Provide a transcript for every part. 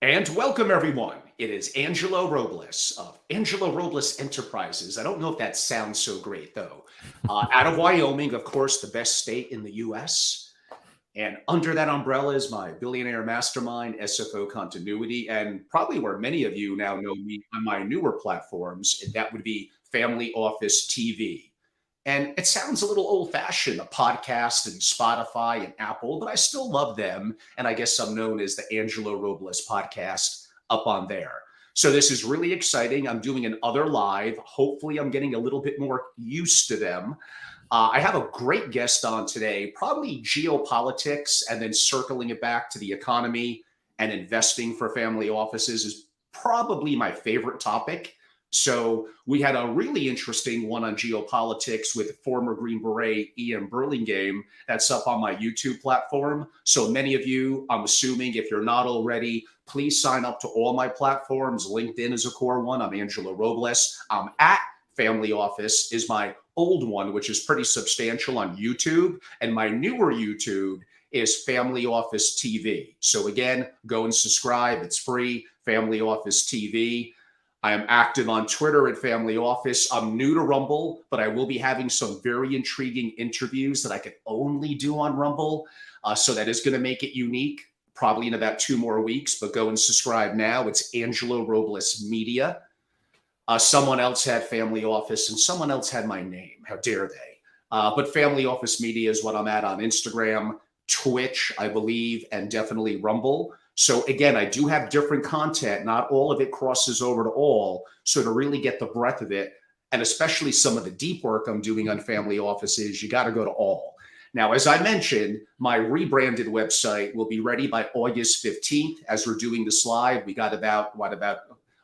And welcome, everyone. It is Angelo Robles of Angelo Robles Enterprises. I don't know if that sounds so great, though. Out of Wyoming, of course, the best state in the US. And under that umbrella is my billionaire mastermind, SFO Continuity, and probably where many of you now know me on my newer platforms, and that would be Family Office TV. And it sounds a little old fashioned, a podcast and Spotify and Apple, but I still love them. And I guess I'm known as the Angelo Robles podcast up on there. So this is really exciting. I'm doing an other live. Hopefully, I'm getting a little bit more used to them. I have a great guest on today, probably geopolitics, and then circling it back to the economy and investing for family offices is probably my favorite topic. So we had a really interesting one on geopolitics with former Green Beret Ian Burlingame. That's up on my YouTube platform. So many of you, I'm assuming if you're not already, please sign up to all my platforms. LinkedIn is a core one. I'm Angelo Robles. I'm at Family Office is my old one, which is pretty substantial on YouTube. And my newer YouTube is Family Office TV. So again, go and subscribe. It's free, Family Office TV. I am active on Twitter at Family Office. I'm new to Rumble, but I will be having some very intriguing interviews that I could only do on Rumble. So that is going to make it unique, probably in about 2 more weeks, but go and subscribe now. It's Angelo Robles Media. Someone else had Family Office and someone else had my name. How dare they? But Family Office Media is what I'm at on Instagram, Twitch, I believe, and definitely Rumble. So again, I do have different content. Not all of it crosses over to all. So to really get the breadth of it, and especially some of the deep work I'm doing on family offices, you got to go to all. Now, as I mentioned, my rebranded website will be ready by August 15th. As we're doing this live, we got about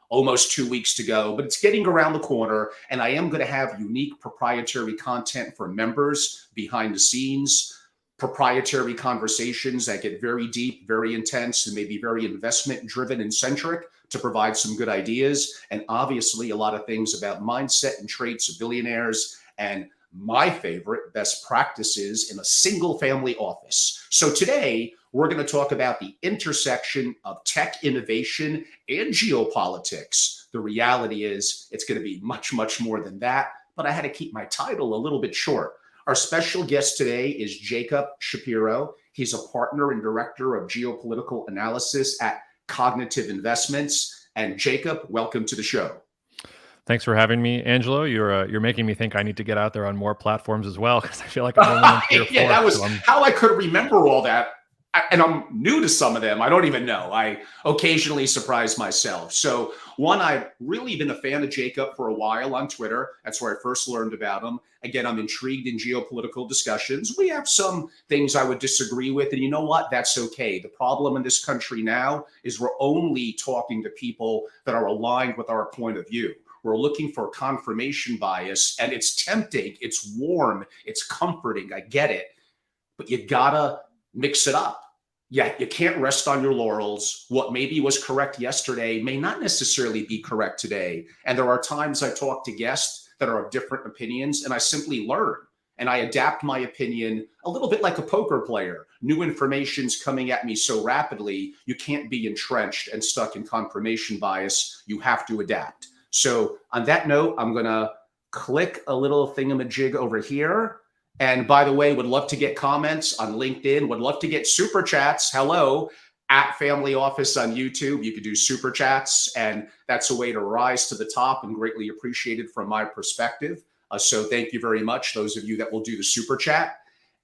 almost 2 weeks to go, but it's getting around the corner. And I am going to have unique proprietary content for members behind the scenes, proprietary conversations that get very deep, very intense, and maybe very investment driven and centric to provide some good ideas. And obviously a lot of things about mindset and traits of billionaires and my favorite best practices in a single family office. So today we're going to talk about the intersection of tech innovation and geopolitics. The reality is it's going to be much, much more than that, but I had to keep my title a little bit short. Our special guest today is Jacob Shapiro. He's a partner and director of geopolitical analysis at Cognitive Investments. And Jacob, welcome to the show. Thanks for having me, Angelo. You're making me think I need to get out there on more platforms as well, because I feel like I'm only on 3 or 4. Yeah, that was how I could remember all that. And I'm new to some of them. I don't even know. I occasionally surprise myself. So one, I've really been a fan of Jacob for a while on Twitter. That's where I first learned about him. Again, I'm intrigued in geopolitical discussions. We have some things I would disagree with. And you know what? That's okay. The problem in this country now is we're only talking to people that are aligned with our point of view. We're looking for confirmation bias, and it's tempting. It's warm. It's comforting. I get it. But you gotta mix it up. Yeah, you can't rest on your laurels. What maybe was correct yesterday may not necessarily be correct today. And there are times I talk to guests that are of different opinions, and I simply learn and I adapt my opinion a little bit like a poker player. New information's coming at me so rapidly, you can't be entrenched and stuck in confirmation bias. You have to adapt. So on that note, I'm going to click a little thingamajig over here. And by the way, would love to get comments on LinkedIn, would love to get super chats. Hello, at Family Office on YouTube. You could do super chats, and that's a way to rise to the top and greatly appreciated from my perspective. So thank you very much, those of you that will do the super chat.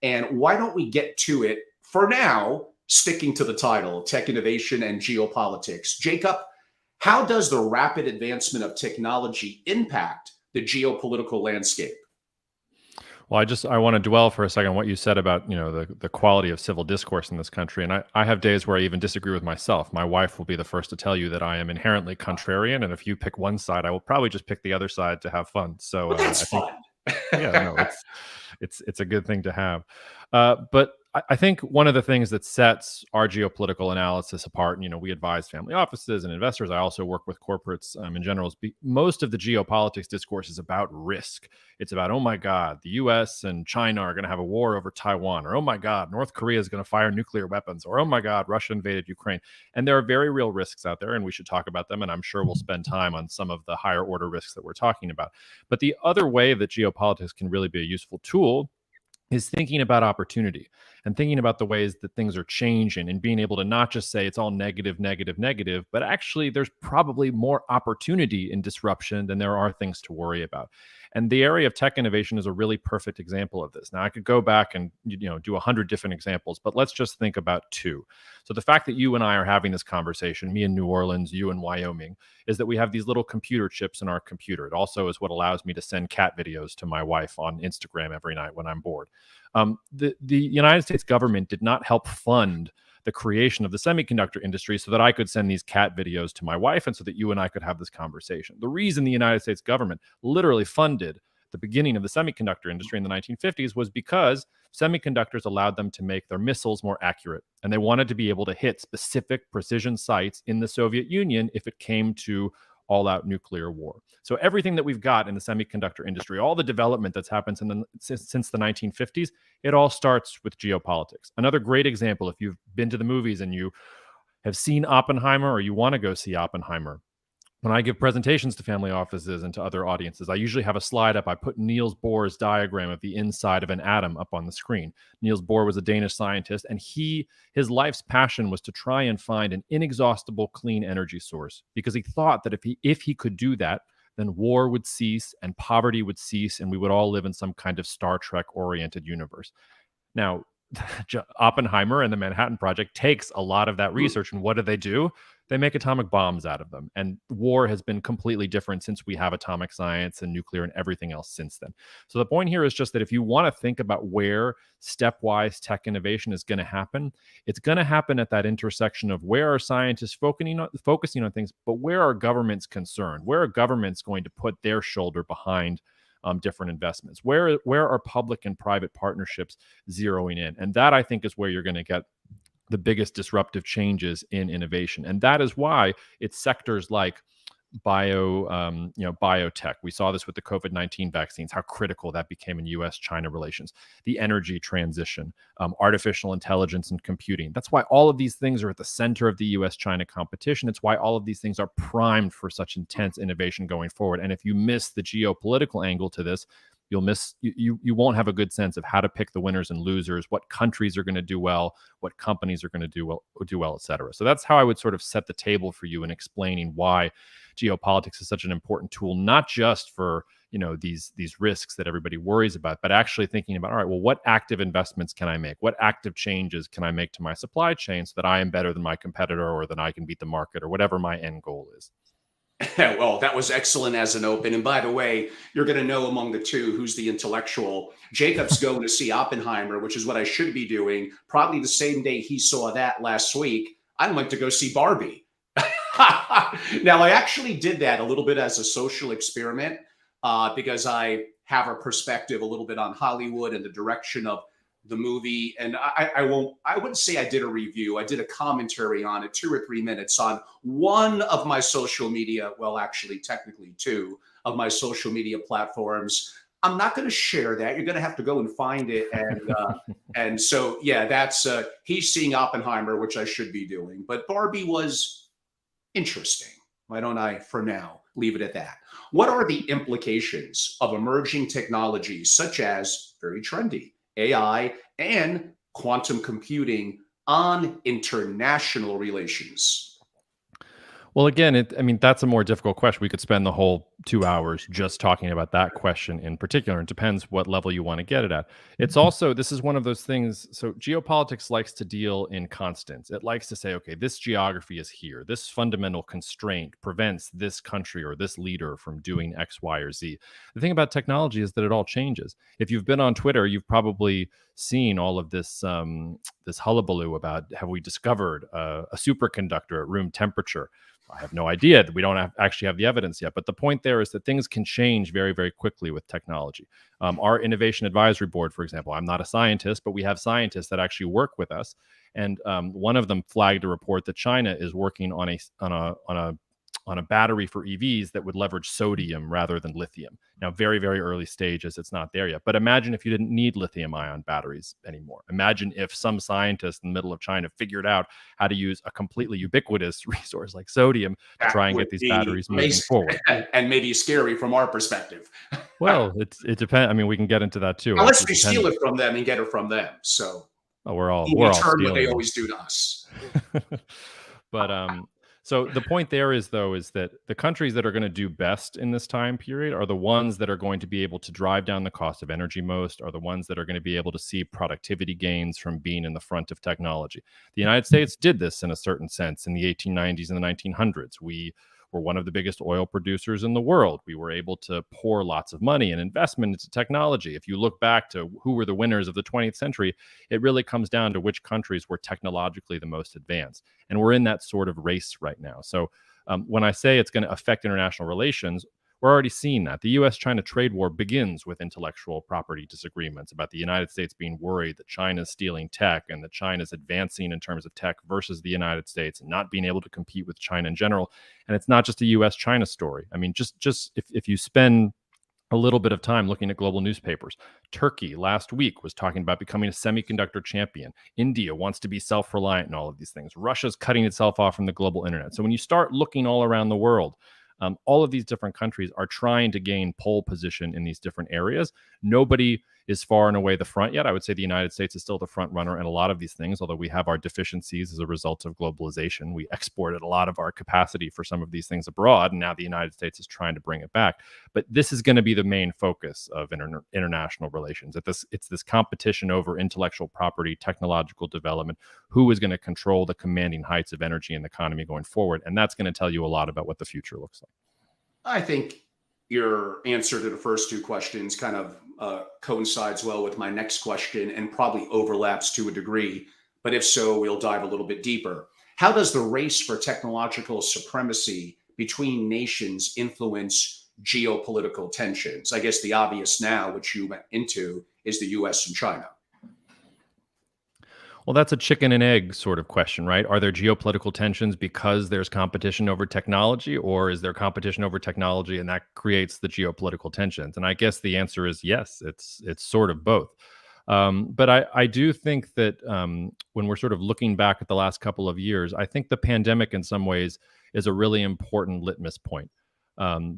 And why don't we get to it for now, sticking to the title, Tech Innovation and Geopolitics. Jacob, how does the rapid advancement of technology impact the geopolitical landscape? Well, I want to dwell for a second on what you said about, the quality of civil discourse in this country. And I have days where I even disagree with myself. My wife will be the first to tell you that I am inherently contrarian. And if you pick one side, I will probably just pick the other side to have fun. So that's fun. Yeah, no, it's a good thing to have. But I think one of the things that sets our geopolitical analysis apart, and we advise family offices and investors. I also work with corporates in general. Most of the geopolitics discourse is about risk. It's about, oh my God, the U.S. and China are going to have a war over Taiwan, or oh my God, North Korea is going to fire nuclear weapons, or oh my God, Russia invaded Ukraine. And there are very real risks out there, and we should talk about them. And I'm sure we'll spend time on some of the higher order risks that we're talking about. But the other way that geopolitics can really be a useful tool is thinking about opportunity and thinking about the ways that things are changing and being able to not just say it's all negative, negative, negative, but actually there's probably more opportunity in disruption than there are things to worry about. And the area of tech innovation is a really perfect example of this. Now, I could go back and do 100 different examples, but let's just think about two. So the fact that you and I are having this conversation, me in New Orleans, you in Wyoming, is that we have these little computer chips in our computer. It also is what allows me to send cat videos to my wife on Instagram every night when I'm bored. The United States government did not help fund the creation of the semiconductor industry so that I could send these cat videos to my wife and so that you and I could have this conversation. The reason the United States government literally funded the beginning of the semiconductor industry in the 1950s was because semiconductors allowed them to make their missiles more accurate. And they wanted to be able to hit specific precision sites in the Soviet Union if it came to all-out nuclear war. So everything that we've got in the semiconductor industry, all the development that's happened since the 1950s, it all starts with geopolitics. Another great example, if you've been to the movies and you have seen Oppenheimer or you want to go see Oppenheimer, when I give presentations to family offices and to other audiences, I usually have a slide up. I put Niels Bohr's diagram of the inside of an atom up on the screen. Niels Bohr was a Danish scientist, and his life's passion was to try and find an inexhaustible clean energy source, because he thought that if he could do that, then war would cease and poverty would cease, and we would all live in some kind of Star Trek-oriented universe. Now, Oppenheimer and the Manhattan Project takes a lot of that research, and what do? They make atomic bombs out of them. And war has been completely different since we have atomic science and nuclear and everything else since then. So the point here is just that if you want to think about where stepwise tech innovation is going to happen, it's going to happen at that intersection of where are scientists focusing on things, but where are governments concerned? Where are governments going to put their shoulder behind different investments? Where are public and private partnerships zeroing in? And that, I think, is where you're going to get the biggest disruptive changes in innovation. And that is why it's sectors like biotech. We saw this with the COVID-19 vaccines, how critical that became in US-China relations, the energy transition, artificial intelligence and computing. That's why all of these things are at the center of the US-China competition. It's why all of these things are primed for such intense innovation going forward. And if you miss the geopolitical angle to this, you won't have a good sense of how to pick the winners and losers, what countries are going to do well, what companies are going to do well, et cetera. So that's how I would sort of set the table for you in explaining why geopolitics is such an important tool, not just for these risks that everybody worries about, but actually thinking about, all right, well, what active investments can I make? What active changes can I make to my supply chain so that I am better than my competitor, or that I can beat the market, or whatever my end goal is? Well, that was excellent as an open. And by the way, you're going to know among the two who's the intellectual. Jacob's going to see Oppenheimer, which is what I should be doing. Probably the same day he saw that last week. I went to go see Barbie. Now, I actually did that a little bit as a social experiment because I have a perspective a little bit on Hollywood and the direction of the movie. And I wouldn't say I did a review. I did a commentary on it, 2 or 3 minutes on one of my social media. Well, actually, technically 2 of my social media platforms. I'm not going to share that. You're going to have to go and find it. And so, yeah, that's he's seeing Oppenheimer, which I should be doing. But Barbie was interesting. Why don't I, for now, leave it at that? What are the implications of emerging technologies such as, very trendy, AI and quantum computing on international relations? Well, again, that's a more difficult question. We could spend the whole 2 hours just talking about that question in particular. It depends what level you want to get it at. It's also, this is one of those things. So geopolitics likes to deal in constants. It likes to say, okay, this geography is here. This fundamental constraint prevents this country or this leader from doing X, Y, or Z. The thing about technology is that it all changes. If you've been on Twitter, you've probably seen all of this this hullabaloo about, have we discovered a superconductor at room temperature? I have no idea. We don't actually have the evidence yet. But the point there is that things can change very, very quickly with technology. Our Innovation Advisory Board, for example, I'm not a scientist, but we have scientists that actually work with us. And one of them flagged a report that China is working on a battery for EVs that would leverage sodium rather than lithium. Now, very, very early stages, it's not there yet. But imagine if you didn't need lithium ion batteries anymore. Imagine if some scientist in the middle of China figured out how to use a completely ubiquitous resource like sodium to That try and would get these be batteries moving amazing forward. and maybe scary from our perspective. Well, it depends. I mean, we can get into that too. Unless we steal it from them and get it from them. So Oh, we we're all return what they stealing. always do to us. But so the point there is that the countries that are going to do best in this time period are the ones that are going to be able to drive down the cost of energy most, are the ones that are going to be able to see productivity gains from being in the front of technology. The United States did this in a certain sense in the 1890s and the 1900s. We were one of the biggest oil producers in the world. We were able to pour lots of money and investment into technology. If you look back to who were the winners of the 20th century, it really comes down to which countries were technologically the most advanced. And we're in that sort of race right now. So when I say it's going to affect international relations, we're already seeing that. The US-China trade war begins with intellectual property disagreements about the United States being worried that China's stealing tech and that China's advancing in terms of tech versus the United States and not being able to compete with China in general. And it's not just a US-China story. I mean, just if you spend a little bit of time looking at global newspapers. Turkey last week was talking about becoming a semiconductor champion. India wants to be self-reliant in all of these things. Russia's cutting itself off from the global internet. So when you start looking all around the world, all of these different countries are trying to gain pole position in these different areas. Nobody is far and away the front yet. I would say the United States is still the front runner in a lot of these things, although we have our deficiencies as a result of globalization. We exported a lot of our capacity for some of these things abroad, and now the United States is trying to bring it back. But this is going to be the main focus of international relations. It's this competition over intellectual property, technological development, who is going to control the commanding heights of energy in the economy going forward. And that's going to tell you a lot about what the future looks like. I think your answer to the first two questions kind of coincides well with my next question and probably overlaps to a degree. But if so, we'll dive a little bit deeper. How does the race for technological supremacy between nations influence geopolitical tensions? I guess the obvious now, which you went into, is the US and China. Well, that's a chicken and egg sort of question, right? Are there geopolitical tensions because there's competition over technology, or is there competition over technology and that creates the geopolitical tensions? And I guess the answer is yes. It's sort of both. But I do think that when we're sort of looking back at the last couple of years, I think the pandemic in some ways is a really important litmus point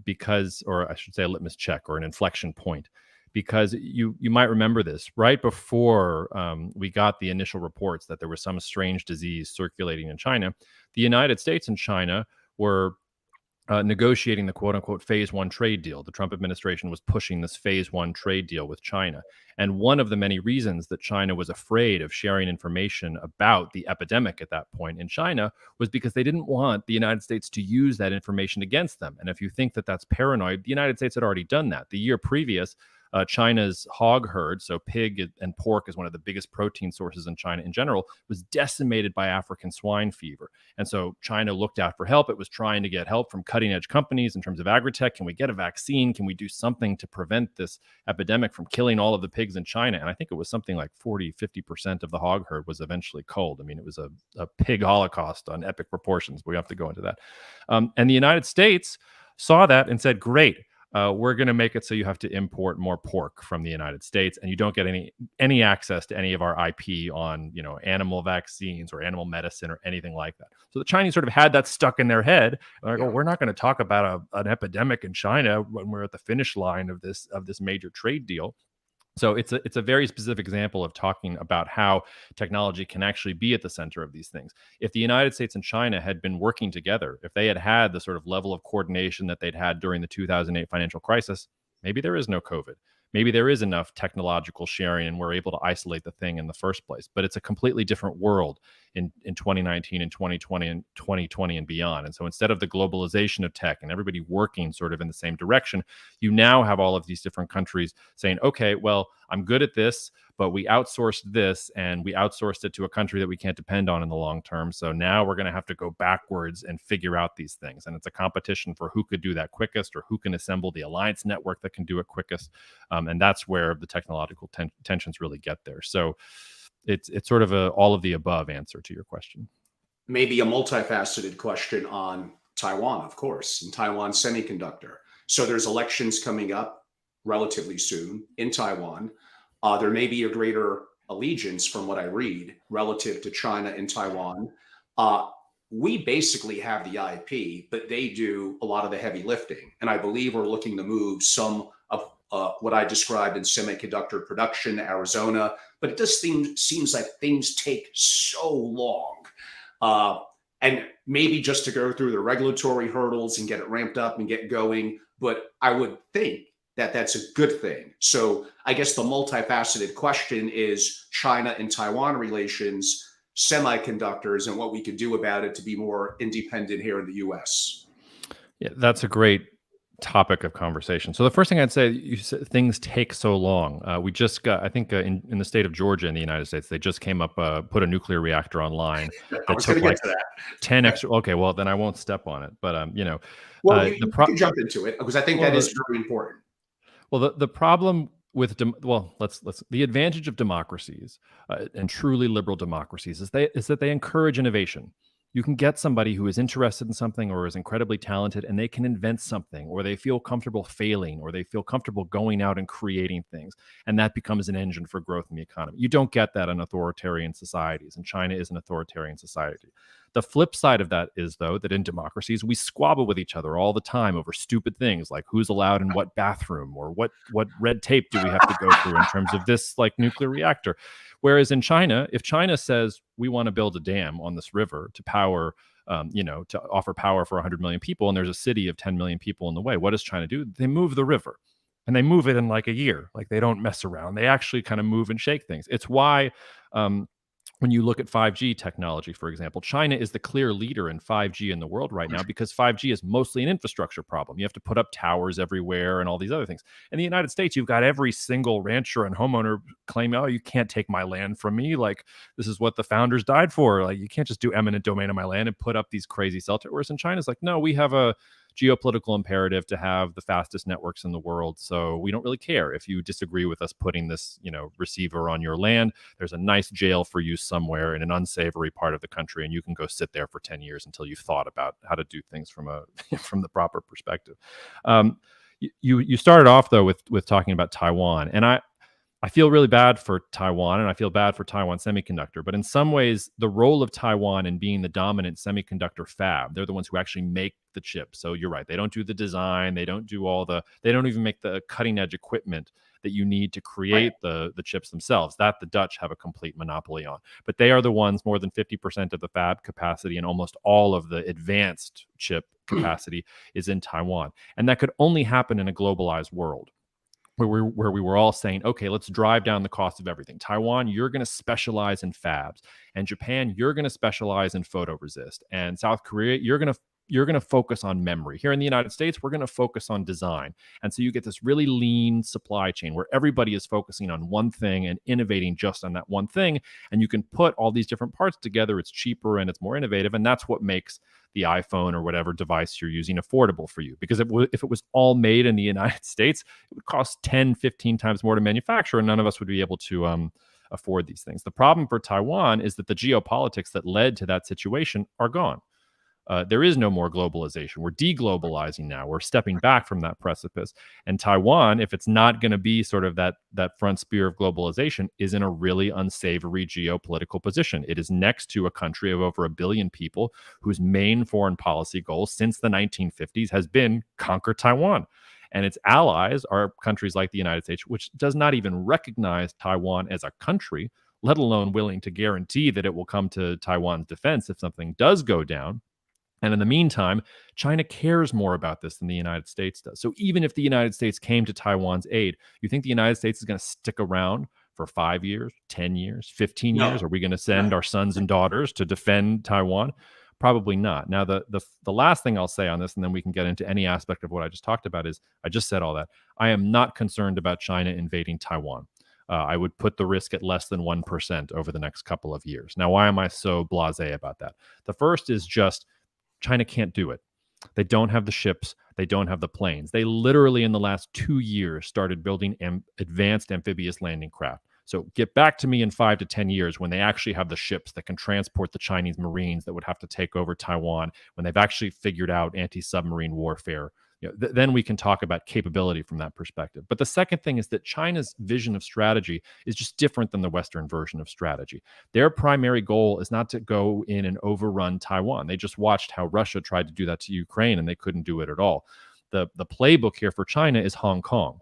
because, or I should say, a litmus check or an inflection point. Because you might remember this, right before we got the initial reports that there was some strange disease circulating in China, the United States and China were negotiating the quote-unquote phase one trade deal. The Trump administration was pushing this phase one trade deal with China. And one of the many reasons that China was afraid of sharing information about the epidemic at that point in China was because they didn't want the United States to use that information against them. And if you think that that's paranoid, the United States had already done that. The year previous, China's hog herd, so pig and pork is one of the biggest protein sources in China in general, was decimated by African swine fever. And so China looked out for help. It was trying to get help from cutting edge companies in terms of agri-tech. Can we get a vaccine? Can we do something to prevent this epidemic from killing all of the pigs in China? And I think it was something like 40-50% of the hog herd was eventually culled. I mean, it was a pig holocaust on epic proportions. We have to go into that. And the United States saw that and said, great. We're going to make it so you have to import more pork from the United States, and you don't get any access to any of our IP on, animal vaccines or animal medicine or anything like that. So the Chinese sort of had that stuck in their head. Like, oh, we're not going to talk about an epidemic in China when we're at the finish line of this major trade deal. So it's a very specific example of talking about how technology can actually be at the center of these things. If the United States and China had been working together, if they had had the sort of level of coordination that they'd had during the 2008 financial crisis, maybe there is no COVID. Maybe there is enough technological sharing and we're able to isolate the thing in the first place. But it's a completely different world in 2019 and 2020 and beyond. And so instead of the globalization of tech and everybody working sort of in the same direction, you now have all of these different countries saying, okay, well, I'm good at this, but we outsourced this and we outsourced it to a country that we can't depend on in the long term. So now we're going to have to go backwards and figure out these things. And it's a competition for who could do that quickest or who can assemble the alliance network that can do it quickest. And that's where the technological tensions really get there. So it's sort of a all of the above answer to your question. Maybe a multifaceted question on Taiwan, of course, and Taiwan Semiconductor. So there's elections coming up relatively soon in Taiwan. There may be a greater allegiance, from what I read, relative to China and Taiwan. We basically have the IP, but they do a lot of the heavy lifting. And I believe we're looking to move some of what I described in semiconductor production, Arizona. But it just seems like things take so long. And maybe just to go through the regulatory hurdles and get it ramped up and get going. But I would think that that's a good thing. So I guess the multifaceted question is China and Taiwan relations, semiconductors, and what we could do about it to be more independent here in the US. Yeah, that's a great topic of conversation. So the first thing I'd say, you said things take so long. We just got, I think, in the state of Georgia in the United States, they just came up, put a nuclear reactor online that took like 10 extra. Okay, well then I won't step on it, but well, you can jump into it because I think that is very important. Well, the problem with let's the advantage of democracies and truly liberal democracies is that they encourage innovation. You can get somebody who is interested in something or is incredibly talented and they can invent something, or they feel comfortable failing, or they feel comfortable going out and creating things. And that becomes an engine for growth in the economy. You don't get that in authoritarian societies, and China is an authoritarian society. The flip side of that is, though, that in democracies, we squabble with each other all the time over stupid things like who's allowed in what bathroom, or what red tape do we have to go through in terms of this like nuclear reactor. Whereas in China, if China says we want to build a dam on this river to power, to offer power for 100 million people, and there's a city of 10 million people in the way, what does China do? They move the river, and they move it in like a year. Like, they don't mess around. They actually kind of move and shake things. It's why when you look at 5G technology, for example, China is the clear leader in 5G in the world right now, because 5G is mostly an infrastructure problem. You have to put up towers everywhere and all these other things. In the United States, you've got every single rancher and homeowner claim, oh, you can't take my land from me. Like, this is what the founders died for. Like, you can't just do eminent domain on my land and put up these crazy cell towers. Whereas in China, it's like, no, we have a geopolitical imperative to have the fastest networks in the world. So we don't really care if you disagree with us putting this, receiver on your land. There's a nice jail for you somewhere in an unsavory part of the country, and you can go sit there for 10 years until you've thought about how to do things from from the proper perspective. You started off though with talking about Taiwan, and I feel really bad for Taiwan, and I feel bad for Taiwan Semiconductor. But in some ways, the role of Taiwan in being the dominant semiconductor fab, they're the ones who actually make the chip. So you're right. They don't do the design. They don't do they don't even make the cutting edge equipment that you need to create the chips themselves. That the Dutch have a complete monopoly on. But they are the ones, more than 50% of the fab capacity and almost all of the advanced chip capacity is in Taiwan. And that could only happen in a globalized world, where we were all saying, okay, let's drive down the cost of everything. Taiwan, you're going to specialize in fabs, and Japan, you're going to specialize in photoresist, and South Korea, you're going to focus on memory. Here in the United States, we're going to focus on design. And so you get this really lean supply chain where everybody is focusing on one thing and innovating just on that one thing. And you can put all these different parts together. It's cheaper and it's more innovative. And that's what makes the iPhone or whatever device you're using affordable for you. Because if it was all made in the United States, it would cost 10, 15 times more to manufacture, and none of us would be able to afford these things. The problem for Taiwan is that the geopolitics that led to that situation are gone. There is no more globalization. We're deglobalizing now. We're stepping back from that precipice. And Taiwan, if it's not going to be sort of that front spear of globalization, is in a really unsavory geopolitical position. It is next to a country of over 1 billion people whose main foreign policy goal since the 1950s has been conquer Taiwan. And its allies are countries like the United States, which does not even recognize Taiwan as a country, let alone willing to guarantee that it will come to Taiwan's defense if something does go down. And in the meantime, China cares more about this than the United States does. So even if the United States came to Taiwan's aid, you think the United States is going to stick around for 5 years, 10 years, 15 years? Are we going to send our sons and daughters to defend Taiwan? Probably not. Now, the last thing I'll say on this, and then we can get into any aspect of what I just talked about, is I just said all that. I am not concerned about China invading Taiwan. I would put the risk at less than 1% over the next couple of years. Now, why am I so blasé about that? The first is just China can't do it. They don't have the ships. They don't have the planes. They literally, in the last 2 years, started building advanced amphibious landing craft. So get back to me in 5 to 10 years when they actually have the ships that can transport the Chinese Marines that would have to take over Taiwan, when they've actually figured out anti-submarine warfare. Then we can talk about capability from that perspective. But the second thing is that China's vision of strategy is just different than the Western version of strategy. Their primary goal is not to go in and overrun Taiwan. They just watched how Russia tried to do that to Ukraine, and they couldn't do it at all. The playbook here for China is Hong Kong.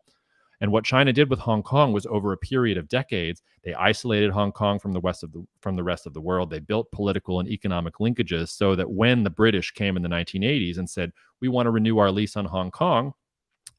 And what China did with Hong Kong was, over a period of decades, they isolated Hong Kong from the rest of the world. They built political and economic linkages so that when the British came in the 1980s and said, we want to renew our lease on Hong Kong,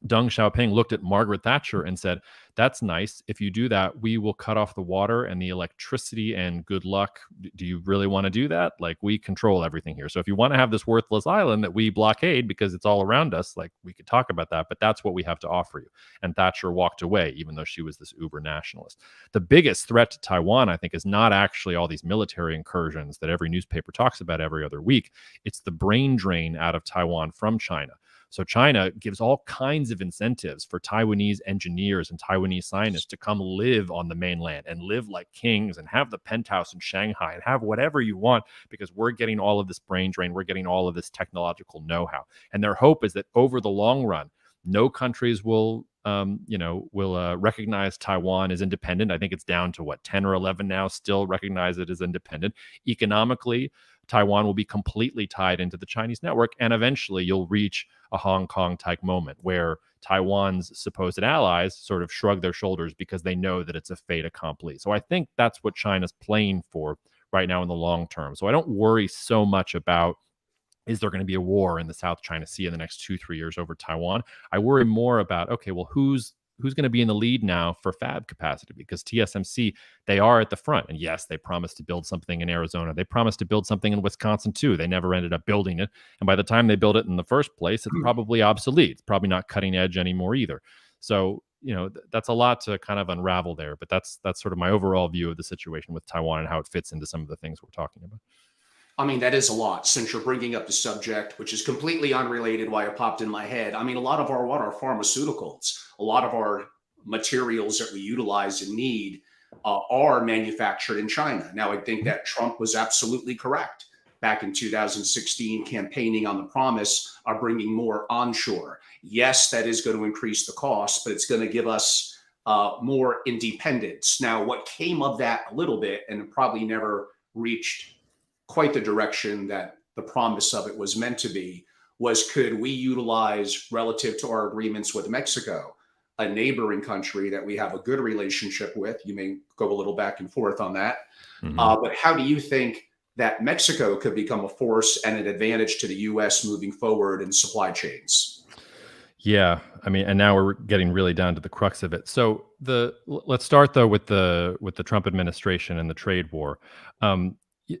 Deng Xiaoping looked at Margaret Thatcher and said, that's nice. If you do that, we will cut off the water and the electricity, and good luck. Do you really want to do that? Like, we control everything here. So if you want to have this worthless island that we blockade because it's all around us, like, we could talk about that, but that's what we have to offer you. And Thatcher walked away, even though she was this uber nationalist. The biggest threat to Taiwan, I think, is not actually all these military incursions that every newspaper talks about every other week. It's the brain drain out of Taiwan from China. So China gives all kinds of incentives for Taiwanese engineers and Taiwanese scientists to come live on the mainland and live like kings and have the penthouse in Shanghai and have whatever you want, because we're getting all of this brain drain. We're getting all of this technological know-how. And their hope is that over the long run, no countries will recognize Taiwan as independent. I think it's down to 10 or 11 now still recognize it as independent. Economically, Taiwan will be completely tied into the Chinese network, and eventually you'll reach a Hong Kong type moment where Taiwan's supposed allies sort of shrug their shoulders because they know that it's a fait accompli. So I think that's what China's playing for right now in the long term. So I don't worry so much about, is there going to be a war in the South China Sea in the next 2-3 years over Taiwan? I worry more about, okay, well, who's going to be in the lead now for fab capacity? Because TSMC, they are at the front. And yes, they promised to build something in Arizona. They promised to build something in Wisconsin too. They never ended up building it. And by the time they build it in the first place, it's probably obsolete. It's probably not cutting edge anymore either. So, that's a lot to kind of unravel there. But that's sort of my overall view of the situation with Taiwan and how it fits into some of the things we're talking about. I mean, that is a lot, since you're bringing up the subject, which is completely unrelated, why it popped in my head. I mean, a lot of our pharmaceuticals, a lot of our materials that we utilize and need are manufactured in China. Now, I think that Trump was absolutely correct back in 2016, campaigning on the promise of bringing more onshore. Yes, that is going to increase the cost, but it's going to give us more independence. Now, what came of that a little bit, and probably never reached quite the direction that the promise of it was meant to be, was, could we utilize, relative to our agreements with Mexico, a neighboring country that we have a good relationship with? You may go a little back and forth on that. But how do you think that Mexico could become a force and an advantage to the U.S. moving forward in supply chains? Yeah, I mean, and now we're getting really down to the crux of it. So let's start though with the Trump administration and the trade war.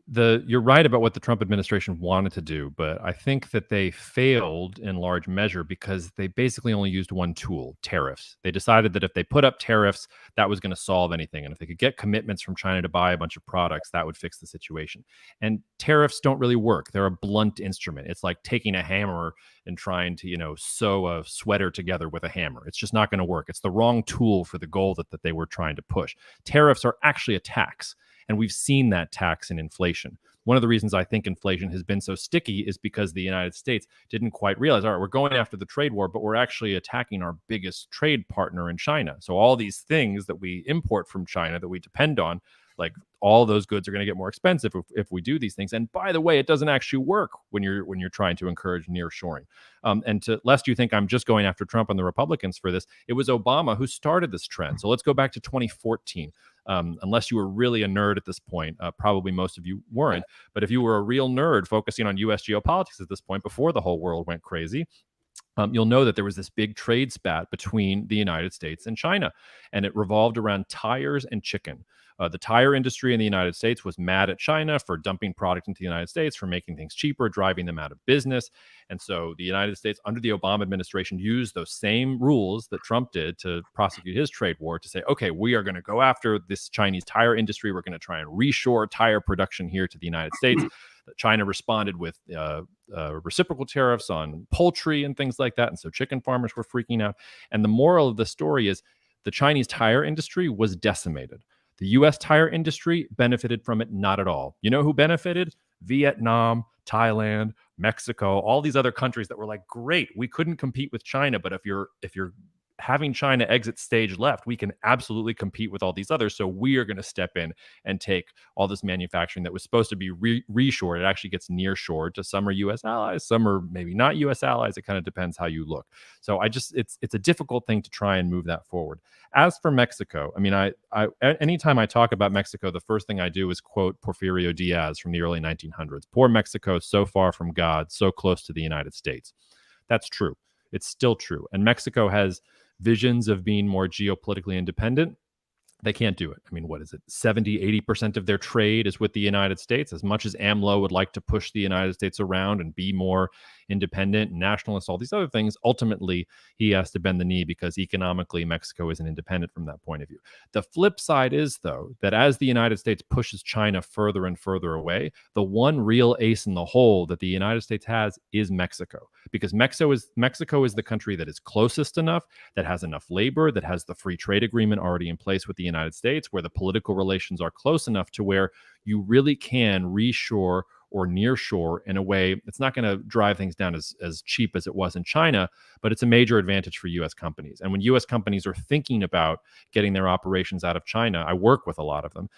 You're right about what the Trump administration wanted to do, but I think that they failed in large measure because they basically only used one tool: tariffs. They decided that if they put up tariffs, that was going to solve anything. And if they could get commitments from China to buy a bunch of products, that would fix the situation. And tariffs don't really work. They're a blunt instrument. It's like taking a hammer and trying to, sew a sweater together with a hammer. It's just not going to work. It's the wrong tool for the goal that they were trying to push. Tariffs are actually a tax. And we've seen that tax in inflation. One of the reasons I think inflation has been so sticky is because the United States didn't quite realize, all right, we're going after the trade war, but we're actually attacking our biggest trade partner in China. So all these things that we import from China that we depend on, like, all those goods are going to get more expensive if we do these things. And by the way, it doesn't actually work when you're trying to encourage nearshoring. And lest you think I'm just going after Trump and the Republicans for this, it was Obama who started this trend. So let's go back to 2014. Unless you were really a nerd at this point, probably most of you weren't. But if you were a real nerd focusing on U.S. geopolitics at this point, before the whole world went crazy, you'll know that there was this big trade spat between the United States and China, and it revolved around tires and chicken. The tire industry in the United States was mad at China for dumping product into the United States, for making things cheaper, driving them out of business. And so the United States, under the Obama administration, used those same rules that Trump did to prosecute his trade war to say, okay, we are going to go after this Chinese tire industry. We're going to try and reshore tire production here to the United States. China responded with reciprocal tariffs on poultry and things like that. And so chicken farmers were freaking out. And the moral of the story is the Chinese tire industry was decimated. The US tire industry benefited from it not at all. You know who benefited? Vietnam, Thailand, Mexico, all these other countries that were like, great, we couldn't compete with China, but if you're having China exit stage left, we can absolutely compete with all these others. So we are going to step in and take all this manufacturing that was supposed to be reshored. It actually gets nearshored to some are U.S. allies, some are maybe not U.S. allies. It kind of depends how you look. So it's a difficult thing to try and move that forward. As for Mexico, I mean, I anytime I talk about Mexico, the first thing I do is quote Porfirio Diaz from the early 1900s. Poor Mexico, so far from God, so close to the United States. That's true. It's still true. And Mexico has visions of being more geopolitically independent. They can't do it. I mean, what is it? 70, 80% of their trade is with the United States. As much as AMLO would like to push the United States around and be more independent and nationalist, all these other things, ultimately, he has to bend the knee because economically, Mexico isn't independent from that point of view. The flip side is, though, that as the United States pushes China further and further away, the one real ace in the hole that the United States has is Mexico. Because Mexico is the country that is closest enough, that has enough labor, that has the free trade agreement already in place with the United States, where the political relations are close enough to where you really can reshore or nearshore in a way it's not going to drive things down as cheap as it was in China, but it's a major advantage for U.S. companies. And when U.S. companies are thinking about getting their operations out of China, I work with a lot of them.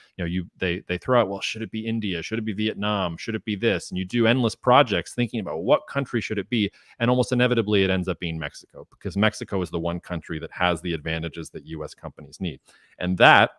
They throw out, well, should it be India? Should it be Vietnam? Should it be this? And you do endless projects thinking about what country should it be, and almost inevitably it ends up being Mexico, because Mexico is the one country that has the advantages that U.S. companies need. And that,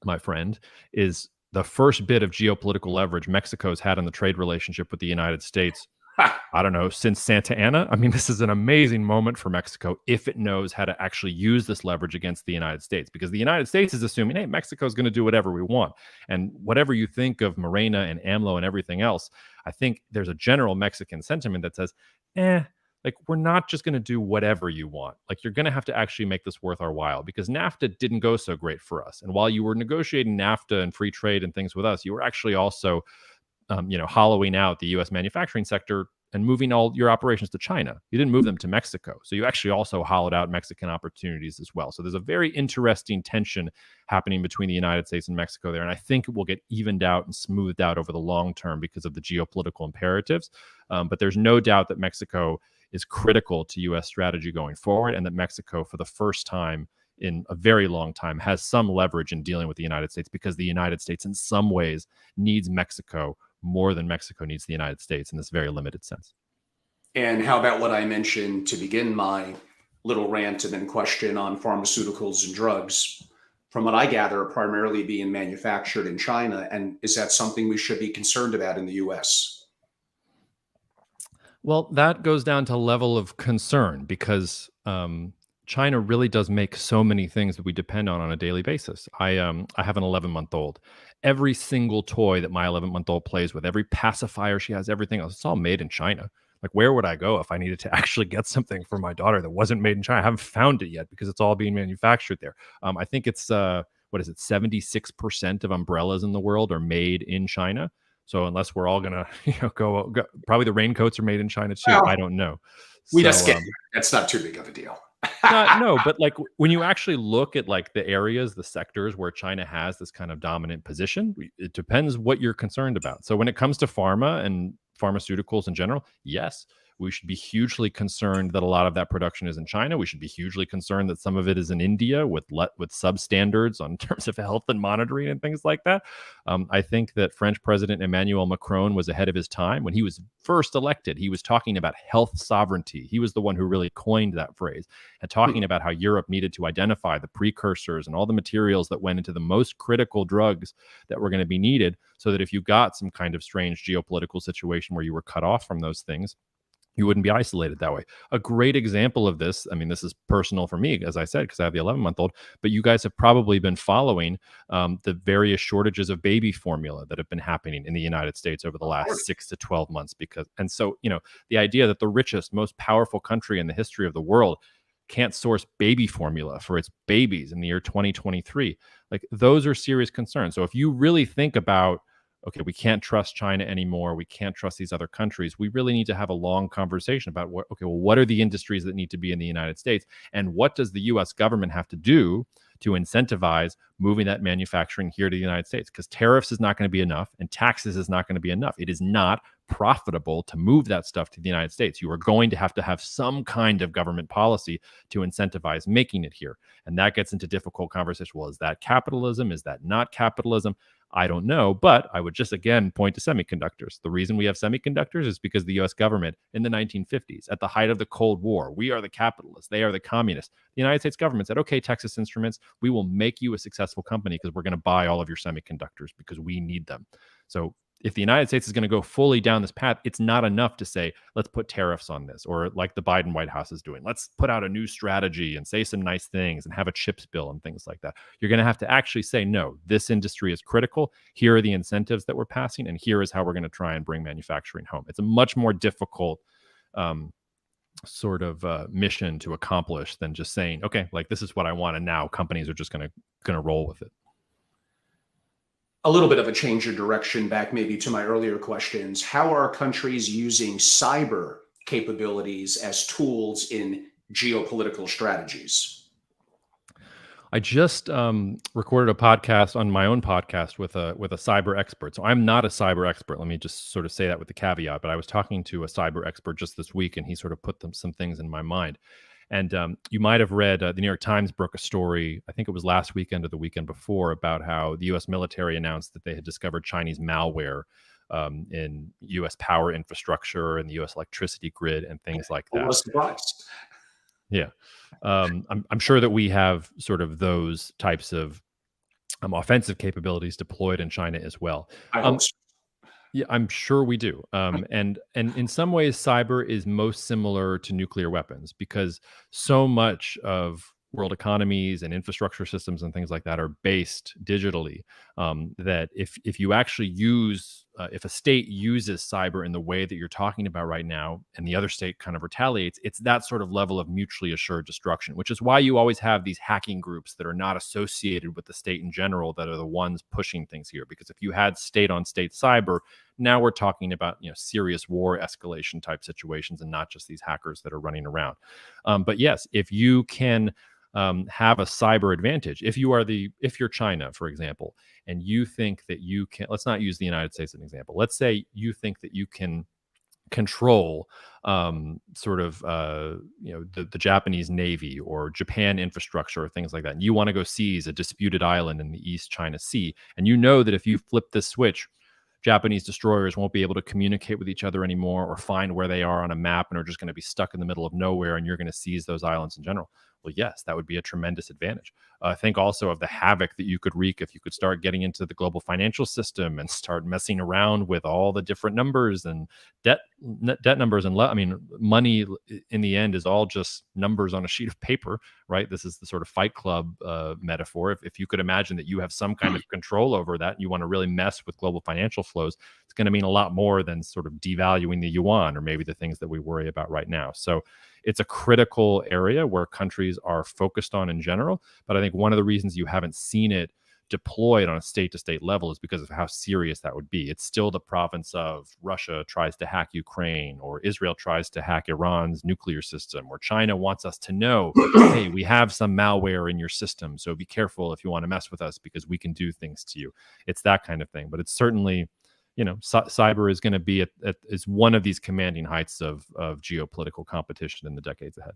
my friend, is the first bit of geopolitical leverage Mexico's had in the trade relationship with the United States, I don't know, since Santa Anna. I mean, this is an amazing moment for Mexico if it knows how to actually use this leverage against the United States, because the United States is assuming, hey, Mexico's going to do whatever we want. And whatever you think of Morena and AMLO and everything else, I think there's a general Mexican sentiment that says, like, we're not just going to do whatever you want. Like, you're going to have to actually make this worth our while, because NAFTA didn't go so great for us. And while you were negotiating NAFTA and free trade and things with us, you were actually also, hollowing out the U.S. manufacturing sector and moving all your operations to China. You didn't move them to Mexico. So you actually also hollowed out Mexican opportunities as well. So there's a very interesting tension happening between the United States and Mexico there. And I think it will get evened out and smoothed out over the long term because of the geopolitical imperatives. But there's no doubt that Mexico is critical to U.S. strategy going forward, and that Mexico, for the first time in a very long time, has some leverage in dealing with the United States, because the United States in some ways needs Mexico more than Mexico needs the United States in this very limited sense. And how about what I mentioned to begin my little rant and then question on pharmaceuticals and drugs? From what I gather, are primarily being manufactured in China. And is that something we should be concerned about in the U.S.? Well, that goes down to level of concern, because China really does make so many things that we depend on a daily basis. I have an 11-month-old. Every single toy that my 11-month-old plays with, every pacifier she has, everything else, it's all made in China. Like, where would I go if I needed to actually get something for my daughter that wasn't made in China? I haven't found it yet because it's all being manufactured there. I think it's, 76% of umbrellas in the world are made in China. So unless we're all gonna, go, probably the raincoats are made in China too. Well, I don't know. we just get that's not too big of a deal. No, but like when you actually look at like the areas, the sectors where China has this kind of dominant position, it depends what you're concerned about. So when it comes to pharma and pharmaceuticals in general, yes, we should be hugely concerned that a lot of that production is in China. We should be hugely concerned that some of it is in India with substandards on terms of health and monitoring and things like that. I think that French President Emmanuel Macron was ahead of his time. When he was first elected, he was talking about health sovereignty. He was the one who really coined that phrase, and talking about how Europe needed to identify the precursors and all the materials that went into the most critical drugs that were going to be needed, so that if you got some kind of strange geopolitical situation where you were cut off from those things, You wouldn't be isolated that way. A great example of this, I mean, this is personal for me, as I said, because I have the 11-month-old, but you guys have probably been following the various shortages of baby formula that have been happening in the United States over the Of course. last 6 to 12 months. And so, the idea that the richest, most powerful country in the history of the world can't source baby formula for its babies in the year 2023, like those are serious concerns. So if you really think about, okay, we can't trust China anymore, we can't trust these other countries, we really need to have a long conversation about what are the industries that need to be in the United States, and what does the US government have to do to incentivize moving that manufacturing here to the United States? Because tariffs is not going to be enough and taxes is not going to be enough. It is not profitable to move that stuff to the United States. You are going to have some kind of government policy to incentivize making it here. And that gets into difficult conversation. Well, is that capitalism? Is that not capitalism? I don't know, but I would just again point to semiconductors. The reason we have semiconductors is because the US government in the 1950s, at the height of the Cold War, we are the capitalists, they are the communists. The United States government said, okay, Texas Instruments, we will make you a successful company because we're going to buy all of your semiconductors because we need them. So if the United States is going to go fully down this path, it's not enough to say, let's put tariffs on this, or like the Biden White House is doing, let's put out a new strategy and say some nice things and have a chips bill and things like that. You're going to have to actually say, no, this industry is critical. Here are the incentives that we're passing, and here is how we're going to try and bring manufacturing home. It's a much more difficult mission to accomplish than just saying, okay, like this is what I want, and now companies are just going to roll with it. A little bit of a change of direction back maybe to my earlier questions. How are countries using cyber capabilities as tools in geopolitical strategies? I just recorded a podcast on my own podcast with a cyber expert. So I'm not a cyber expert. Let me just sort of say that with the caveat. But I was talking to a cyber expert just this week, and he sort of put some things in my mind. And you might have read the New York Times broke a story, I think it was last weekend or the weekend before, about how the U.S. military announced that they had discovered Chinese malware in U.S. power infrastructure and the U.S. electricity grid and things like that. What a surprise. Yeah. I'm sure that we have sort of those types of offensive capabilities deployed in China as well. I hope so. Yeah, I'm sure we do. And in some ways, cyber is most similar to nuclear weapons because so much of world economies and infrastructure systems and things like that are based digitally. That if you actually use if a state uses cyber in the way that you're talking about right now, and the other state kind of retaliates, it's that sort of level of mutually assured destruction, which is why you always have these hacking groups that are not associated with the state in general that are the ones pushing things here. Because if you had state on state cyber, now we're talking about serious war escalation type situations and not just these hackers that are running around. But yes, if you can have a cyber advantage, if you're China, for example, and you think that you can, let's not use the United States as an example. Let's say you think that you can control the Japanese Navy or Japan infrastructure or things like that. And you want to go seize a disputed island in the East China Sea. And you know that if you flip this switch, Japanese destroyers won't be able to communicate with each other anymore or find where they are on a map and are just going to be stuck in the middle of nowhere, and you're going to seize those islands in general. Well, yes, that would be a tremendous advantage. Think also of the havoc that you could wreak if you could start getting into the global financial system and start messing around with all the different numbers and debt numbers. And money in the end is all just numbers on a sheet of paper, right? This is the sort of Fight Club metaphor. If you could imagine that you have some kind of control over that and you want to really mess with global financial flows, it's going to mean a lot more than sort of devaluing the yuan or maybe the things that we worry about right now. So it's a critical area where countries are focused on in general. But I think one of the reasons you haven't seen it deployed on a state-to-state level is because of how serious that would be. It's still the province of Russia tries to hack Ukraine, or Israel tries to hack Iran's nuclear system, or China wants us to know, hey, we have some malware in your system, so be careful if you want to mess with us because we can do things to you. It's that kind of thing. But it's certainly, cyber is going to be is one of these commanding heights of geopolitical competition in the decades ahead.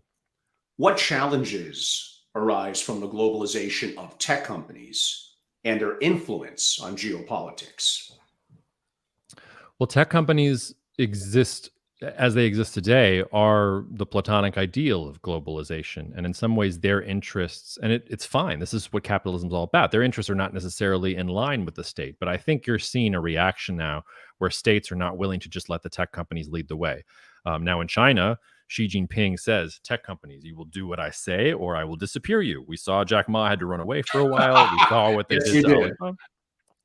What challenges arise from the globalization of tech companies and their influence on geopolitics? Well, tech companies exist as they exist today are the platonic ideal of globalization. And in some ways, their interests, and it's fine. This is what capitalism is all about. Their interests are not necessarily in line with the state. But I think you're seeing a reaction now where states are not willing to just let the tech companies lead the way. Now in China, Xi Jinping says, tech companies, you will do what I say or I will disappear you. We saw Jack Ma had to run away for a while. We saw what they Yes, did you to did. Alibaba.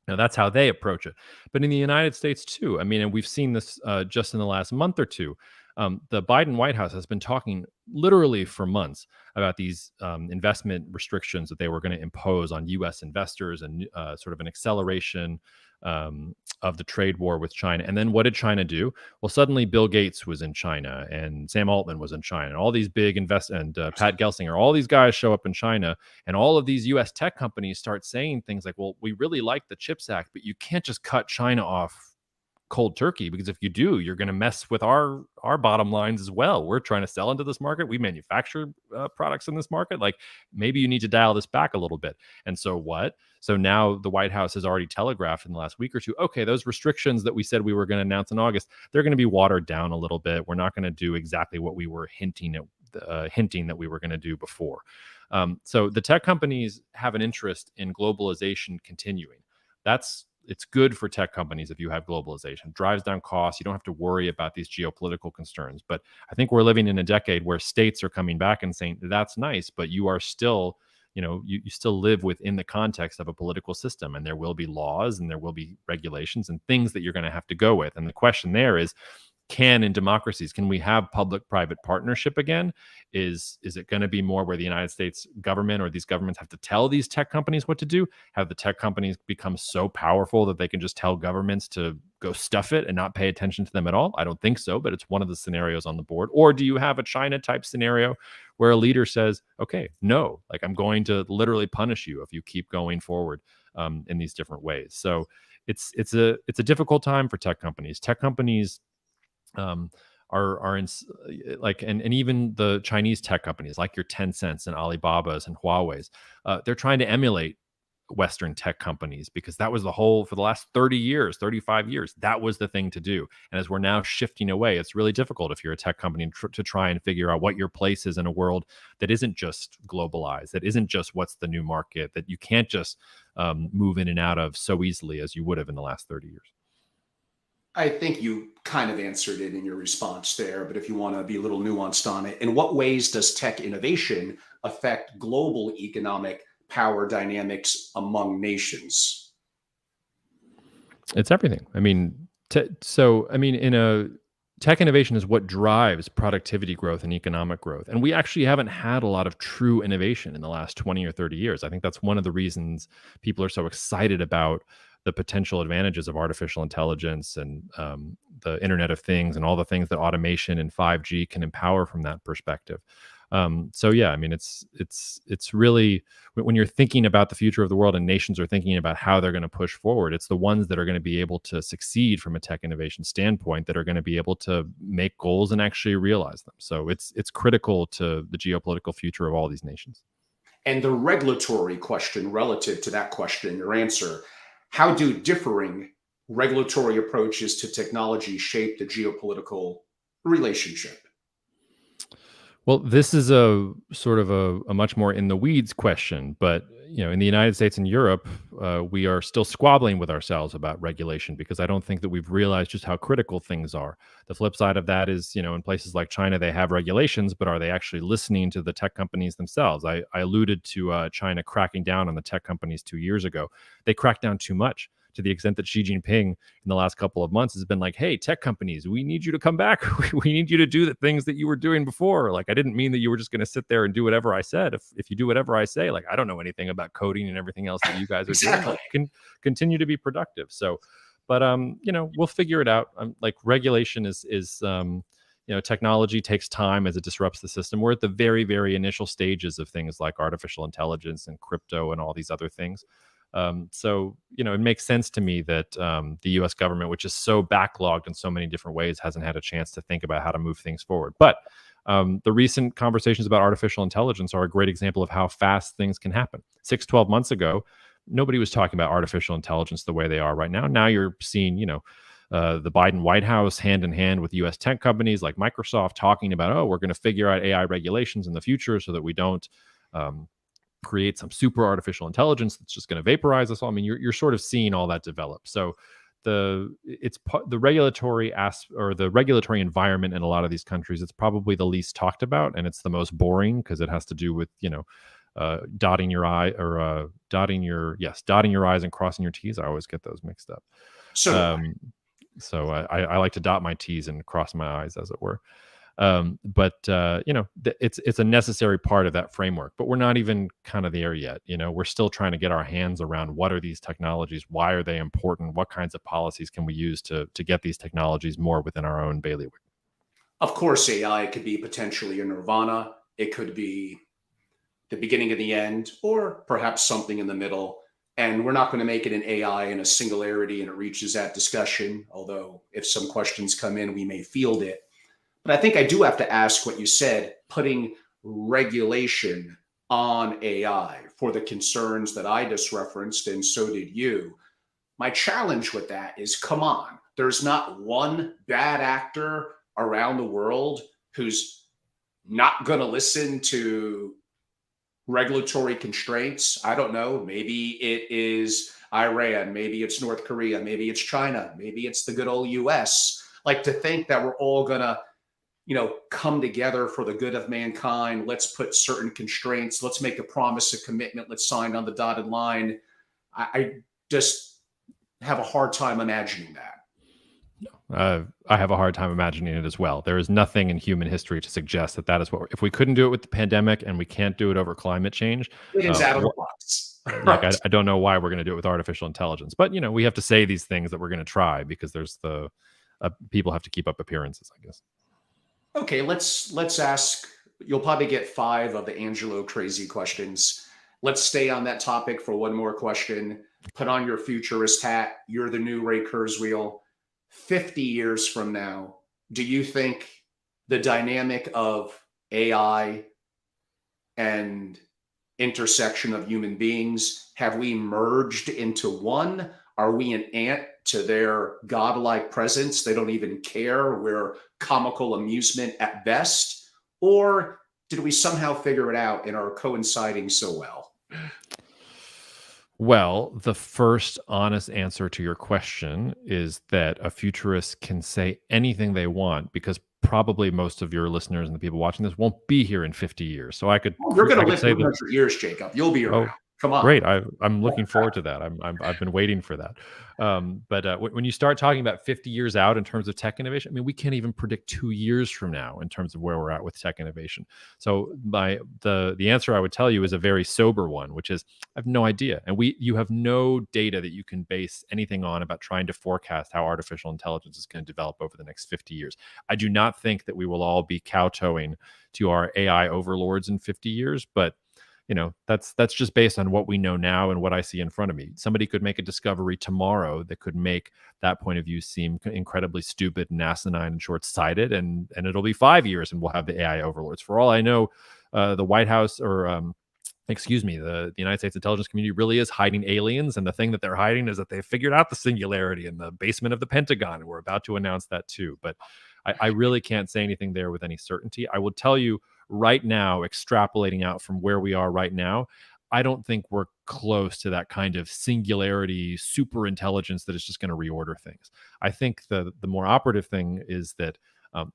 Now that's how they approach it. But in the United States too, I mean, and we've seen this just in the last month or two. The Biden White House has been talking literally for months about these investment restrictions that they were going to impose on U.S. investors and sort of an acceleration of the trade war with China. And then what did China do? Well, suddenly Bill Gates was in China and Sam Altman was in China, and all these big and Pat Gelsinger, all these guys show up in China, and all of these US tech companies start saying things like, well, we really like the CHIPS Act, but you can't just cut China off cold turkey, because if you do, you're going to mess with our bottom lines as well. We're trying to sell into this market. We manufacture products in this market. Like, maybe you need to dial this back a little bit. And so what? So now the White House has already telegraphed in the last week or two, okay, those restrictions that we said we were going to announce in August, they're going to be watered down a little bit. We're not going to do exactly what we were hinting that we were going to do before. So the tech companies have an interest in globalization continuing. It's good for tech companies if you have globalization. It drives down costs. You don't have to worry about these geopolitical concerns. But I think we're living in a decade where states are coming back and saying, that's nice, but you are still, you still live within the context of a political system, and there will be laws and there will be regulations and things that you're going to have to go with. And the question there is, in democracies, can we have public-private partnership again? Is it going to be more where the United States government or these governments have to tell these tech companies what to do? Have the tech companies become so powerful that they can just tell governments to go stuff it and not pay attention to them at all? I don't think so, but it's one of the scenarios on the board. Or do you have a China type scenario where a leader says, okay, no, like, I'm going to literally punish you if you keep going forward in these different ways? So it's a difficult time for tech companies. Tech companies are in, like, and even the Chinese tech companies like your Tencents and Alibabas and Huawei's, they're trying to emulate Western tech companies, because that was the whole, for the last 30 years, 35 years, that was the thing to do. And as we're now shifting away, it's really difficult if you're a tech company to try and figure out what your place is in a world that isn't just globalized, that isn't just what's the new market, that you can't just move in and out of so easily as you would have in the last 30 years. I think you kind of answered it in your response there, but if you want to be a little nuanced on it, in what ways does tech innovation affect global economic power dynamics among nations? It's everything. I mean, tech innovation is what drives productivity growth and economic growth. And we actually haven't had a lot of true innovation in the last 20 or 30 years. I think that's one of the reasons people are so excited about the potential advantages of artificial intelligence and the Internet of Things and all the things that automation and 5G can empower from that perspective. So yeah, I mean, it's really, when you're thinking about the future of the world and nations are thinking about how they're going to push forward, it's the ones that are going to be able to succeed from a tech innovation standpoint that are going to be able to make goals and actually realize them. So it's critical to the geopolitical future of all these nations. And the regulatory question relative to that question, your answer, how do differing regulatory approaches to technology shape the geopolitical relationship? Well, this is a sort of a much more in the weeds question, but in the United States and Europe, we are still squabbling with ourselves about regulation, because I don't think that we've realized just how critical things are. The flip side of that is, in places like China, they have regulations, but are they actually listening to the tech companies themselves? I alluded to China cracking down on the tech companies 2 years ago. They cracked down too much, to the extent that Xi Jinping in the last couple of months has been like, hey, tech companies, we need you to come back. We need you to do the things that you were doing before. Like, I didn't mean that you were just going to sit there and do whatever I said. If you do whatever I say, like, I don't know anything about coding and everything else that you guys are Exactly. doing. Like, you can continue to be productive. So, but we'll figure it out. Like, regulation is technology takes time as it disrupts the system. We're at the very, very initial stages of things like artificial intelligence and crypto and all these other things. So, it makes sense to me that the US government, which is so backlogged in so many different ways, hasn't had a chance to think about how to move things forward. But the recent conversations about artificial intelligence are a great example of how fast things can happen. 6-12 months ago, nobody was talking about artificial intelligence the way they are right now. Now you're seeing, the Biden White House hand in hand with US tech companies like Microsoft talking about, oh, we're going to figure out AI regulations in the future so that we don't create some super artificial intelligence that's just going to vaporize us all. I mean, you're sort of seeing all that develop. So the regulatory or the regulatory environment in a lot of these countries. It's probably the least talked about, and it's the most boring because it has to do with dotting your dotting your I's and crossing your T's. I always get those mixed up. So do I. So I like to dot my T's and cross my I's, as it were. It's a necessary part of that framework, but we're not even kind of there yet. We're still trying to get our hands around what are these technologies, why are they important, what kinds of policies can we use to get these technologies more within our own bailiwick. Of course, AI could be potentially a nirvana. It could be the beginning of the end, or perhaps something in the middle. And we're not going to make it an AI in a singularity and it reaches that discussion. Although if some questions come in, we may field it. But I think I do have to ask what you said, putting regulation on AI for the concerns that I just referenced, and so did you. My challenge with that is, come on, there's not one bad actor around the world who's not going to listen to regulatory constraints. I don't know. Maybe it is Iran. Maybe it's North Korea. Maybe it's China. Maybe it's the good old US. Like, to think that we're all going to, come together for the good of mankind. Let's put certain constraints. Let's make a promise, a commitment. Let's sign on the dotted line. I just have a hard time imagining that. I have a hard time imagining it as well. There is nothing in human history to suggest that is what. If we couldn't do it with the pandemic and we can't do it over climate change, it's out of the box. Like, I don't know why we're going to do it with artificial intelligence. But we have to say these things that we're going to try because there's people have to keep up appearances, I guess. Okay, let's ask. You'll probably get 5 of the Angelo crazy questions. Let's stay on that topic for one more question. Put on your futurist hat. You're the new Ray Kurzweil. 50 years from now, do you think the dynamic of AI and intersection of human beings, have we merged into one? Are we an ant to their godlike presence? They don't even care. We're comical amusement at best. Or did we somehow figure it out and are coinciding so well? Well, the first honest answer to your question is that a futurist can say anything they want because probably most of your listeners and the people watching this won't be here in 50 years. So I could. You're going to live 100 years, Jacob. You'll be around. Come on. Great. I'm looking forward to that. I've been waiting for that. But when you start talking about 50 years out in terms of tech innovation, I mean, we can't even predict 2 years from now in terms of where we're at with tech innovation. So the answer I would tell you is a very sober one, which is I have no idea. And you have no data that you can base anything on about trying to forecast how artificial intelligence is going to develop over the next 50 years. I do not think that we will all be kowtowing to our AI overlords in 50 years, but that's just based on what we know now and what I see in front of me. Somebody could make a discovery tomorrow that could make that point of view seem incredibly stupid and asinine and short-sighted, and it'll be 5 years and we'll have the AI overlords. For all I know, the White House the United States intelligence community really is hiding aliens, and the thing that they're hiding is that they figured out the singularity in the basement of the Pentagon, and we're about to announce that too. But I really can't say anything there with any certainty. I will tell you right now, extrapolating out from where we are right now, I don't think we're close to that kind of singularity, super intelligence that is just going to reorder things. I think the more operative thing is that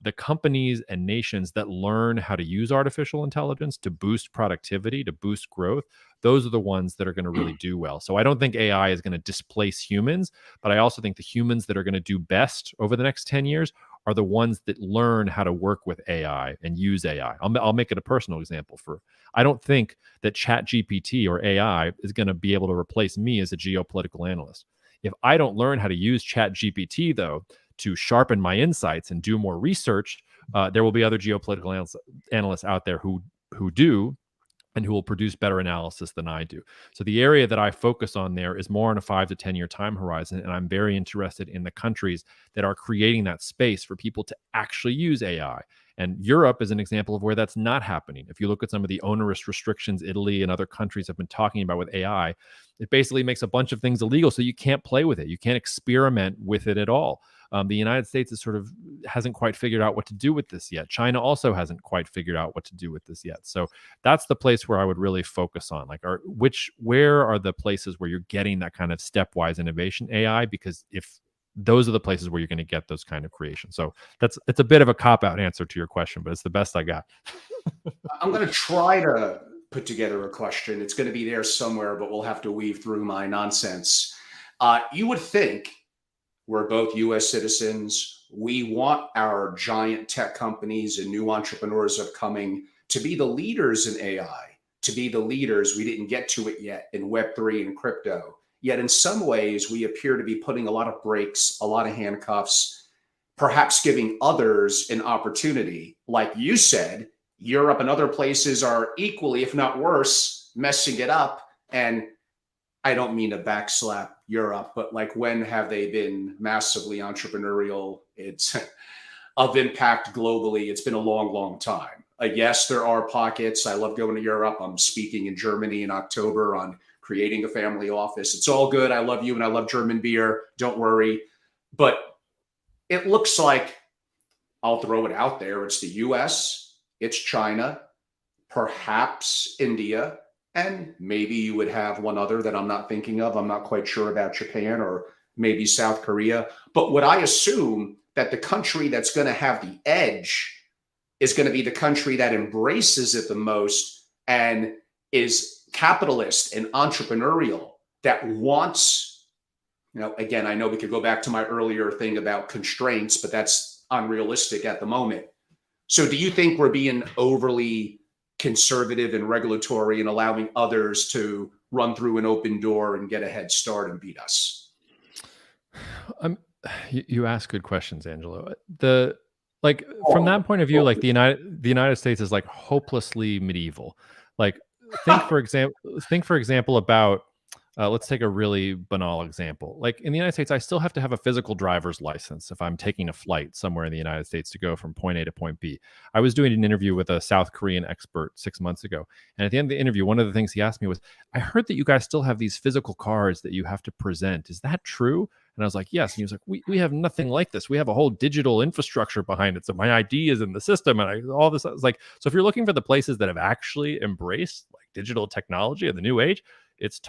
the companies and nations that learn how to use artificial intelligence to boost productivity, to boost growth, those are the ones that are going to really do well. So I don't think AI is going to displace humans, but I also think the humans that are going to do best over the next 10 years are the ones that learn how to work with AI and use AI. I'll make it a personal example. I don't think that ChatGPT or AI is going to be able to replace me as a geopolitical analyst. If I don't learn how to use ChatGPT, though, to sharpen my insights and do more research, there will be other geopolitical analysts out there who do and who will produce better analysis than I do. So the area that I focus on there is more on a 5 to 10 year time horizon. And I'm very interested in the countries that are creating that space for people to actually use AI. And Europe is an example of where that's not happening. If you look at some of the onerous restrictions Italy and other countries have been talking about with AI, it basically makes a bunch of things illegal. So you can't play with it. You can't experiment with it at all. The United States hasn't quite figured out what to do with this yet. China also hasn't quite figured out what to do with this yet. So that's the place where I would really focus on, where are the places where you're getting that kind of stepwise innovation AI? Because if those are the places where you're going to get those kind of creations. So it's a bit of a cop-out answer to your question, but it's the best I got. I'm going to try to put together a question. It's going to be there somewhere, but we'll have to weave through my nonsense. You would think we're both US citizens. We want our giant tech companies and new entrepreneurs upcoming to be the leaders in AI, to be the leaders. We didn't get to it yet in Web3 and crypto. Yet in some ways, we appear to be putting a lot of brakes, a lot of handcuffs, perhaps giving others an opportunity. Like you said, Europe and other places are equally, if not worse, messing it up. And I don't mean to backslap Europe, but like when have they been massively entrepreneurial? It's of impact globally. It's been a long, long time. Yes, there are pockets. I love going to Europe. I'm speaking in Germany in October on creating a family office. It's all good. I love you and I love German beer. Don't worry. But it looks like, I'll throw it out there, it's the US, it's China, perhaps India, and maybe you would have one other that I'm not thinking of. I'm not quite sure about Japan or maybe South Korea. But would I assume that the country that's going to have the edge is going to be the country that embraces it the most and is capitalist and entrepreneurial, that wants, again, I know we could go back to my earlier thing about constraints, but that's unrealistic at the moment. So do you think we're being overly conservative and regulatory and allowing others to run through an open door and get a head start and beat us? You ask good questions, Angelo. From that point of view, like the United States is like hopelessly medieval. Like think for example about let's take a really banal example. Like in the United States, I still have to have a physical driver's license if I'm taking a flight somewhere in the United States to go from point A to point B. I was doing an interview with a South Korean expert 6 months ago. And at the end of the interview, one of the things he asked me was, I heard that you guys still have these physical cards that you have to present. Is that true? And I was like, yes. And he was like, we have nothing like this. We have a whole digital infrastructure behind it. So my ID is in the system and all this. I was like, so if you're looking for the places that have actually embraced like digital technology of the new age, it's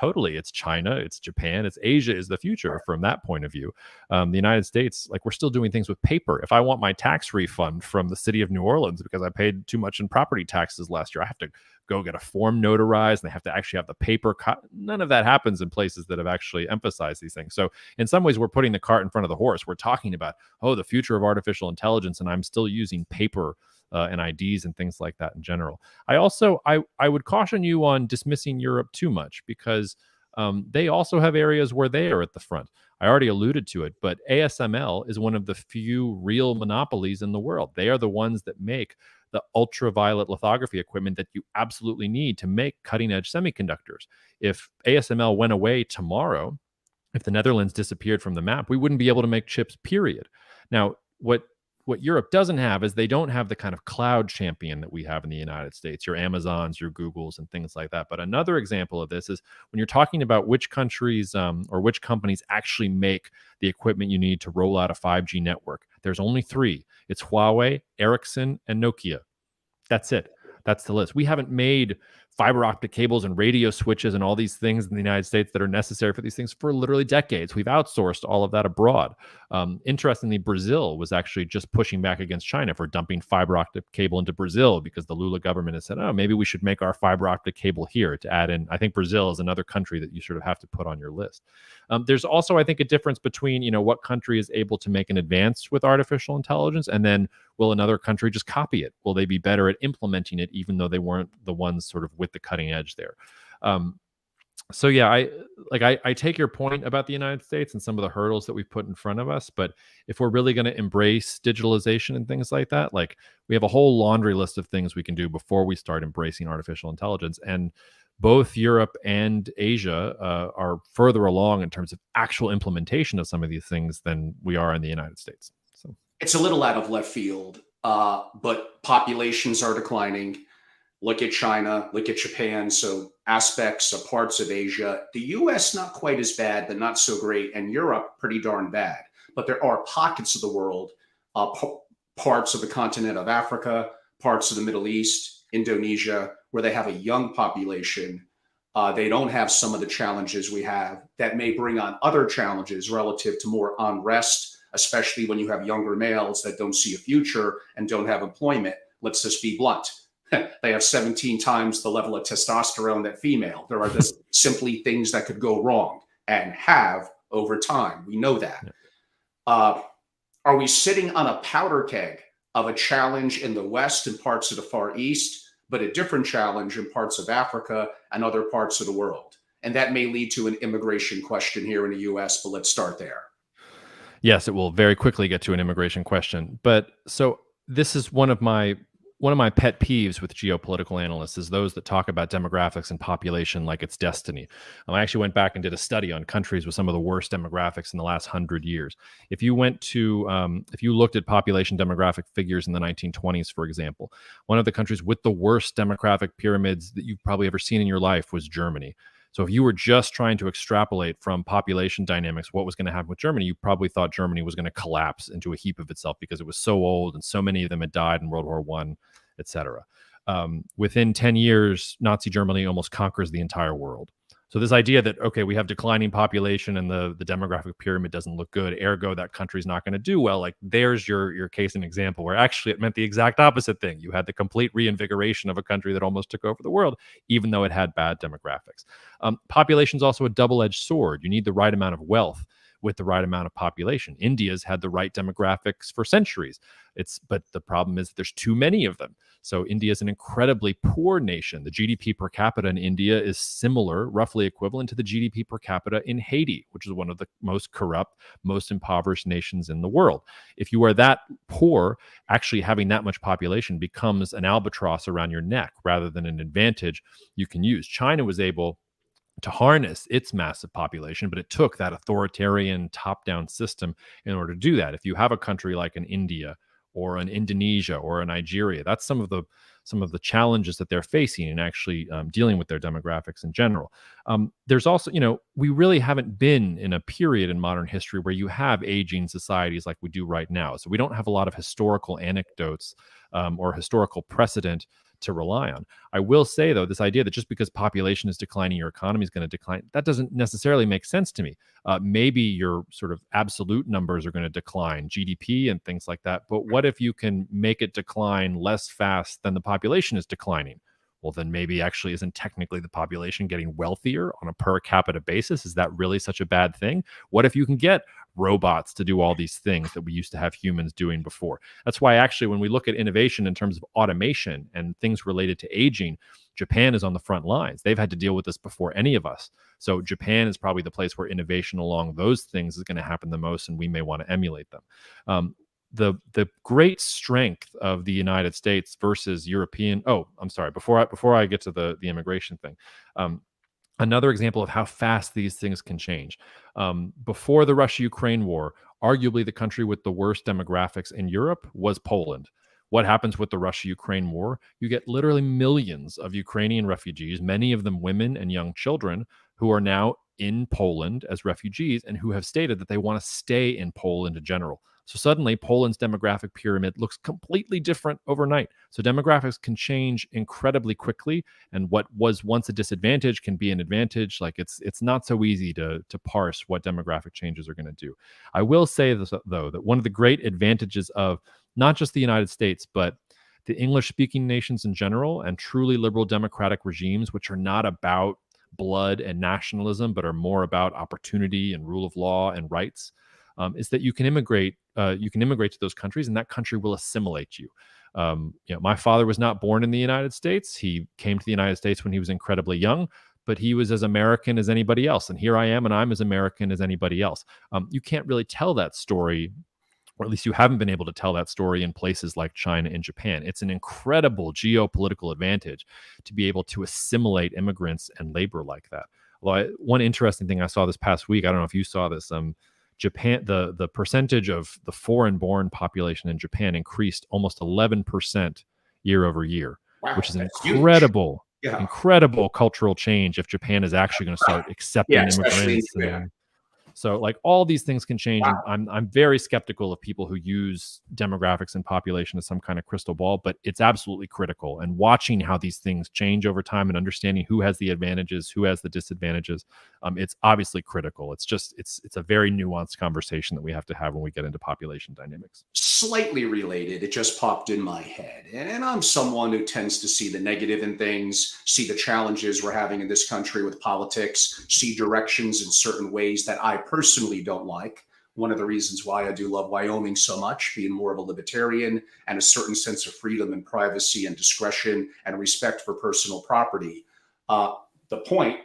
China, it's Japan, it's Asia is the future from that point of view. The United States, like we're still doing things with paper. If I want my tax refund from the city of New Orleans because I paid too much in property taxes last year, I have to go get a form notarized and they have to actually have the paper. None of that happens in places that have actually emphasized these things. So in some ways, we're putting the cart in front of the horse. We're talking about, the future of artificial intelligence, and I'm still using paper and IDs and things like that in general. I would caution you on dismissing Europe too much because they also have areas where they are at the front. I already alluded to it, but ASML is one of the few real monopolies in the world. They are the ones that make the ultraviolet lithography equipment that you absolutely need to make cutting edge semiconductors. If ASML went away tomorrow, if the Netherlands disappeared from the map, we wouldn't be able to make chips, period. Now, what Europe doesn't have is they don't have the kind of cloud champion that we have in the United States, your Amazons, your Googles, and things like that. But another example of this is when you're talking about which countries or which companies actually make the equipment you need to roll out a 5G network. There's only three. It's Huawei, Ericsson, and Nokia. That's it. That's the list. We haven't made fiber optic cables and radio switches and all these things in the United States that are necessary for these things for literally decades. We've outsourced all of that abroad. Interestingly, Brazil was actually just pushing back against China for dumping fiber optic cable into Brazil because the Lula government has said, maybe we should make our fiber optic cable here to add in. I think Brazil is another country that you sort of have to put on your list. There's also, I think, a difference between, what country is able to make an advance with artificial intelligence and then will another country just copy it? Will they be better at implementing it even though they weren't the ones sort of with the cutting edge there? So yeah, I take your point about the United States and some of the hurdles that we've put in front of us, but if we're really going to embrace digitalization and things like that, like we have a whole laundry list of things we can do before we start embracing artificial intelligence. And both Europe and Asia are further along in terms of actual implementation of some of these things than we are in the United States. So it's a little out of left field, but populations are declining. Look at China, look at Japan. So aspects of parts of Asia, the US not quite as bad, but not so great. And Europe pretty darn bad. But there are pockets of the world, parts of the continent of Africa, parts of the Middle East, Indonesia, where they have a young population. They don't have some of the challenges we have that may bring on other challenges relative to more unrest, especially when you have younger males that don't see a future and don't have employment. Let's just be blunt. They have 17 times the level of testosterone that female. There are just simply things that could go wrong and have over time. We know that. Are we sitting on a powder keg of a challenge in the West and parts of the Far East, but a different challenge in parts of Africa and other parts of the world? And that may lead to an immigration question here in the US, but let's start there. Yes, it will very quickly get to an immigration question. But so this is one of my pet peeves with geopolitical analysts is those that talk about demographics and population like it's destiny. I actually went back and did a study on countries with some of the worst demographics in the last 100 years. If you looked at population demographic figures in the 1920s, for example, one of the countries with the worst demographic pyramids that you've probably ever seen in your life was Germany. So if you were just trying to extrapolate from population dynamics what was going to happen with Germany, you probably thought Germany was going to collapse into a heap of itself because it was so old and so many of them had died in World War One, etc. Within 10 years, Nazi Germany almost conquers the entire world. So this idea that, okay, we have declining population and the demographic pyramid doesn't look good, ergo that country's not going to do well, like there's your case and example where actually it meant the exact opposite thing. You had the complete reinvigoration of a country that almost took over the world, even though it had bad demographics. Population is also a double-edged sword. You need the right amount of wealth with the right amount of population. India's had the right demographics for centuries. But the problem is there's too many of them. So India is an incredibly poor nation. The GDP per capita in India is similar, roughly equivalent to the GDP per capita in Haiti, which is one of the most corrupt, most impoverished nations in the world. If you are that poor, actually having that much population becomes an albatross around your neck rather than an advantage you can use. China was able to harness its massive population, but it took that authoritarian top-down system in order to do that. If you have a country like an India or an Indonesia or a Nigeria, that's some of the challenges that they're facing in actually dealing with their demographics in general. There's also, we really haven't been in a period in modern history where you have aging societies like we do right now. So we don't have a lot of historical anecdotes or historical precedent to rely on. I will say, though, this idea that just because population is declining, your economy is going to decline, that doesn't necessarily make sense to me. Maybe your sort of absolute numbers are going to decline, GDP and things like that. But what if you can make it decline less fast than the population is declining? Well, then maybe actually isn't technically the population getting wealthier on a per capita basis? Is that really such a bad thing? What if you can get robots to do all these things that we used to have humans doing before? That's why actually when we look at innovation in terms of automation and things related to aging, Japan is on the front lines. They've had to deal with this before any of us. So Japan is probably the place where innovation along those things is going to happen the most, and we may want to emulate them. The great strength of the United States versus European. Oh, I'm sorry. Before I get to the immigration thing, another example of how fast these things can change. Before the Russia-Ukraine war, arguably the country with the worst demographics in Europe was Poland. What happens with the Russia-Ukraine war? You get literally millions of Ukrainian refugees, many of them women and young children, who are now in Poland as refugees and who have stated that they want to stay in Poland in general. So suddenly Poland's demographic pyramid looks completely different overnight. So demographics can change incredibly quickly, and what was once a disadvantage can be an advantage. Like it's not so easy to parse what demographic changes are going to do. I will say this, though, that one of the great advantages of not just the United States, but the English-speaking nations in general and truly liberal democratic regimes, which are not about blood and nationalism, but are more about opportunity and rule of law and rights, is that you can immigrate. You can immigrate to those countries, and that country will assimilate you. My father was not born in the United States. He came to the United States when he was incredibly young, but he was as American as anybody else. And here I am, and I'm as American as anybody else. You can't really tell that story, or at least you haven't been able to tell that story in places like China and Japan. It's an incredible geopolitical advantage to be able to assimilate immigrants and labor like that. Well, one interesting thing I saw this past week, I don't know if you saw this, Japan, the percentage of the foreign-born population in Japan increased almost 11% year over year, Wow, which is an that's huge. incredible, Yeah. incredible cultural change if Japan is actually going to start accepting Yeah, especially in immigrants. Japan. So like all these things can change, and Wow. I'm very skeptical of people who use demographics and population as some kind of crystal ball, but it's absolutely critical. And watching how these things change over time and understanding who has the advantages, who has the disadvantages, it's obviously critical. It's a very nuanced conversation that we have to have when we get into population dynamics. Slightly related, it just popped in my head. And I'm someone who tends to see the negative in things, see the challenges we're having in this country with politics, see directions in certain ways that I personally don't like. One of the reasons why I do love Wyoming so much, being more of a libertarian and a certain sense of freedom and privacy and discretion and respect for personal property. The point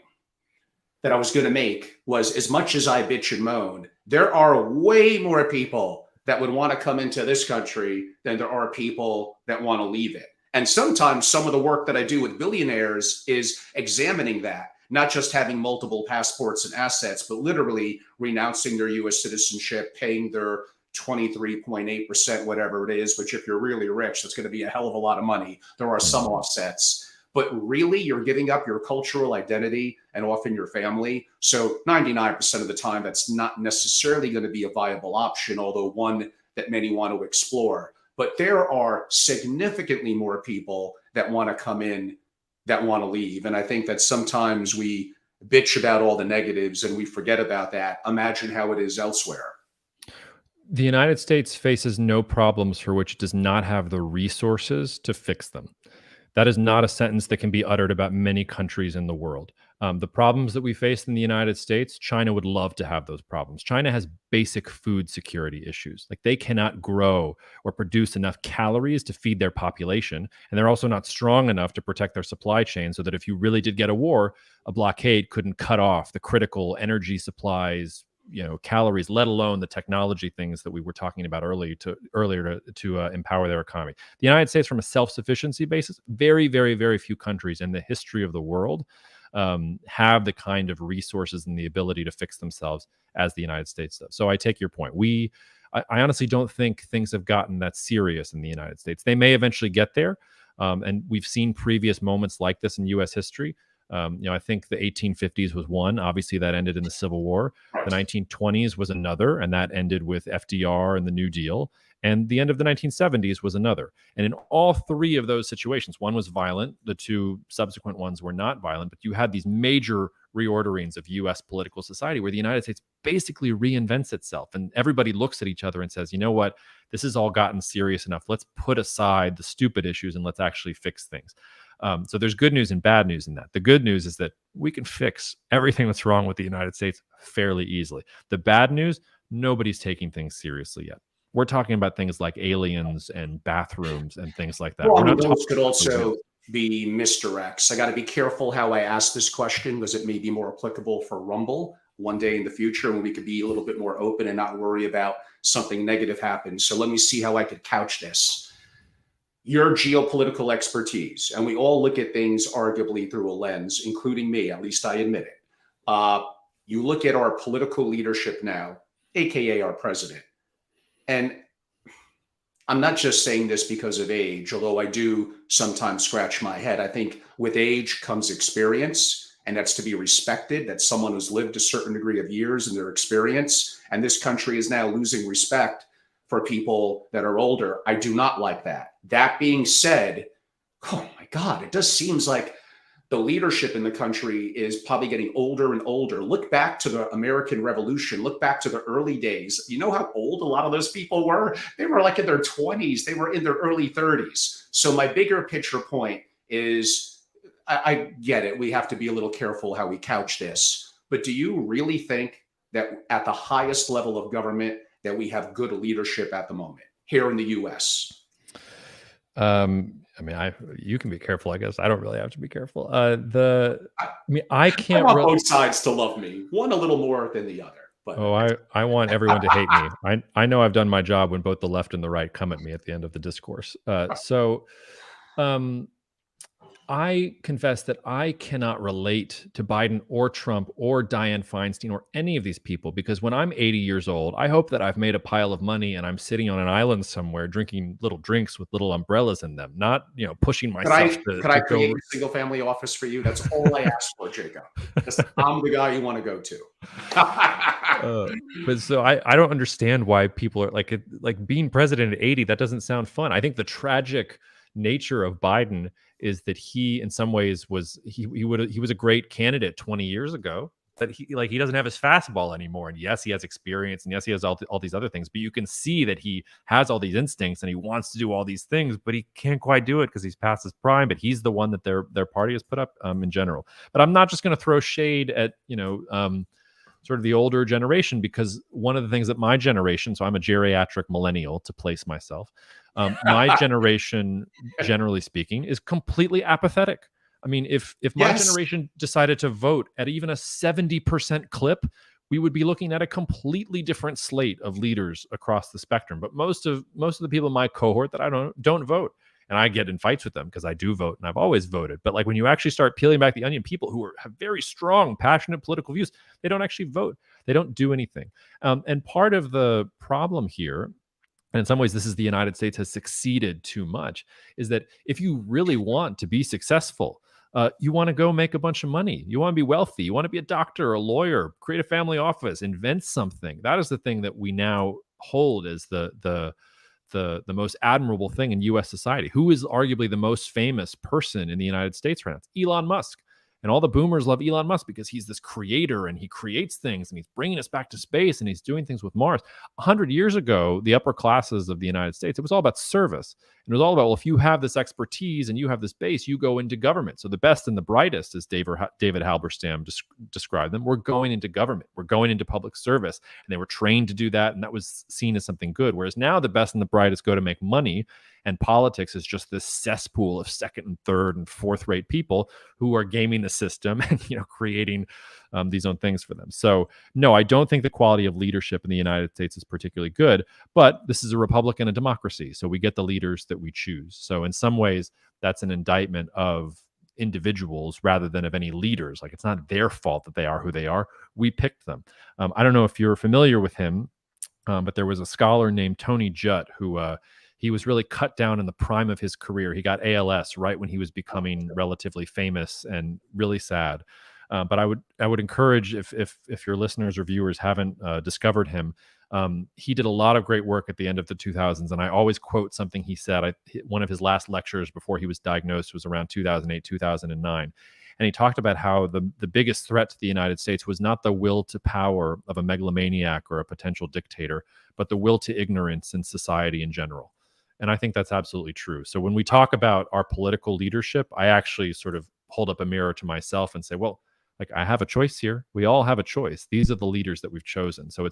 that I was going to make was, as much as I bitch and moan, there are way more people that would want to come into this country than there are people that want to leave it. And sometimes some of the work that I do with billionaires is examining that, not just having multiple passports and assets, but literally renouncing their US citizenship, paying their 23.8%, whatever it is. Which, if you're really rich, that's going to be a hell of a lot of money. There are some offsets. But really, you're giving up your cultural identity and often your family. So 99% of the time, that's not necessarily going to be a viable option, although one that many want to explore. But there are significantly more people that want to come in that want to leave. And I think that sometimes we bitch about all the negatives and we forget about that. Imagine how it is elsewhere. The United States faces no problems for which it does not have the resources to fix them. That is not a sentence that can be uttered about many countries in the world. The problems that we face in the United States, China would love to have those problems. China has basic food security issues. Like they cannot grow or produce enough calories to feed their population. And they're also not strong enough to protect their supply chain so that if you really did get a war, a blockade couldn't cut off the critical energy supplies, calories, let alone the technology things that we were talking about earlier to empower their economy. The United States, from a self-sufficiency basis, very, very, very few countries in the history of the world have the kind of resources and the ability to fix themselves as the United States does. So I take your point. I honestly don't think things have gotten that serious in the United States. They may eventually get there, and we've seen previous moments like this in U.S. history. I think the 1850s was one. Obviously, that ended in the Civil War. The 1920s was another, and that ended with FDR and the New Deal. And the end of the 1970s was another. And in all three of those situations, one was violent. The two subsequent ones were not violent, but you had these major reorderings of U.S. political society where the United States basically reinvents itself. And everybody looks at each other and says, you know what? This has all gotten serious enough. Let's put aside the stupid issues and let's actually fix things. So there's good news and bad news in that. The good news is that we can fix everything that's wrong with the United States fairly easily. The bad news, nobody's taking things seriously yet. We're talking about things like aliens and bathrooms and things like that. Well, We're I mean, not those could talking also be misdirects. I got to be careful how I ask this question because it may be more applicable for Rumble one day in the future when we could be a little bit more open and not worry about something negative happens. So let me see how I could couch this. Your geopolitical expertise, and we all look at things arguably through a lens, including me, at least I admit it. You look at our political leadership now, AKA our president, and I'm not just saying this because of age, although I do sometimes scratch my head. I think with age comes experience, and that's to be respected. That's someone who's lived a certain degree of years in their experience, and this country is now losing respect for people that are older. I do not like that. That being said, oh my God, it just seems like the leadership in the country is probably getting older and older. Look back to the American Revolution. Look back to the early days. You know how old a lot of those people were? They were like in their 20s. They were in their early 30s. So my bigger picture point is, I get it. We have to be a little careful how we couch this. But do you really think that at the highest level of government that we have good leadership at the moment here in the U.S.? You can be careful, I guess. I don't really have to be careful. I can't. I want both sides to love me, one a little more than the other. But I want everyone to hate me. I know I've done my job when both the left and the right come at me at the end of the discourse. I confess that I cannot relate to Biden or Trump or Dianne Feinstein or any of these people, because when I'm 80 years old, I hope that I've made a pile of money and I'm sitting on an island somewhere drinking little drinks with little umbrellas in them, not, pushing Could myself I to, could I to create go. a single family office for you? That's all I ask for, Jacob. Just I'm the guy you want to go to. Uh, but so I don't understand why people are like being president at 80. That doesn't sound fun. I think the tragic nature of Biden is that he, in some ways, he was a great candidate 20 years ago. But he doesn't have his fastball anymore. And yes, he has experience, and yes, he has all these other things. But you can see that he has all these instincts and he wants to do all these things, but he can't quite do it because he's past his prime. But he's the one that their party has put up in general. But I'm not just going to throw shade at sort of the older generation, because one of the things that my generation, so I'm a geriatric millennial to place myself, my generation, generally speaking, is completely apathetic. I mean, if my Yes. generation decided to vote at even a 70% clip, we would be looking at a completely different slate of leaders across the spectrum. But most of the people in my cohort that I don't vote, and I get in fights with them because I do vote and I've always voted. But like when you actually start peeling back the onion, people who have very strong, passionate political views, they don't actually vote. They don't do anything. And part of the problem here, and in some ways this is the United States has succeeded too much, is that if you really want to be successful, you want to go make a bunch of money. You want to be wealthy. You want to be a doctor, a lawyer, create a family office, invent something. That is the thing that we now hold as the most admirable thing in U.S. society. Who is arguably the most famous person in the United States right now? It's Elon Musk. And all the boomers love Elon Musk because he's this creator and he creates things and he's bringing us back to space and he's doing things with Mars. 100 years ago, the upper classes of the United States, it was all about service. And it was all about, well, if you have this expertise and you have this base, you go into government. So the best and the brightest, as David Halberstam described them, were going into government. We're going into public service. And they were trained to do that. And that was seen as something good. Whereas now the best and the brightest go to make money. And politics is just this cesspool of second and third and fourth rate people who are gaming the system and creating these own things for them. So no, I don't think the quality of leadership in the United States is particularly good. But this is a republic and a democracy, so we get the leaders that we choose. So in some ways, that's an indictment of individuals rather than of any leaders. Like, it's not their fault that they are who they are. We picked them. I don't know if you're familiar with him, but there was a scholar named Tony Judt who he was really cut down in the prime of his career. He got ALS right when he was becoming relatively famous, and really sad. But I would encourage, if your listeners or viewers haven't discovered him, he did a lot of great work at the end of the 2000s. And I always quote something he said. One of his last lectures before he was diagnosed was around 2008, 2009. And he talked about how the biggest threat to the United States was not the will to power of a megalomaniac or a potential dictator, but the will to ignorance in society in general. And I think that's absolutely true. So when we talk about our political leadership, I actually sort of hold up a mirror to myself and say, well, like, I have a choice here. We all have a choice. These are the leaders that we've chosen. So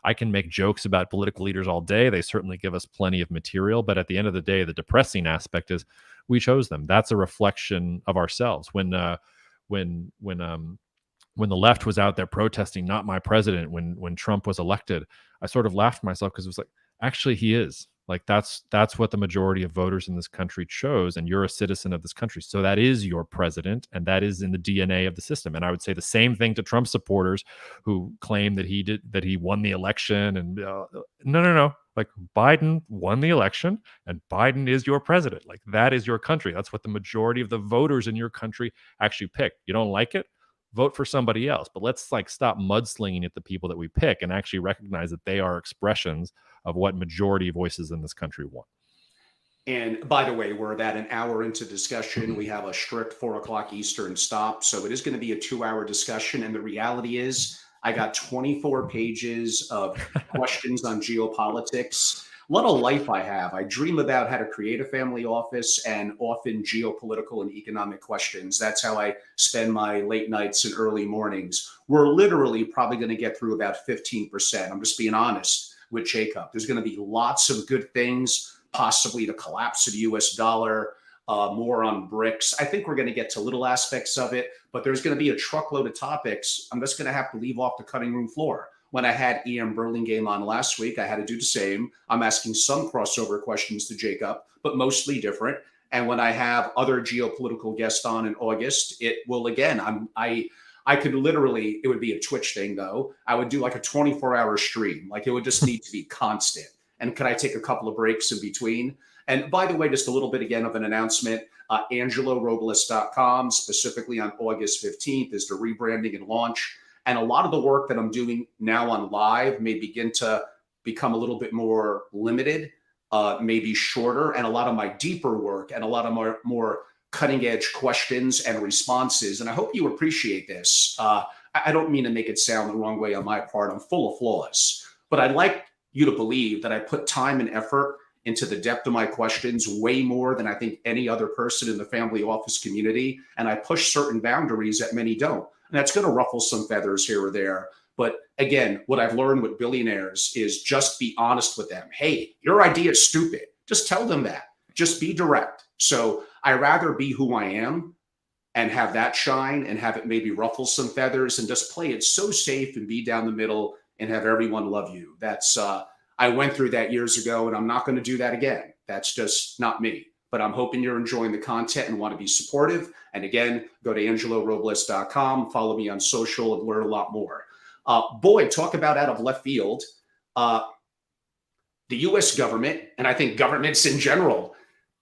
I can make jokes about political leaders all day. They certainly give us plenty of material. But at the end of the day, the depressing aspect is we chose them. That's a reflection of ourselves. When the left was out there protesting, "Not my president," when Trump was elected, I sort of laughed at myself, because it was like, actually, he is. Like, that's what the majority of voters in this country chose, and you're a citizen of this country. So that is your president, and that is in the DNA of the system. And I would say the same thing to Trump supporters who claim that he won the election. And no. Like, Biden won the election, and Biden is your president. Like, that is your country. That's what the majority of the voters in your country actually picked. You don't like it? Vote for somebody else. But let's stop mudslinging at the people that we pick and actually recognize that they are expressions of what majority voices in this country want. And by the way, we're about an hour into discussion. We have a strict 4 o'clock Eastern stop. So it is going to be a 2 hour discussion. And the reality is, I got 24 pages of questions on geopolitics. What a life I have. I dream about how to create a family office, and often geopolitical and economic questions. That's how I spend my late nights and early mornings. We're literally probably going to get through about 15%. I'm just being honest with Jacob. There's going to be lots of good things, possibly the collapse of the US dollar, more on BRICS. I think we're going to get to little aspects of it, but there's going to be a truckload of topics. I'm just going to have to leave off the cutting room floor. When I had Ian Burlingame on last week, I had to do the same. I'm asking some crossover questions to Jacob, but mostly different. And when I have other geopolitical guests on in August, it will again. I could literally, it would be a Twitch thing though. I would do like a 24-hour stream. Like it would just need to be constant. And could I take a couple of breaks in between? And by the way, just a little bit again of an announcement. AngeloRobles.com, specifically on August 15th, is the rebranding and launch. And a lot of the work that I'm doing now on live may begin to become a little bit more limited, maybe shorter, and a lot of my deeper work and a lot of more cutting edge questions and responses. And I hope you appreciate this. I don't mean to make it sound the wrong way on my part. I'm full of flaws, but I'd like you to believe that I put time and effort into the depth of my questions way more than I think any other person in the family office community. And I push certain boundaries that many don't. And that's going to ruffle some feathers here or there. But again, what I've learned with billionaires is just be honest with them. Hey, your idea is stupid. Just tell them that. Just be direct. So I rather be who I am and have that shine and have it maybe ruffle some feathers and just play it so safe and be down the middle and have everyone love you. That's I went through that years ago, and I'm not going to do that again. That's just not me. But I'm hoping you're enjoying the content and want to be supportive. And again, go to AngeloRobles.com, follow me on social, and learn a lot more. Boy, talk about out of left field. The US government, and I think governments in general,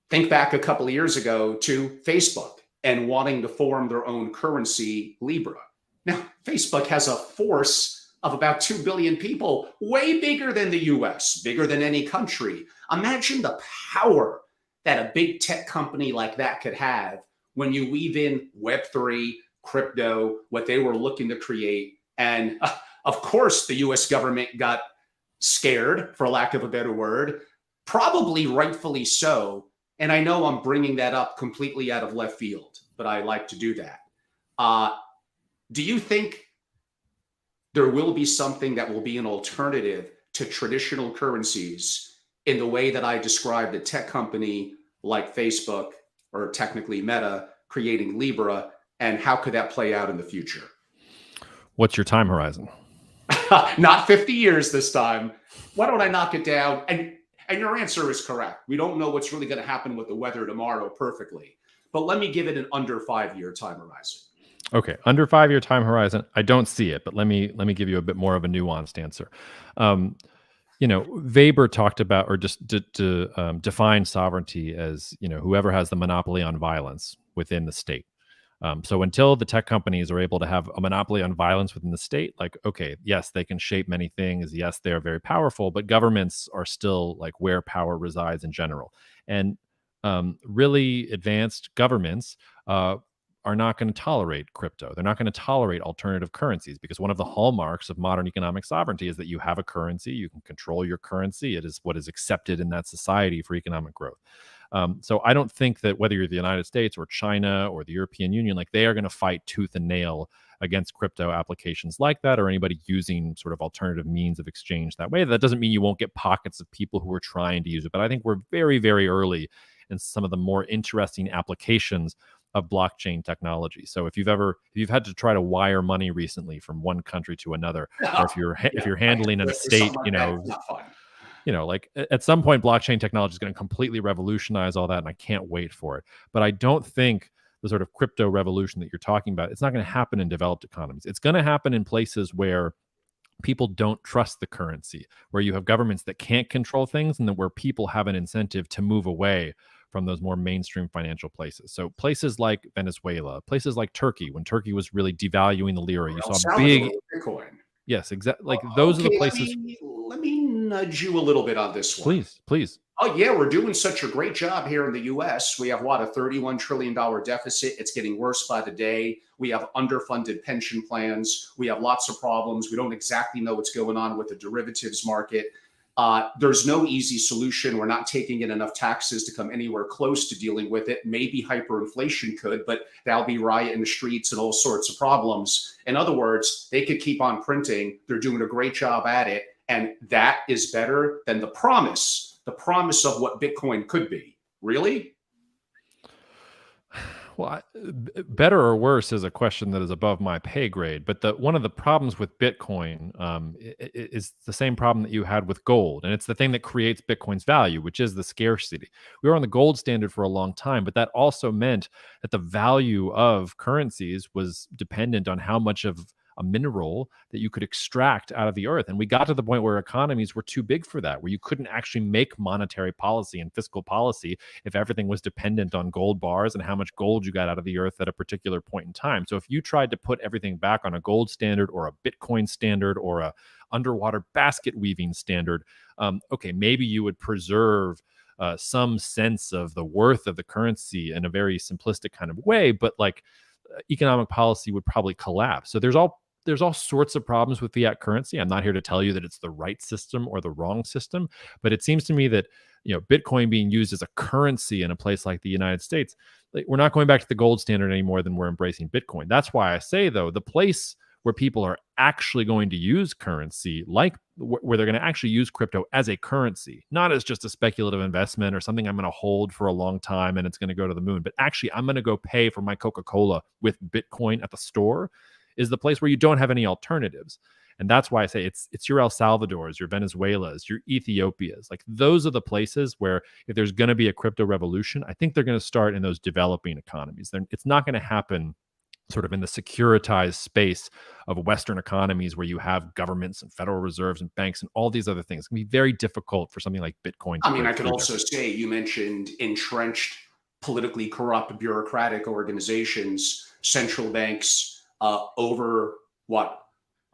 think back a couple of years ago to Facebook and wanting to form their own currency, Libra. Now, Facebook has a force of about 2 billion people, way bigger than the US, bigger than any country. Imagine the power that a big tech company like that could have when you weave in Web3, crypto, what they were looking to create. And of course, the US government got scared, for lack of a better word, probably rightfully so. And I know I'm bringing that up completely out of left field, but I like to do that. Do you think there will be something that will be an alternative to traditional currencies in the way that I described a tech company like Facebook, or technically Meta, creating Libra? And how could that play out in the future? What's your time horizon? Not 50 years this time. Why don't I knock it down? And your answer is correct. We don't know what's really going to happen with the weather tomorrow perfectly. But let me give it an under 5-year time horizon. Okay, under 5-year time horizon, I don't see it, but let me give you a bit more of a nuanced answer. Weber talked about, or just defined sovereignty as, whoever has the monopoly on violence within the state. So until the tech companies are able to have a monopoly on violence within the state, like, okay, yes, they can shape many things. Yes, they are very powerful, but governments are still like where power resides in general. And really advanced governments are not going to tolerate crypto. They're not going to tolerate alternative currencies, because one of the hallmarks of modern economic sovereignty is that you have a currency, you can control your currency. It is what is accepted in that society for economic growth. So I don't think that whether you're the United States or China or the European Union, like they are going to fight tooth and nail against crypto applications like that, or anybody using sort of alternative means of exchange that way. That doesn't mean you won't get pockets of people who are trying to use it, but I think we're very, very early in some of the more interesting applications of blockchain technology. So if you've had to try to wire money recently from one country to another, or if you're handling an estate, like at some point blockchain technology is going to completely revolutionize all that, and I can't wait for it. But I don't think the sort of crypto revolution that you're talking about, it's not going to happen in developed economies. It's going to happen in places where people don't trust the currency, where you have governments that can't control things, and then where people have an incentive to move away from those more mainstream financial places. So places like Venezuela, places like Turkey, when Turkey was really devaluing the lira, you saw big Bitcoin. Yes, exactly. Like those are the places. Let me nudge you a little bit on this one. Please. Oh yeah, we're doing such a great job here in the U.S. We have a $31 trillion deficit. It's getting worse by the day. We have underfunded pension plans. We have lots of problems. We don't exactly know what's going on with the derivatives market. There's no easy solution. We're not taking in enough taxes to come anywhere close to dealing with it. Maybe hyperinflation could, but that'll be riot in the streets and all sorts of problems. In other words, they could keep on printing. They're doing a great job at it. And that is better than the promise of what Bitcoin could be. Really? Well, better or worse is a question that is above my pay grade. But one of the problems with Bitcoin is the same problem that you had with gold, and it's the thing that creates Bitcoin's value, which is the scarcity. We were on the gold standard for a long time, but that also meant that the value of currencies was dependent on how much of a mineral that you could extract out of the earth. And we got to the point where economies were too big for that, where you couldn't actually make monetary policy and fiscal policy if everything was dependent on gold bars and how much gold you got out of the earth at a particular point in time. So if you tried to put everything back on a gold standard or a Bitcoin standard or a underwater basket weaving standard, okay, maybe you would preserve some sense of the worth of the currency in a very simplistic kind of way, but like economic policy would probably collapse. So there's all sorts of problems with fiat currency. I'm not here to tell you that it's the right system or the wrong system, but it seems to me that Bitcoin being used as a currency in a place like the United States, like, we're not going back to the gold standard any more than we're embracing Bitcoin. That's why I say, though, the place where people are actually going to use currency, like where they're going to actually use crypto as a currency, not as just a speculative investment or something I'm going to hold for a long time and it's going to go to the moon, but actually I'm going to go pay for my Coca-Cola with Bitcoin at the store, is the place where you don't have any alternatives. And that's why I say it's your El Salvadors, your Venezuelas, your Ethiopias. Like, those are the places where if there's going to be a crypto revolution, I think they're going to start in those developing economies. It's not going to happen sort of in the securitized space of Western economies where you have governments and federal reserves and banks and all these other things. It's going to be very difficult for something like Bitcoin to I mean, I break could through there. also say you mentioned entrenched, politically corrupt, bureaucratic organizations, central banks, over what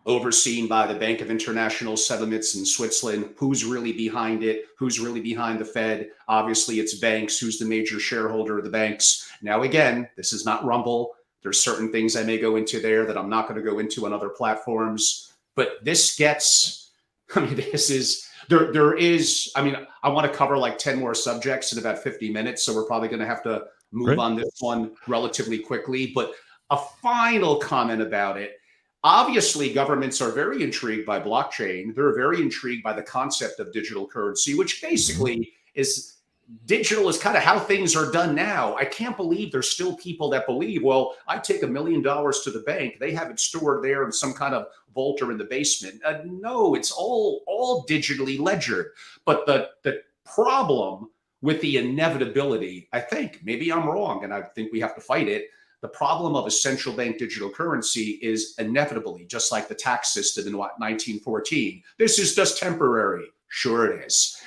overseen by the Bank of International Settlements in Switzerland. Who's really behind it? Who's really behind the Fed? Obviously, it's banks. Who's the major shareholder of the banks? Now, again, this is not Rumble. There's certain things I may go into there that I'm not going to go into on other platforms. But this gets, I mean, this is, there is, I mean, I want to cover like 10 more subjects in about 50 minutes. So we're probably going to have to move Great. on this one relatively quickly. But a final comment about it. Obviously, governments are very intrigued by blockchain. They're very intrigued by the concept of digital currency, which basically is digital is kind of how things are done now. I can't believe there's still people that believe, well, I take $1 million to the bank. They have it stored there in some kind of vault or in the basement. No, it's all digitally ledgered. But the problem with the inevitability, I think, maybe I'm wrong, and I think we have to fight it. The problem of a central bank digital currency is inevitably, just like the tax system in 1914. This is just temporary. Sure it is.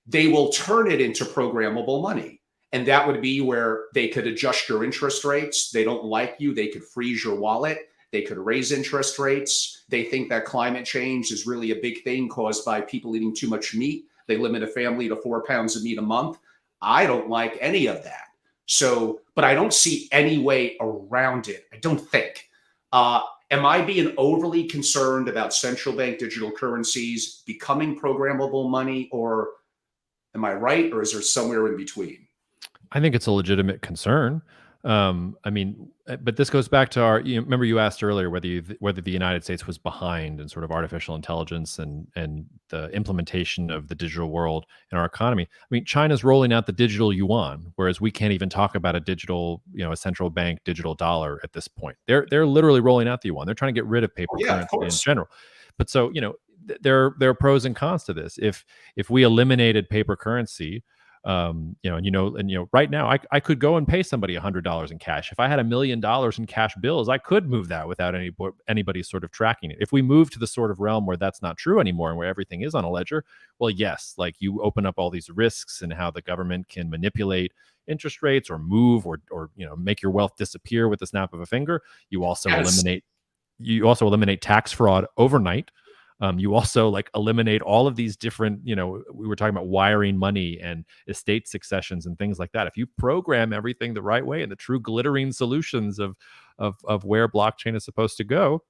They will turn it into programmable money. And that would be where they could adjust your interest rates. They don't like you. They could freeze your wallet. They could raise interest rates. They think that climate change is really a big thing caused by people eating too much meat. They limit a family to 4 pounds of meat a month. I don't like any of that. So, but I don't see any way around it. I don't think. Am I being overly concerned about central bank digital currencies becoming programmable money, or am I right, or is there somewhere in between? I think it's a legitimate concern. I mean, but this goes back to remember you asked earlier whether the United States was behind in sort of artificial intelligence and the implementation of the digital world in our economy. I mean, China's rolling out the digital yuan, whereas we can't even talk about a digital, a central bank digital dollar at this point. They're literally rolling out the yuan. They're trying to get rid of Oh, paper yeah, of currency in course. general. But so, there are pros and cons to this. If we eliminated paper currency, right now I could go and pay somebody $100 in cash. If I had $1 million in cash bills, I could move that without anybody sort of tracking it. If we move to the sort of realm where that's not true anymore and where everything is on a ledger, well, yes, like you open up all these risks and how the government can manipulate interest rates or move or make your wealth disappear with the snap of a finger. You also Yes. eliminate tax fraud overnight. You also like eliminate all of these different, we were talking about wiring money and estate successions and things like that. If you program everything the right way and the true glittering solutions of where blockchain is supposed to go,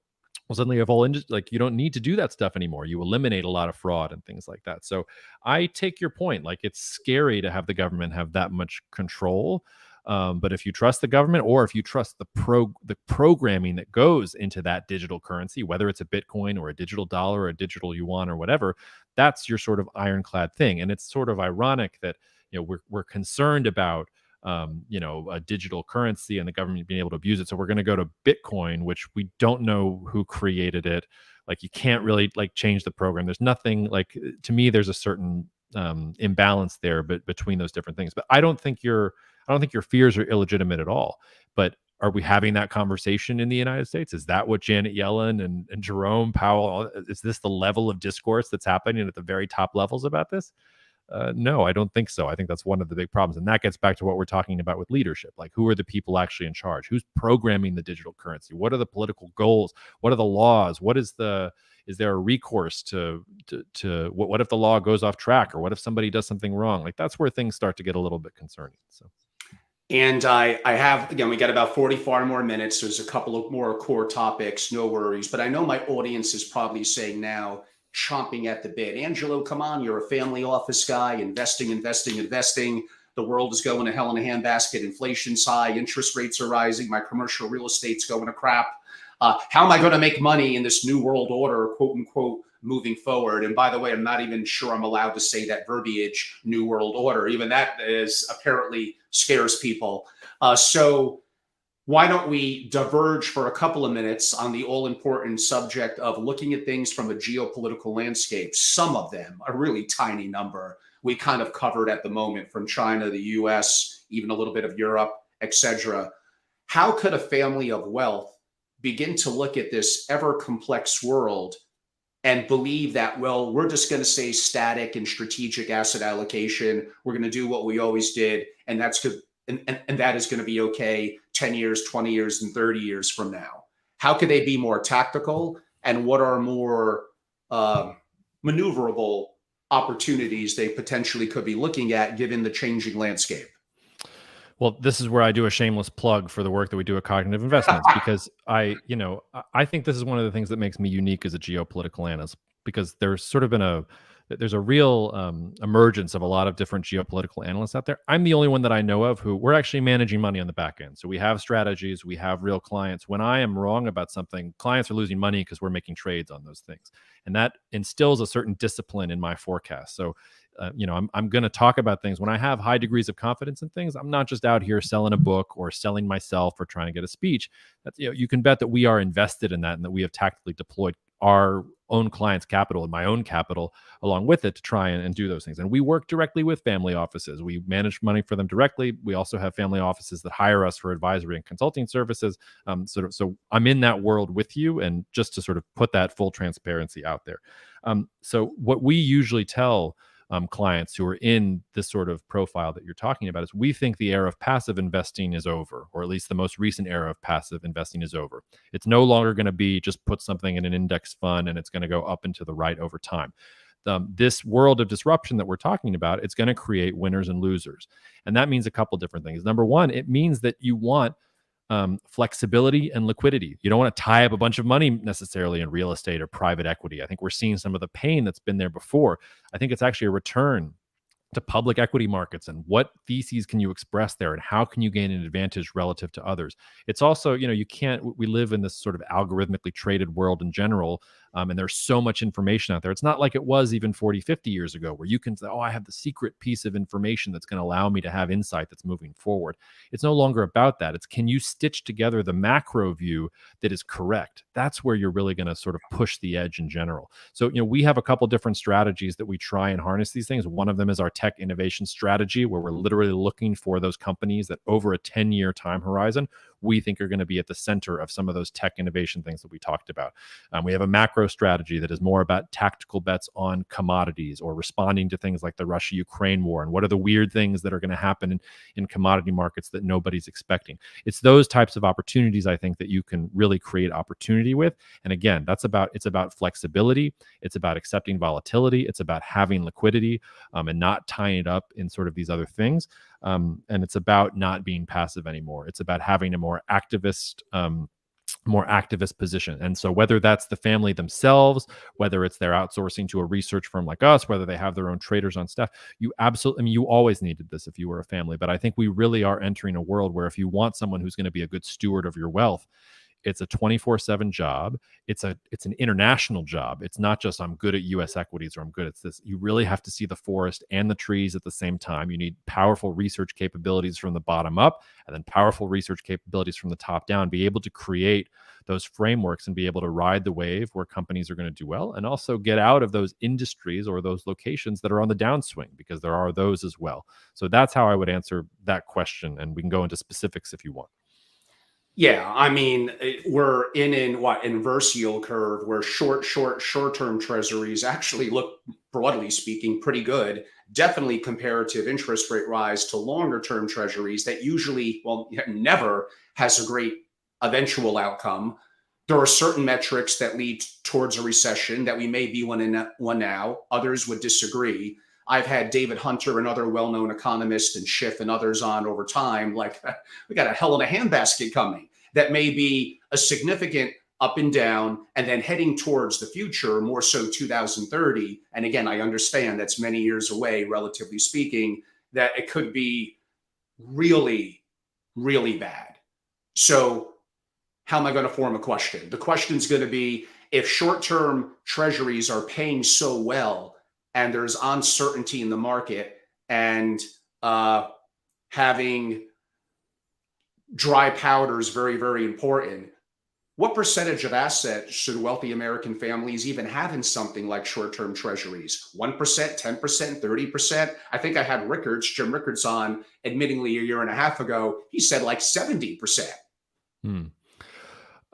well, suddenly you have like you don't need to do that stuff anymore. You eliminate a lot of fraud and things like that. So I take your point. Like, it's scary to have the government have that much control. But if you trust the government, or if you trust the programming that goes into that digital currency, whether it's a Bitcoin or a digital dollar or a digital yuan or whatever, that's your sort of ironclad thing. And it's sort of ironic that we're concerned about a digital currency and the government being able to abuse it. So we're going to go to Bitcoin, which we don't know who created it. Like you can't really like change the program. There's nothing like, to me, there's a certain imbalance there, but between those different things. But I don't think your fears are illegitimate at all. But are we having that conversation in the United States? Is that what Janet Yellen and Jerome Powell, is this the level of discourse that's happening at the very top levels about this? No, I don't think so. I think that's one of the big problems. And that gets back to what we're talking about with leadership. Like, who are the people actually in charge? Who's programming the digital currency? What are the political goals? What are the laws? Is there a recourse to what if the law goes off track, or what if somebody does something wrong? Like, that's where things start to get a little bit concerning. So. And I have, again, we got about 45 more minutes. There's a couple of more core topics, no worries. But I know my audience is probably saying now, chomping at the bit, Angelo, come on, you're a family office guy, investing. The world is going to hell in a handbasket. Inflation's high, interest rates are rising. My commercial real estate's going to crap. How am I going to make money in this new world order, quote unquote, moving forward? And by the way, I'm not even sure I'm allowed to say that verbiage, new world order. Even that is apparently scares people. So why don't we diverge for a couple of minutes on the all-important subject of looking at things from a geopolitical landscape? Some of them, a really tiny number, we kind of covered at the moment, from China, the US, even a little bit of Europe, etc. How could a family of wealth begin to look at this ever complex world and believe that, well, we're just going to say static and strategic asset allocation. We're going to do what we always did. And that's good. And that is going to be okay 10 years, 20 years, and 30 years from now. How could they be more tactical? And what are more maneuverable opportunities they potentially could be looking at given the changing landscape? Well, this is where I do a shameless plug for the work that we do at Cognitive Investments, because I think this is one of the things that makes me unique as a geopolitical analyst, because there's a real emergence of a lot of different geopolitical analysts out there. I'm the only one that I know of who we're actually managing money on the back end. So we have strategies, we have real clients. When I am wrong about something, clients are losing money because we're making trades on those things. And that instills a certain discipline in my forecast. So I'm going to talk about things when I have high degrees of confidence in things. I'm not just out here selling a book or selling myself or trying to get a speech. That's, you can bet that we are invested in that, and that we have tactically deployed our own clients' capital and my own capital along with it to try and do those things. And we work directly with family offices. We manage money for them directly. We also have family offices that hire us for advisory and consulting services. So I'm in that world with you, and just to sort of put that full transparency out there. So what we usually tell clients who are in this sort of profile that you're talking about is, we think the era of passive investing is over, or at least the most recent era of passive investing is over. It's no longer going to be just put something in an index fund and it's going to go up and to the right over time. This world of disruption that we're talking about, it's going to create winners and losers. And that means a couple different things. Number one, it means that you want flexibility and liquidity. You don't want to tie up a bunch of money necessarily in real estate or private equity. I think we're seeing some of the pain that's been there before. I think it's actually a return to public equity markets, and what theses can you express there, and how can you gain an advantage relative to others. It's also, we live in this sort of algorithmically traded world in general, and there's so much information out there. It's not like it was even 40, 50 years ago, where you can say, oh, I have the secret piece of information that's going to allow me to have insight that's moving forward. It's no longer about that. It's, can you stitch together the macro view that is correct? That's where you're really going to sort of push the edge in general. So, we have a couple different strategies that we try and harness these things. One of them is our tech innovation strategy, where we're literally looking for those companies that over a 10-year time horizon we think are going to be at the center of some of those tech innovation things that we talked about. We have a macro strategy that is more about tactical bets on commodities, or responding to things like the Russia-Ukraine war, and what are the weird things that are going to happen in commodity markets that nobody's expecting. It's those types of opportunities, I think, that you can really create opportunity with. And again, it's about flexibility. It's about accepting volatility. It's about having liquidity, and not tying it up in sort of these other things. And it's about not being passive anymore. It's about having a more activist position. And so whether that's the family themselves, whether it's they're outsourcing to a research firm like us, whether they have their own traders on staff, you always needed this if you were a family. But I think we really are entering a world where, if you want someone who's going to be a good steward of your wealth, It's a 24/7 job. It's an international job. It's not just I'm good at US equities or I'm good at this. You really have to see the forest and the trees at the same time. You need powerful research capabilities from the bottom up and then powerful research capabilities from the top down. Be able to create those frameworks and be able to ride the wave where companies are going to do well, and also get out of those industries or those locations that are on the downswing, because there are those as well. So that's how I would answer that question, and we can go into specifics if you want. Yeah, I mean, we're in what, inverse yield curve, where short-term treasuries actually look, broadly speaking, pretty good. Definitely comparative interest rate rise to longer term treasuries that usually, well, never has a great eventual outcome. There are certain metrics that lead towards a recession that we may be one now. Others would disagree. I've had David Hunter and other well-known economists and Schiff and others on over time. Like, we got a hell of a handbasket coming that may be a significant up and down, and then heading towards the future, more so 2030. And again, I understand that's many years away, relatively speaking, that it could be really, really bad. So how am I going to form a question? The question is going to be, if short-term treasuries are paying so well and there's uncertainty in the market, and having dry powder is very, very important, what percentage of assets should wealthy American families even have in something like short-term treasuries? 1%, 10%, 30%? I think I had Jim Rickards on, admittingly a year and a half ago. He said like 70%. Hmm.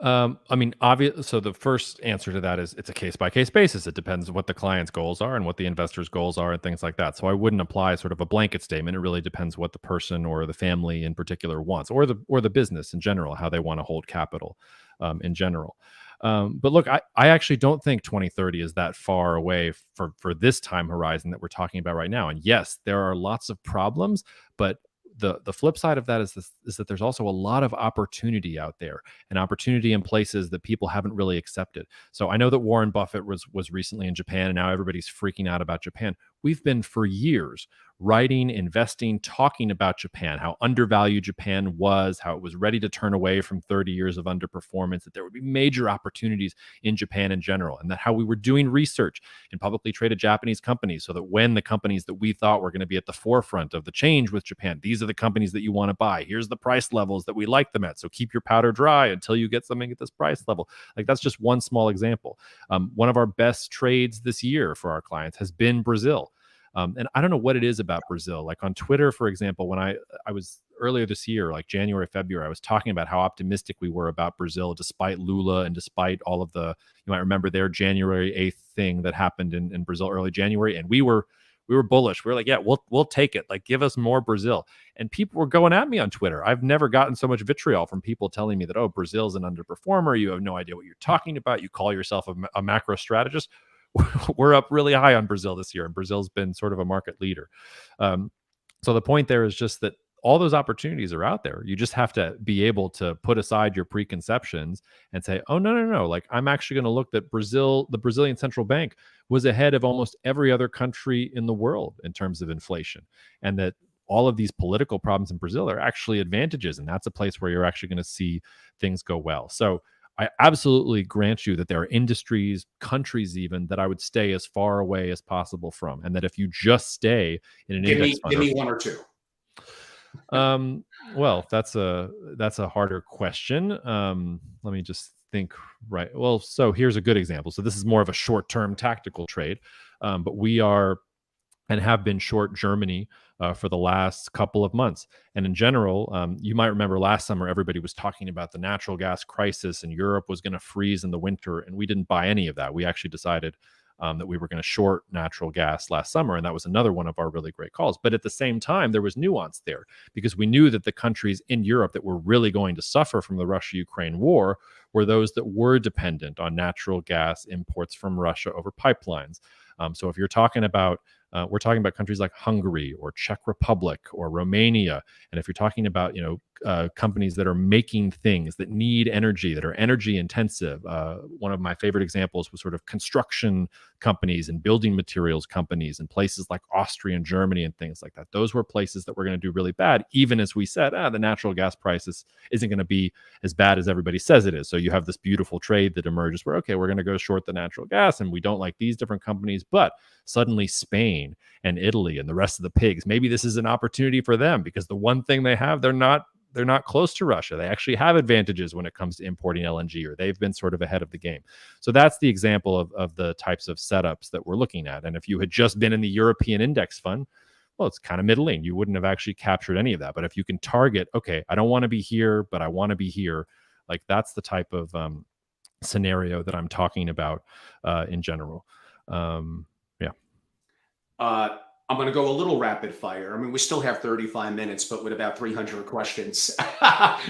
I mean, obvious. So the first answer to that is it's a case by case basis. It depends what the client's goals are and what the investor's goals are and things like that. So I wouldn't apply sort of a blanket statement. It really depends what the person or the family in particular wants, or the business in general, how they want to hold capital in general. But look, I actually don't think 2030 is that far away for this time horizon that we're talking about right now. And yes, there are lots of problems, but the flip side of that is that there's also a lot of opportunity out there, and opportunity in places that people haven't really accepted. So I know that Warren Buffett was recently in Japan, and now everybody's freaking out about Japan. We've been for years writing, investing, talking about Japan, how undervalued Japan was, how it was ready to turn away from 30 years of underperformance, that there would be major opportunities in Japan in general, and that how we were doing research in publicly traded Japanese companies, so that when the companies that we thought were going to be at the forefront of the change with Japan, these are the companies that you want to buy. Here's the price levels that we like them at. So keep your powder dry until you get something at this price level. Like, that's just one small example. One of our best trades this year for our clients has been Brazil. And I don't know what it is about Brazil. Like on Twitter, for example, when I was earlier this year, like January, February, I was talking about how optimistic we were about Brazil, despite Lula and despite all of the, you might remember their January 8th thing that happened in Brazil early January. And we were bullish. We were like, yeah, we'll take it. Like, give us more Brazil. And people were going at me on Twitter. I've never gotten so much vitriol from people telling me that, oh, Brazil's an underperformer. You have no idea what you're talking about. You call yourself a macro strategist. We're up really high on Brazil this year, and Brazil's been sort of a market leader. So the point there is just that all those opportunities are out there. You just have to be able to put aside your preconceptions and say, oh, no. Like, I'm actually going to look that Brazil, the Brazilian central bank, was ahead of almost every other country in the world in terms of inflation, and that all of these political problems in Brazil are actually advantages. And that's a place where you're actually going to see things go well. So I absolutely grant you that there are industries, countries even, that I would stay as far away as possible from, and that if you just stay in an index fund, Give me one or two. Well, that's a harder question. Let me just think. Right. Well, so here's a good example. So this is more of a short-term tactical trade, but we are and have been short Germany for the last couple of months. And in general, you might remember last summer, everybody was talking about the natural gas crisis and Europe was going to freeze in the winter. And we didn't buy any of that. We actually decided that we were going to short natural gas last summer. And that was another one of our really great calls. But at the same time, there was nuance there, because we knew that the countries in Europe that were really going to suffer from the Russia-Ukraine war were those that were dependent on natural gas imports from Russia over pipelines. So if you're talking about We're talking about countries like Hungary or Czech Republic or Romania. And if you're talking about, companies that are making things that need energy, that are energy intensive, one of my favorite examples was sort of construction companies and building materials companies in places like Austria and Germany and things like that. Those were places that were going to do really bad, even as we said, the natural gas prices isn't going to be as bad as everybody says it is. So you have this beautiful trade that emerges where, okay, we're going to go short the natural gas and we don't like these different companies, but suddenly Spain and Italy and the rest of the pigs, maybe this is an opportunity for them because the one thing they have, they're not close to Russia. They actually have advantages when it comes to importing LNG, or they've been sort of ahead of the game. So that's the example of the types of setups that we're looking at. And if you had just been in the European index fund, well, it's kind of middling. You wouldn't have actually captured any of that. But if you can target, okay, I don't want to be here, but I want to be here, like that's the type of scenario that I'm talking about in general. Yeah. I'm going to go a little rapid fire. I mean, we still have 35 minutes, but with about 300 questions,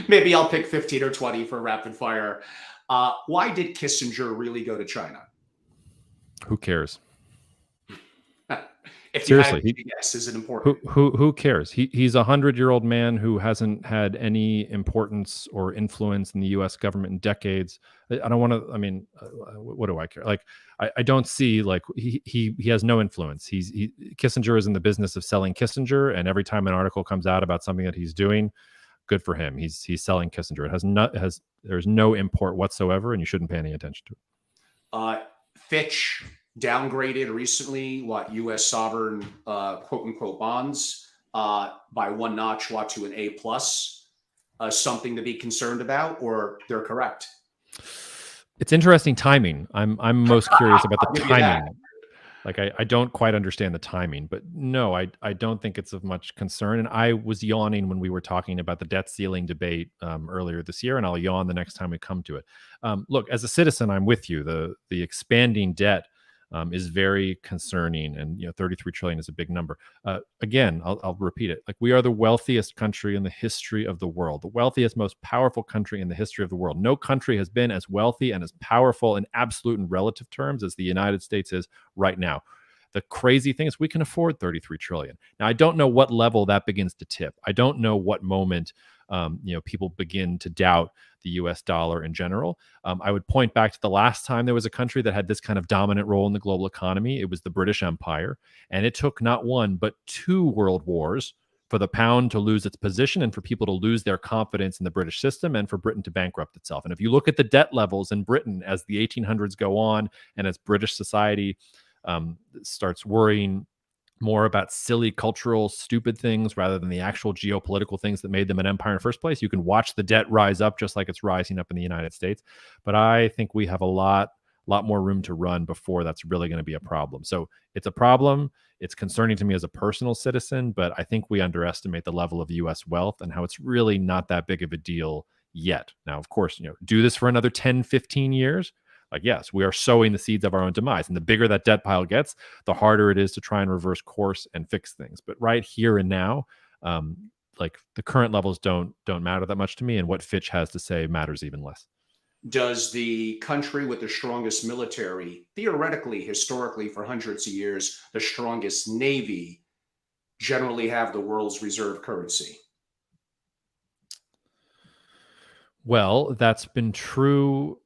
maybe I'll pick 15 or 20 for rapid fire. Why did Kissinger really go to China? Who cares? If you had Seriously, to guess, is it important? who cares? He's 100-year-old man who hasn't had any importance or influence in the U.S. government in decades. I don't want to. I mean, what do I care? Like, I don't see like he has no influence. Kissinger is in the business of selling Kissinger, and every time an article comes out about something that he's doing, good for him. He's selling Kissinger. There's no import whatsoever, and you shouldn't pay any attention to it. Fitch downgraded recently U.S. sovereign quote unquote bonds by one notch to an A plus. Something to be concerned about, or they're correct? It's interesting timing. I'm most curious about the timing. Like I don't quite understand the timing, but no, I don't think it's of much concern. And I was yawning when we were talking about the debt ceiling debate earlier this year, and I'll yawn the next time we come to it. Look, as a citizen, I'm with you. The expanding debt is very concerning, and 33 trillion is a big number. Again, I'll repeat it. Like, we are the wealthiest country in the history of the world, the wealthiest, most powerful country in the history of the world. No country has been as wealthy and as powerful in absolute and relative terms as the United States is right now. The crazy thing is we can afford 33 trillion. Now, I don't know what level that begins to tip. I don't know what moment people begin to doubt the US dollar in general. I would point back to the last time there was a country that had this kind of dominant role in the global economy. It was the British Empire. And it took not one, but two world wars for the pound to lose its position and for people to lose their confidence in the British system and for Britain to bankrupt itself. And if you look at the debt levels in Britain as the 1800s go on and as British society starts worrying more about silly cultural stupid things rather than the actual geopolitical things that made them an empire in the first place, you can watch the debt rise up just like it's rising up in the United States. But I think we have a lot more room to run before that's really going to be a problem. So it's a problem. It's concerning to me as a personal citizen, but I think we underestimate the level of US wealth and how it's really not that big of a deal yet. Now, of course, do this for another 10, 15 years. Like, yes, we are sowing the seeds of our own demise. And the bigger that debt pile gets, the harder it is to try and reverse course and fix things. But right here and now, like, the current levels don't matter that much to me. And what Fitch has to say matters even less. Does the country with the strongest military, theoretically, historically, for hundreds of years, the strongest navy, generally have the world's reserve currency? Well, that's been true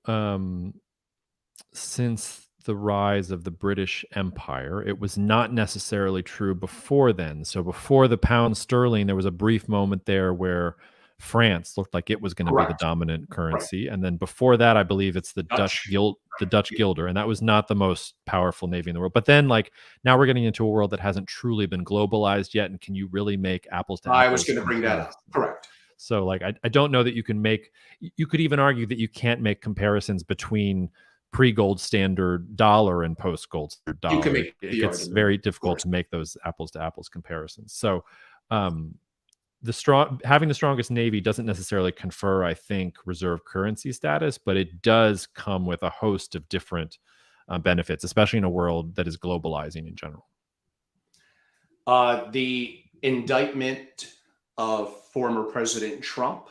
since the rise of the British Empire. It was not necessarily true before then. So before the pound sterling, there was a brief moment there where France looked like it was going to be the Correct. dominant Right. currency. And then before that, I believe it's the Dutch. the Dutch guilder. And that was not the most powerful navy in the world. But then, like, now we're getting into a world that hasn't truly been globalized yet. And can you really make apples to I was apples going to bring that up. comparisons? Correct. So, like, I don't know that you could even argue that you can't make comparisons between pre-gold standard dollar and post-gold standard You can dollar. make It the gets argument. very Of difficult course. to make those apples to apples comparisons. So, having the strongest navy doesn't necessarily confer, I think, reserve currency status, but it does come with a host of different benefits, especially in a world that is globalizing in general. The indictment of former President Trump.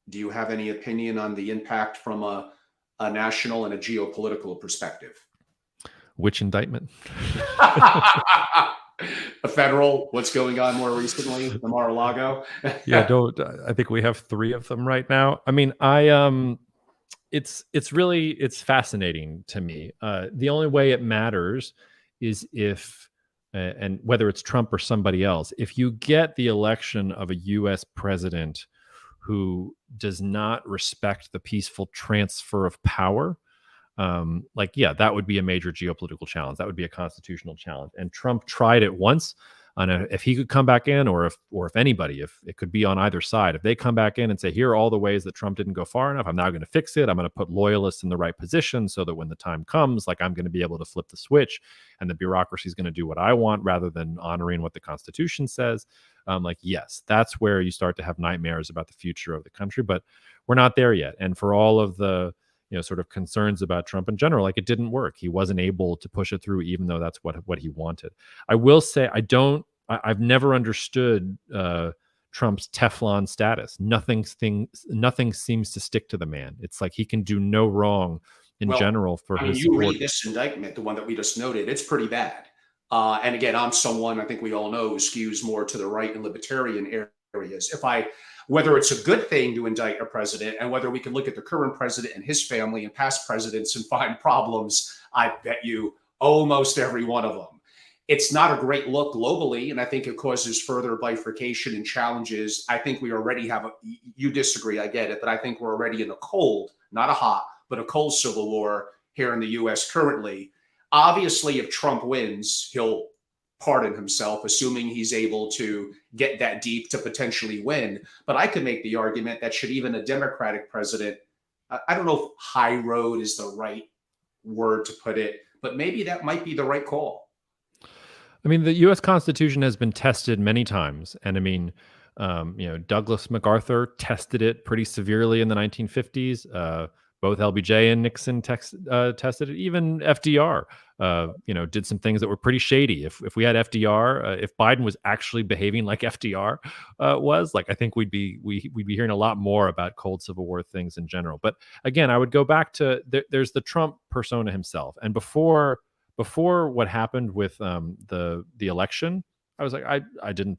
Do you have any opinion on the impact from a national and a geopolitical perspective? Which indictment? A federal, what's going on more recently, the Mar-a-Lago. Yeah, don't. I think we have 3 of them right now. I mean, it's really it's fascinating to me. The only way it matters is if and whether it's Trump or somebody else, if you get the election of a U.S. president who does not respect the peaceful transfer of power, like, yeah, that would be a major geopolitical challenge. That would be a constitutional challenge. And Trump tried it once. And if he could come back in, or if anybody, if it could be on either side, if they come back in and say, here are all the ways that Trump didn't go far enough, I'm now going to fix it. I'm going to put loyalists in the right position so that when the time comes, like, I'm going to be able to flip the switch, and the bureaucracy is going to do what I want rather than honoring what the Constitution says. Like, yes, that's where you start to have nightmares about the future of the country. But we're not there yet. And for all of the sort of concerns about Trump in general, like, it didn't work. He wasn't able to push it through, even though that's what he wanted. I will say I've never understood Trump's Teflon status. Nothing seems to stick to the man. It's like he can do no wrong in Well, general for I mean, his you support. read this indictment, the one that we just noted, it's pretty bad. And again, I'm someone I think we all know who skews more to the right and libertarian areas. Whether it's a good thing to indict a president, and whether we can look at the current president and his family and past presidents and find problems, I bet you almost every one of them. It's not a great look globally, and I think it causes further bifurcation and challenges. I think we already have you disagree, I get it, but I think we're already in a cold, not a hot, but a cold civil war here in the US currently. Obviously, if Trump wins, he'll pardon himself, assuming he's able to get that deep to potentially win. But I could make the argument that should even a Democratic president, I don't know if high road is the right word to put it, but maybe that might be the right call. I mean, the U.S. Constitution has been tested many times, and I mean, Douglas MacArthur tested it pretty severely in the 1950s. Both LBJ and Nixon tested it. Even FDR, did some things that were pretty shady. If we had FDR, if Biden was actually behaving like FDR was, like, I think we'd be hearing a lot more about cold Civil War things in general. But again, I would go back to there's the Trump persona himself, and before what happened with the election, I was like, I didn't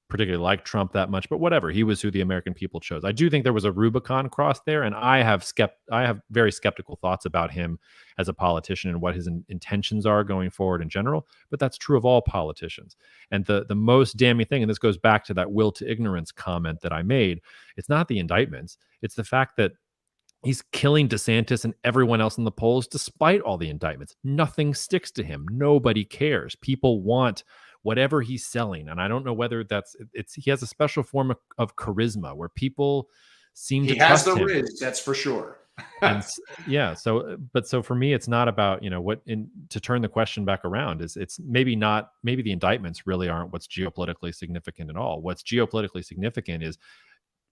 particularly like Trump that much, but whatever. He was who the American people chose. I do think there was a Rubicon crossed there, and I have very skeptical thoughts about him as a politician and what his intentions are going forward in general. But that's true of all politicians. And the most damning thing, and this goes back to that will to ignorance comment that I made, it's not the indictments, it's the fact that he's killing DeSantis and everyone else in the polls despite all the indictments. Nothing sticks to him. Nobody cares. People want whatever he's selling. And I don't know whether he has a special form of charisma where people seem to trust him. He has the riz, that's for sure. And yeah, so for me, it's not about, to turn the question back around, it's maybe the indictments really aren't what's geopolitically significant at all. What's geopolitically significant is,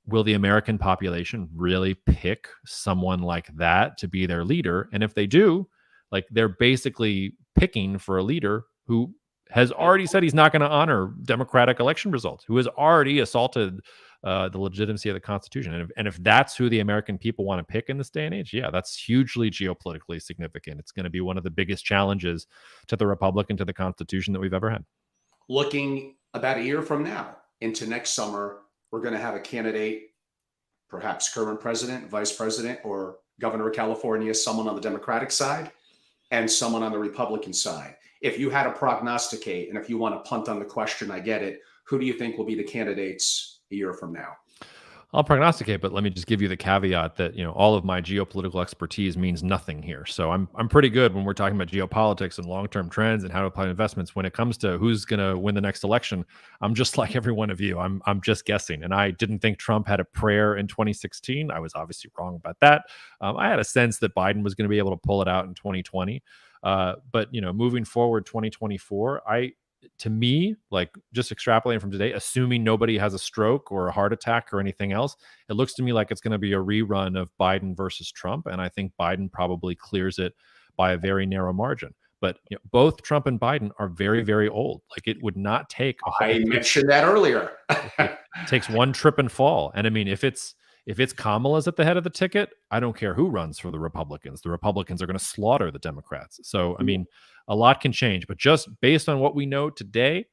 will the American population really pick someone like that to be their leader? And if they do, like, they're basically picking for a leader who has already said he's not going to honor democratic election results, who has already assaulted the legitimacy of the Constitution. And if that's who the American people want to pick in this day and age, yeah, that's hugely geopolitically significant. It's going to be one of the biggest challenges to the Republic and to the Constitution that we've ever had. Looking about a year from now into next summer, we're going to have a candidate, perhaps current president, vice president, or governor of California, someone on the Democratic side and someone on the Republican side. If you had to prognosticate, and if you want to punt on the question, I get it, who do you think will be the candidates a year from now? I'll prognosticate, but let me just give you the caveat that, all of my geopolitical expertise means nothing here. So I'm pretty good when we're talking about geopolitics and long-term trends and how to apply investments. When it comes to who's going to win the next election, I'm just like every one of you. I'm just guessing. And I didn't think Trump had a prayer in 2016. I was obviously wrong about that. I had a sense that Biden was going to be able to pull it out in 2020. But moving forward, 2024, to me, like, just extrapolating from today, assuming nobody has a stroke or a heart attack or anything else, it looks to me like it's going to be a rerun of Biden versus Trump. And I think Biden probably clears it by a very narrow margin. But both Trump and Biden are very, very old. Like, it would not take. I mentioned that earlier. It takes one trip and fall. And I mean, if it's If it's Kamala's at the head of the ticket, I don't care who runs for the Republicans. The Republicans are going to slaughter the Democrats. So, I mean, a lot can change, but just based on what we know today,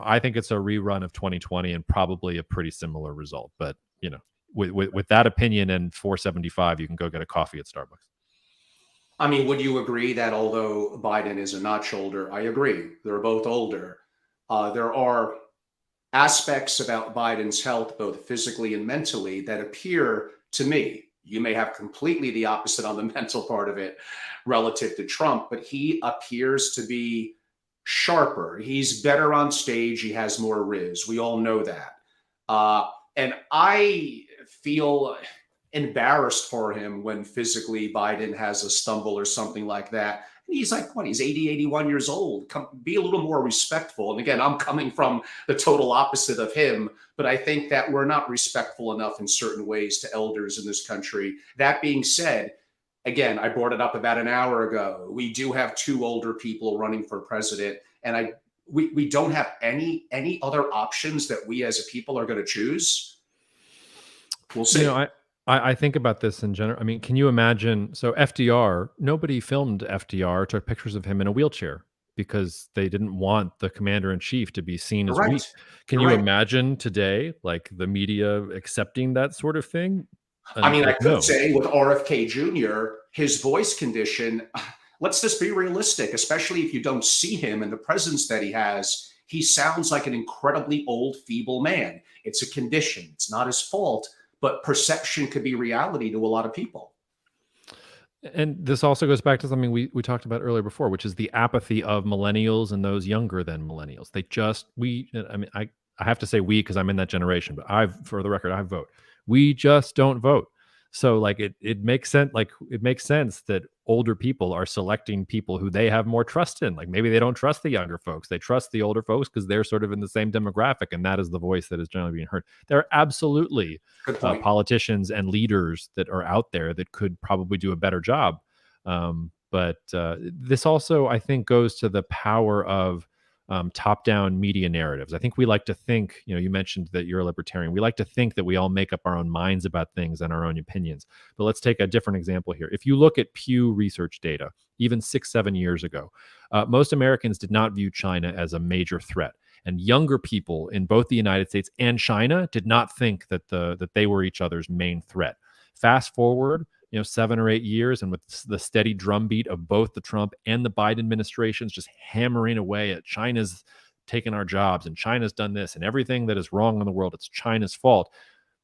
I think it's a rerun of 2020 and probably a pretty similar result. But, with that opinion and 475, you can go get a coffee at Starbucks. I mean, would you agree that although Biden is a notch older, I agree, they're both older. There are aspects about Biden's health, both physically and mentally, that appear to me, you may have completely the opposite on the mental part of it relative to Trump, but he appears to be sharper. He's better on stage. He has more riz. We all know that. And I feel embarrassed for him when physically Biden has a stumble or something like that. He's like, what? He's 80, 81 years old. Be a little more respectful. And again, I'm coming from the total opposite of him, but I think that we're not respectful enough in certain ways to elders in this country. That being said, again, I brought it up about an hour ago. We do have two older people running for president, and we don't have any other options that we as a people are going to choose. We'll see. I think about this in general. I mean, can you imagine? So FDR, nobody filmed FDR, took pictures of him in a wheelchair because they didn't want the commander in chief to be seen as weak. Can you imagine today, like the media accepting that sort of thing? I mean, I could say with RFK Jr., his voice condition, let's just be realistic, especially if you don't see him and the presence that he has. He sounds like an incredibly old, feeble man. It's a condition. It's not his fault. But perception could be reality to a lot of people. And this also goes back to something we talked about earlier before, which is the apathy of millennials and those younger than millennials. I have to say we because I'm in that generation, but for the record, I vote. We just don't vote. So like it makes sense. Like it makes sense that older people are selecting people who they have more trust in. Like maybe they don't trust the younger folks. They trust the older folks because they're sort of in the same demographic, and that is the voice that is generally being heard. There are absolutely politicians and leaders that are out there that could probably do a better job. But this also, I think, goes to the power of top-down media narratives. I think we like to think, you mentioned that you're a libertarian. We like to think that we all make up our own minds about things and our own opinions. But let's take a different example here. If you look at Pew Research data, even 6-7 years ago, most Americans did not view China as a major threat. And younger people in both the United States and China did not think that they were each other's main threat. Fast forward 7 or 8 years, and with the steady drumbeat of both the Trump and the Biden administrations just hammering away at China's taken our jobs and China's done this and everything that is wrong in the world, it's China's fault.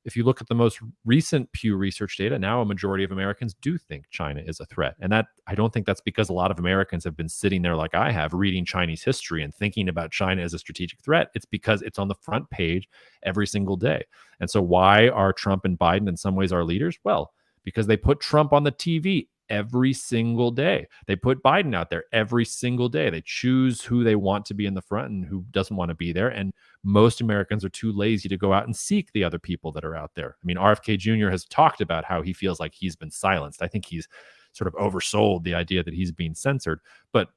If you look at the most recent Pew Research data, now a majority of Americans do think China is a threat. And that I don't think that's because a lot of Americans have been sitting there like I have, reading Chinese history and thinking about China as a strategic threat. It's because it's on the front page every single day. And so why are Trump and Biden in some ways our leaders? Well, because they put Trump on the TV every single day. They put Biden out there every single day. They choose who they want to be in the front and who doesn't want to be there. And most Americans are too lazy to go out and seek the other people that are out there. I mean, RFK Jr. has talked about how he feels like he's been silenced. I think he's sort of oversold the idea that he's being censored. But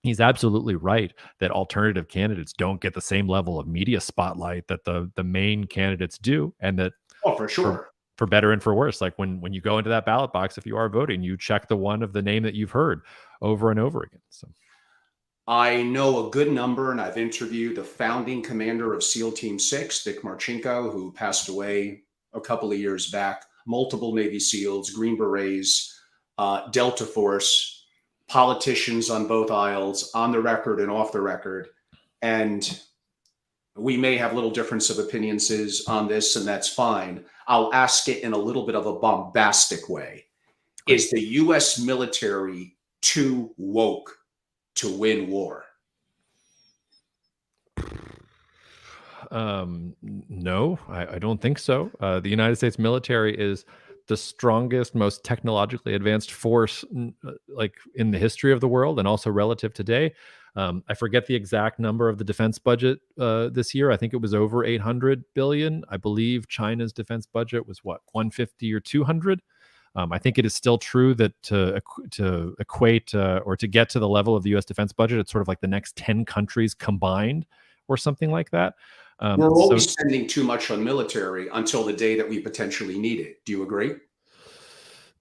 he's absolutely right that alternative candidates don't get the same level of media spotlight that the main candidates do. And that, for sure. For better and for worse, like when you go into that ballot box, if you are voting, you check the one of the name that you've heard over and over again. So I know a good number, and I've interviewed the founding commander of SEAL Team 6, Dick Marchenko, who passed away a couple of years back, multiple Navy SEALs, Green Berets, Delta Force, politicians on both aisles, on the record and off the record. And we may have little difference of opinions on this, and that's fine. I'll ask it in a little bit of a bombastic way. Is the U.S. military too woke to win war? No, I don't think so. The United States military is the strongest, most technologically advanced force like in the history of the world, and also relative today. I forget the exact number of the defense budget this year. I think it was over 800 billion. I believe China's defense budget was 150 or 200. I think it is still true that to equate or to get to the level of the U.S. defense budget, it's sort of like the next 10 countries combined or something like that. We're So always spending too much on military until the day that we potentially need it. Do you agree?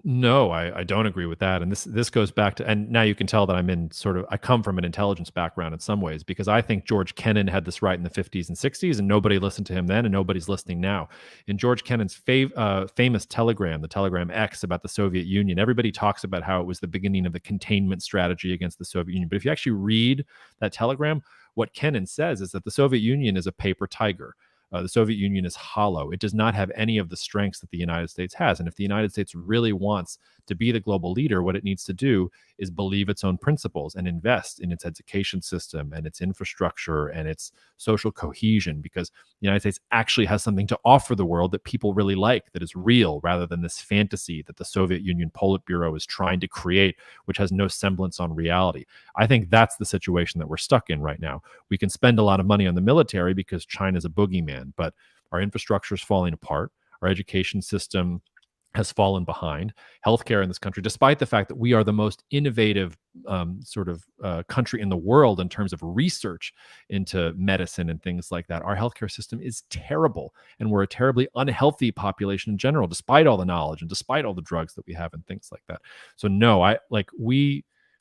no, I don't agree with that. And this goes back to, and now you can tell that I come from an intelligence background in some ways, because I think George Kennan had this right in the 50s and 60s, and nobody listened to him then, and nobody's listening now. In George Kennan's famous telegram, the Telegram X, about the Soviet Union, everybody talks about how it was the beginning of the containment strategy against the Soviet Union. But if you actually read that telegram, what Kennan says is that the Soviet Union is a paper tiger. The Soviet Union is hollow. It does not have any of the strengths that the United States has. And if the United States really wants to be the global leader, what it needs to do is believe its own principles and invest in its education system and its infrastructure and its social cohesion, because the United States actually has something to offer the world that people really like, that is real, rather than this fantasy that the Soviet Union Politburo is trying to create, which has no semblance on reality. I think that's the situation that we're stuck in right now. We can spend a lot of money on the military because China's a boogeyman, but our infrastructure is falling apart. Our education system has fallen behind. Healthcare in this country, despite the fact that we are the most innovative country in the world in terms of research into medicine and things like that, our healthcare system is terrible, and we're a terribly unhealthy population in general, despite all the knowledge and despite all the drugs that we have and things like that. So no,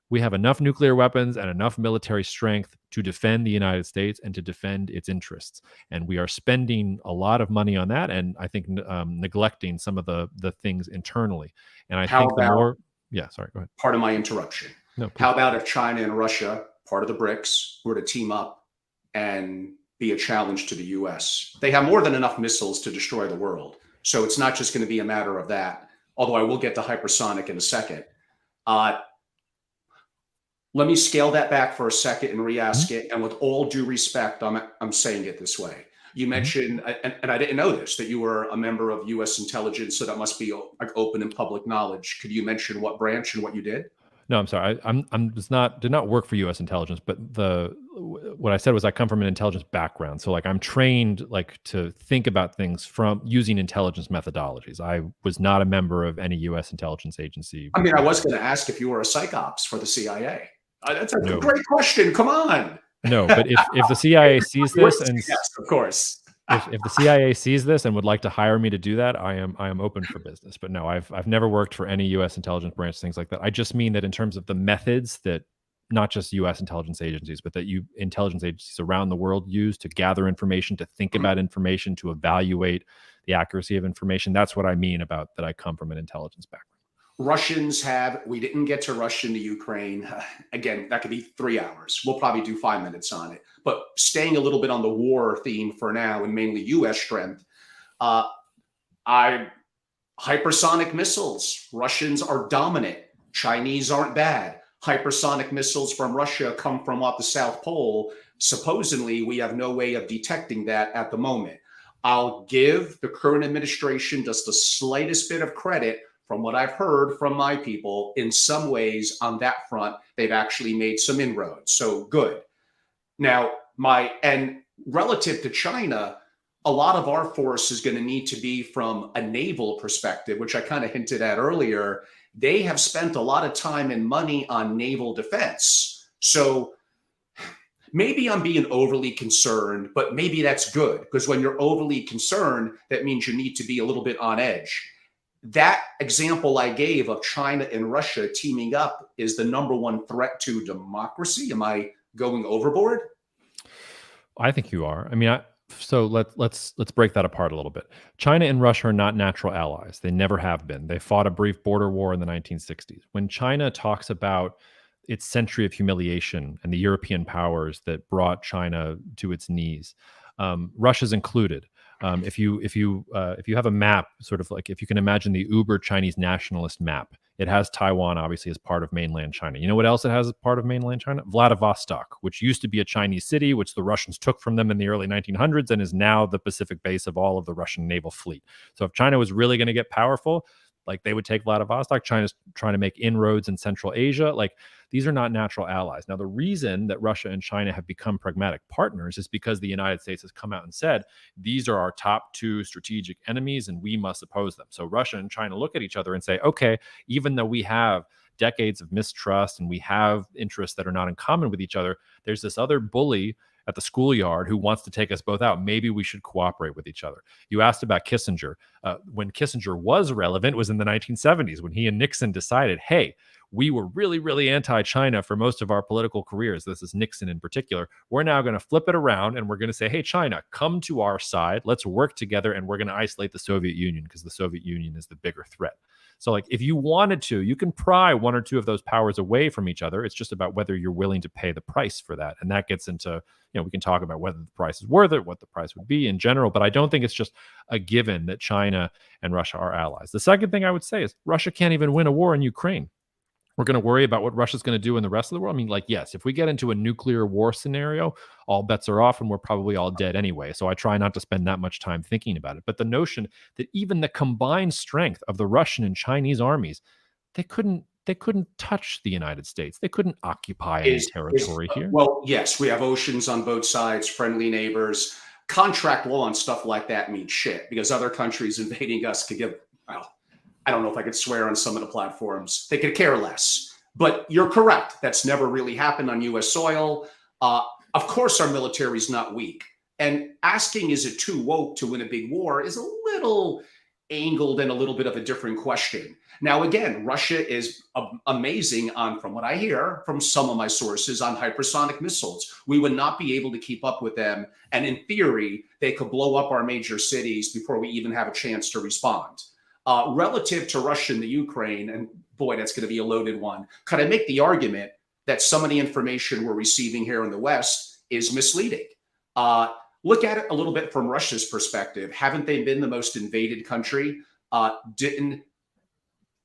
we have enough nuclear weapons and enough military strength to defend the United States and to defend its interests. And we are spending a lot of money on that, and I think neglecting some of the things internally. And I How think the about, more, yeah, sorry, go ahead. part of my interruption? No, please. How about if China and Russia, part of the BRICS, were to team up and be a challenge to the US? They have more than enough missiles to destroy the world. So it's not just going to be a matter of that, although I will get to hypersonic in a second. Uh, Let me scale that back for a second and Mhm, re-ask it. And with all due respect, I'm saying it this way. You mhm. mentioned, and I didn't know this, that you were a member of U.S. intelligence, so that must be like open and public knowledge. Could you mention what branch and what you did? No, I'm sorry. I'm was not did not work for U.S. intelligence, but what I said was I come from an intelligence background. So like I'm trained like to think about things from using intelligence methodologies. I was not a member of any U.S. intelligence agency I mean, I before was that. going to ask if you were a psychops for the CIA. That's a No, great question. Come on. no. But if the CIA sees You would this say and yes, of course. if the CIA sees this and would like to hire me to do that, I am open for business. But no, I've never worked for any U.S. intelligence branch, things like that. I just mean that in terms of the methods that not just U.S. intelligence agencies, but that you intelligence agencies around the world use to gather information, to think about information, to evaluate the accuracy of information. That's what I mean about that. I come from an intelligence background. Russians have, we didn't get to Russia to Ukraine. Again, that could be 3 hours. We'll probably do 5 minutes on it. But staying a little bit on the war theme for now, and mainly US strength, uh, I hypersonic missiles. Russians are dominant. Chinese aren't bad. Hypersonic missiles from Russia come from off the South Pole. Supposedly, we have no way of detecting that at the moment. I'll give the current administration just the slightest bit of credit from what I've heard from my people. In some ways, on that front, they've actually made some inroads. So good. Now, and relative to China, a lot of our force is going to need to be from a naval perspective, which I kind of hinted at earlier. They have spent a lot of time and money on naval defense. So maybe I'm being overly concerned, but maybe that's good, because when you're overly concerned, that means you need to be a little bit on edge. That example I gave of China and Russia teaming up is the number one threat to democracy. Am I going overboard? I think you are. I mean, so let's break that apart a little bit. China and Russia are not natural allies. They never have been. They fought a brief border war in the 1960s. When China talks about its century of humiliation and the European powers that brought China to its knees, Russia's included. If you have a map, sort of like if you can imagine the uber Chinese nationalist map, it has Taiwan obviously as part of mainland China. You know what else it has as part of mainland China? Vladivostok, which used to be a Chinese city, which the Russians took from them in the early 1900s and is now the Pacific base of all of the Russian naval fleet. So if China was really going to get powerful, like they would take Vladivostok. China's trying to make inroads in Central Asia. Like these are not natural allies. Now, the reason that Russia and China have become pragmatic partners is because the United States has come out and said, these are our top two strategic enemies and we must oppose them. So Russia and China look at each other and say, okay, even though we have decades of mistrust and we have interests that are not in common with each other, there's this other bully at the schoolyard who wants to take us both out. Maybe we should cooperate with each other. You asked about Kissinger. When Kissinger was relevant was in the 1970s when he and Nixon decided, hey, we were really, really anti-China for most of our political careers. This is Nixon in particular. We're now going to flip it around and we're going to say, hey, China, come to our side. Let's work together and we're going to isolate the Soviet Union because the Soviet Union is the bigger threat. So like if you wanted to, you can pry one or two of those powers away from each other. It's just about whether you're willing to pay the price for that. And that gets into, we can talk about whether the price is worth it, what the price would be in general, but I don't think it's just a given that China and Russia are allies. The second thing I would say is Russia can't even win a war in Ukraine. We're going to worry about what Russia's going to do in the rest of the world. I mean, like, yes, if we get into a nuclear war scenario, all bets are off and we're probably all dead anyway. So I try not to spend that much time thinking about it. But the notion that even the combined strength of the Russian and Chinese armies, they couldn't touch the United States. They couldn't occupy any territory here. Well, yes, we have oceans on both sides, friendly neighbors. Contract law and stuff like that means shit because other countries invading us could give, well, I don't know if I could swear on some of the platforms. They could care less. But you're correct. That's never really happened on U.S. soil. Of course, our military is not weak. And asking, is it too woke to win a big war, is a little angled and a little bit of a different question. Now, again, Russia is amazing on, from what I hear from some of my sources, on hypersonic missiles. We would not be able to keep up with them. And in theory, they could blow up our major cities before we even have a chance to respond. Relative to Russia and the Ukraine, and boy, that's going to be a loaded one, could I make the argument that some of the information we're receiving here in the West is misleading? Look at it a little bit from Russia's perspective. Haven't they been the most invaded country? Didn't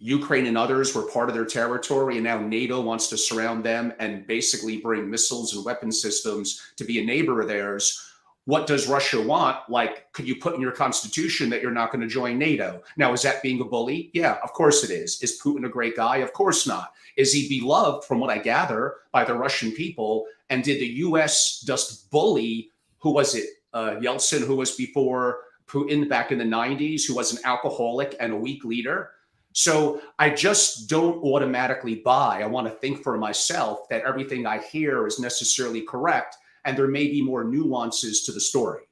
Ukraine and others were part of their territory, and now NATO wants to surround them and basically bring missiles and weapon systems to be a neighbor of theirs? What does Russia want? Like, could you put in your constitution that you're not going to join NATO? Now, is that being a bully? Yeah, of course it is. Is Putin a great guy? Of course not. Is he beloved, from what I gather, by the Russian people? And did the U.S. just bully, who was it? Yeltsin, who was before Putin back in the 90s, who was an alcoholic and a weak leader? So I just don't automatically buy. I want to think for myself that everything I hear is necessarily correct. And there may be more nuances to the story.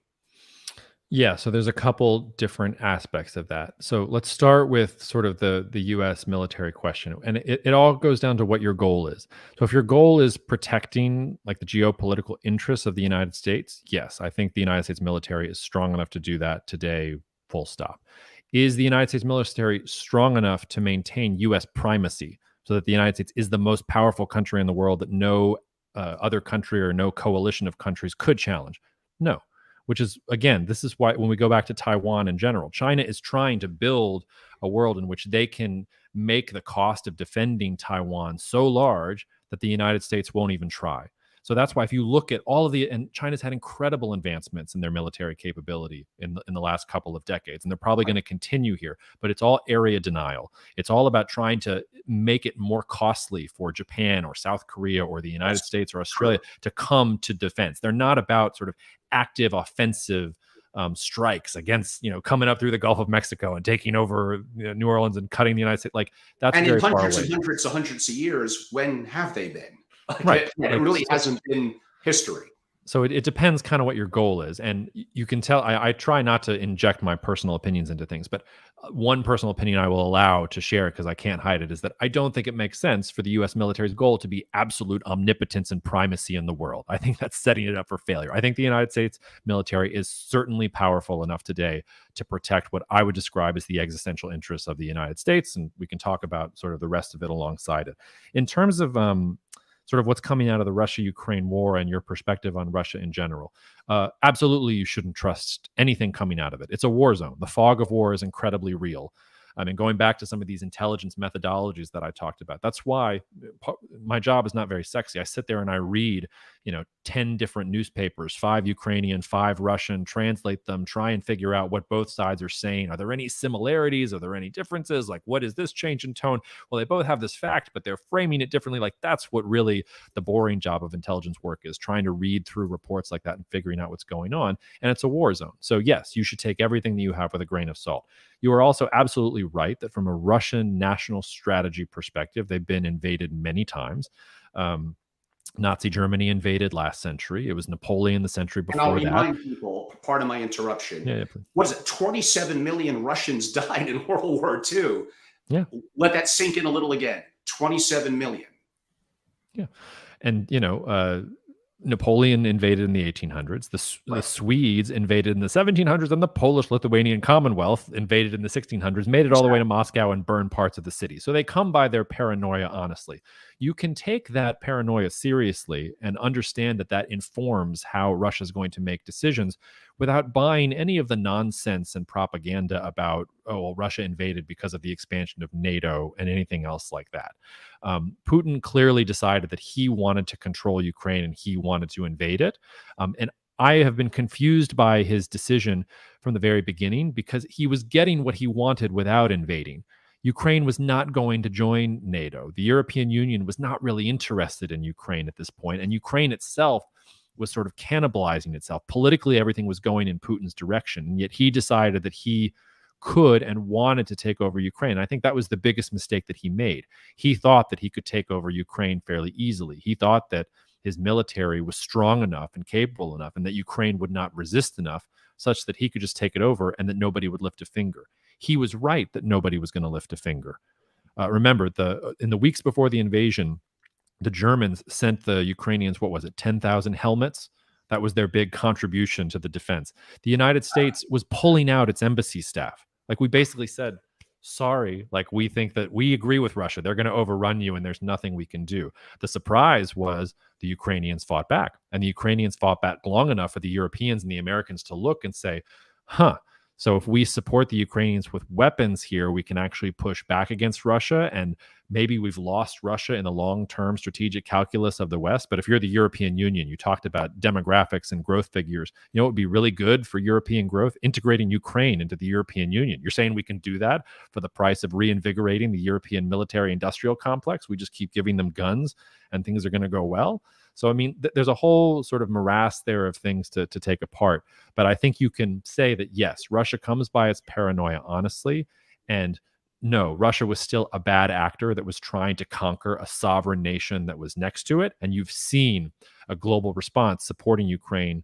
Yeah, so there's a couple different aspects of that. So let's start with sort of the U.S. military question, and it all goes down to what your goal is. So if your goal is protecting like the geopolitical interests of the United States, yes, I think the United States military is strong enough to do that today. Full stop. Is the United States military strong enough to maintain U.S. primacy so that the United States is the most powerful country in the world that no other country or no coalition of countries could challenge? No. Which is, again, this is why when we go back to Taiwan in general, China is trying to build a world in which they can make the cost of defending Taiwan so large that the United States won't even try. So that's why if you look at all of and China's had incredible advancements in their military capability in the last couple of decades, and they're probably going to continue here, but it's all area denial. It's all about trying to make it more costly for Japan or South Korea or the United States or Australia to come to defense. They're not about sort of active offensive strikes against, coming up through the Gulf of Mexico and taking over New Orleans and cutting the United States. Like that's and very in far hundreds away. and hundreds of years, when have they been? Right. It really hasn't been history. So it depends kind of what your goal is. And you can tell, I try not to inject my personal opinions into things, but one personal opinion I will allow to share because I can't hide it is that I don't think it makes sense for the US military's goal to be absolute omnipotence and primacy in the world. I think that's setting it up for failure. I think the United States military is certainly powerful enough today to protect what I would describe as the existential interests of the United States. And we can talk about sort of the rest of it alongside it. In terms of, sort of what's coming out of the Russia-Ukraine war and your perspective on Russia in general. Absolutely, you shouldn't trust anything coming out of it. It's a war zone. The fog of war is incredibly real. I mean, going back to some of these intelligence methodologies that I talked about, that's why my job is not very sexy. I sit there and I read, 10 different newspapers, 5 Ukrainian, 5 Russian, translate them, try and figure out what both sides are saying. Are there any similarities? Are there any differences? Like, what is this change in tone? Well, they both have this fact, but they're framing it differently. Like, that's what really the boring job of intelligence work is, trying to read through reports like that and figuring out what's going on. And it's a war zone. So yes, you should take everything that you have with a grain of salt. You are also absolutely right that from a Russian national strategy perspective, they've been invaded many times. Nazi Germany invaded last century. It was Napoleon the century And I'll before that. remind people, pardon my interruption, Yeah, yeah, please. what is it? 27 million Russians died in World War II. Yeah, Let that sink in a little again. 27 million. yeah. And Napoleon invaded in the 1800s. The Right. Swedes invaded in the 1700s, and the Polish-Lithuanian Commonwealth invaded in the 1600s, made it all the way to Exactly. Moscow and burned parts of the city. So they come by their paranoia honestly. You can take that paranoia seriously and understand that that informs how Russia is going to make decisions without buying any of the nonsense and propaganda about, oh, well, Russia invaded because of the expansion of NATO and anything else like that. Putin clearly decided that he wanted to control Ukraine and he wanted to invade it. And I have been confused by his decision from the very beginning because he was getting what he wanted without invading. Ukraine was not going to join NATO. The European Union was not really interested in Ukraine at this point, and Ukraine itself was sort of cannibalizing itself. Politically, everything was going in Putin's direction, and yet he decided that he could and wanted to take over Ukraine. I think that was the biggest mistake that he made. He thought that he could take over Ukraine fairly easily. He thought that his military was strong enough and capable enough, and that Ukraine would not resist enough such that he could just take it over and that nobody would lift a finger. He was right that nobody was going to lift a finger. Remember, in the weeks before the invasion, the Germans sent the Ukrainians, what was it, 10,000 helmets? That was their big contribution to the defense. The United States was pulling out its embassy staff. Like, we basically said, sorry, like, we think that we agree with Russia. They're going to overrun you and there's nothing we can do. The surprise was the Ukrainians fought back, and the Ukrainians fought back long enough for the Europeans and the Americans to look and say, huh, so if we support the Ukrainians with weapons here, we can actually push back against Russia, and maybe we've lost Russia in the long-term strategic calculus of the West. But if you're the European Union, you talked about demographics and growth figures. You know what would be really good for European growth? Integrating Ukraine into the European Union. You're saying we can do that for the price of reinvigorating the European military-industrial complex? We just keep giving them guns and things are going to go well? So, I mean, there's a whole sort of morass there of things to take apart. But I think you can say that, yes, Russia comes by its paranoia honestly. And no, Russia was still a bad actor that was trying to conquer a sovereign nation that was next to it. And you've seen a global response supporting Ukraine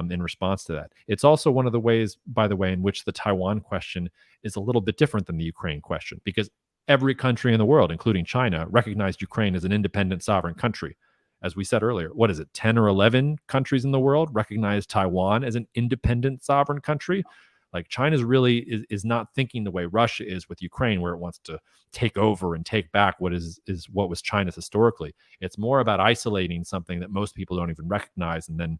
in response to that. It's also one of the ways, by the way, in which the Taiwan question is a little bit different than the Ukraine question, because every country in the world, including China, recognized Ukraine as an independent sovereign country. As we said earlier, what is it, 10 or 11 countries in the world recognize Taiwan as an independent sovereign country? Like, China's really is not thinking the way Russia is with Ukraine, where it wants to take over and take back what is what was China's historically. It's more about isolating something that most people don't even recognize and then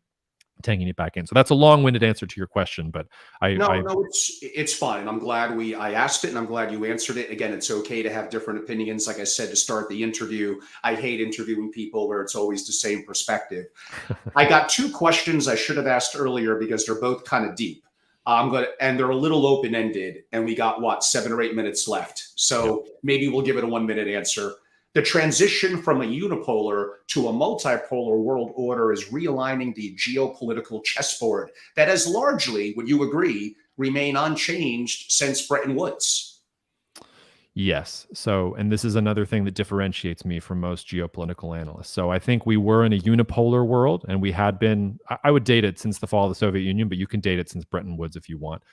taking it back in. So that's a long-winded answer to your question, but No, it's fine. I'm glad I asked it, and I'm glad you answered it. Again, it's okay to have different opinions. Like I said to start the interview, I hate interviewing people where it's always the same perspective. I got two questions I should have asked earlier because they're both kind of deep. And they're a little open ended, and we got what, 7 or 8 minutes left. Yep. So maybe we'll give it a 1 minute answer. The transition from a unipolar to a multipolar world order is realigning the geopolitical chessboard that has largely, would you agree, remained unchanged since Bretton Woods. Yes. So, and this is another thing that differentiates me from most geopolitical analysts. So, I think we were in a unipolar world, and we had been. I would date it since the fall of the Soviet Union, but you can date it since Bretton Woods if you want.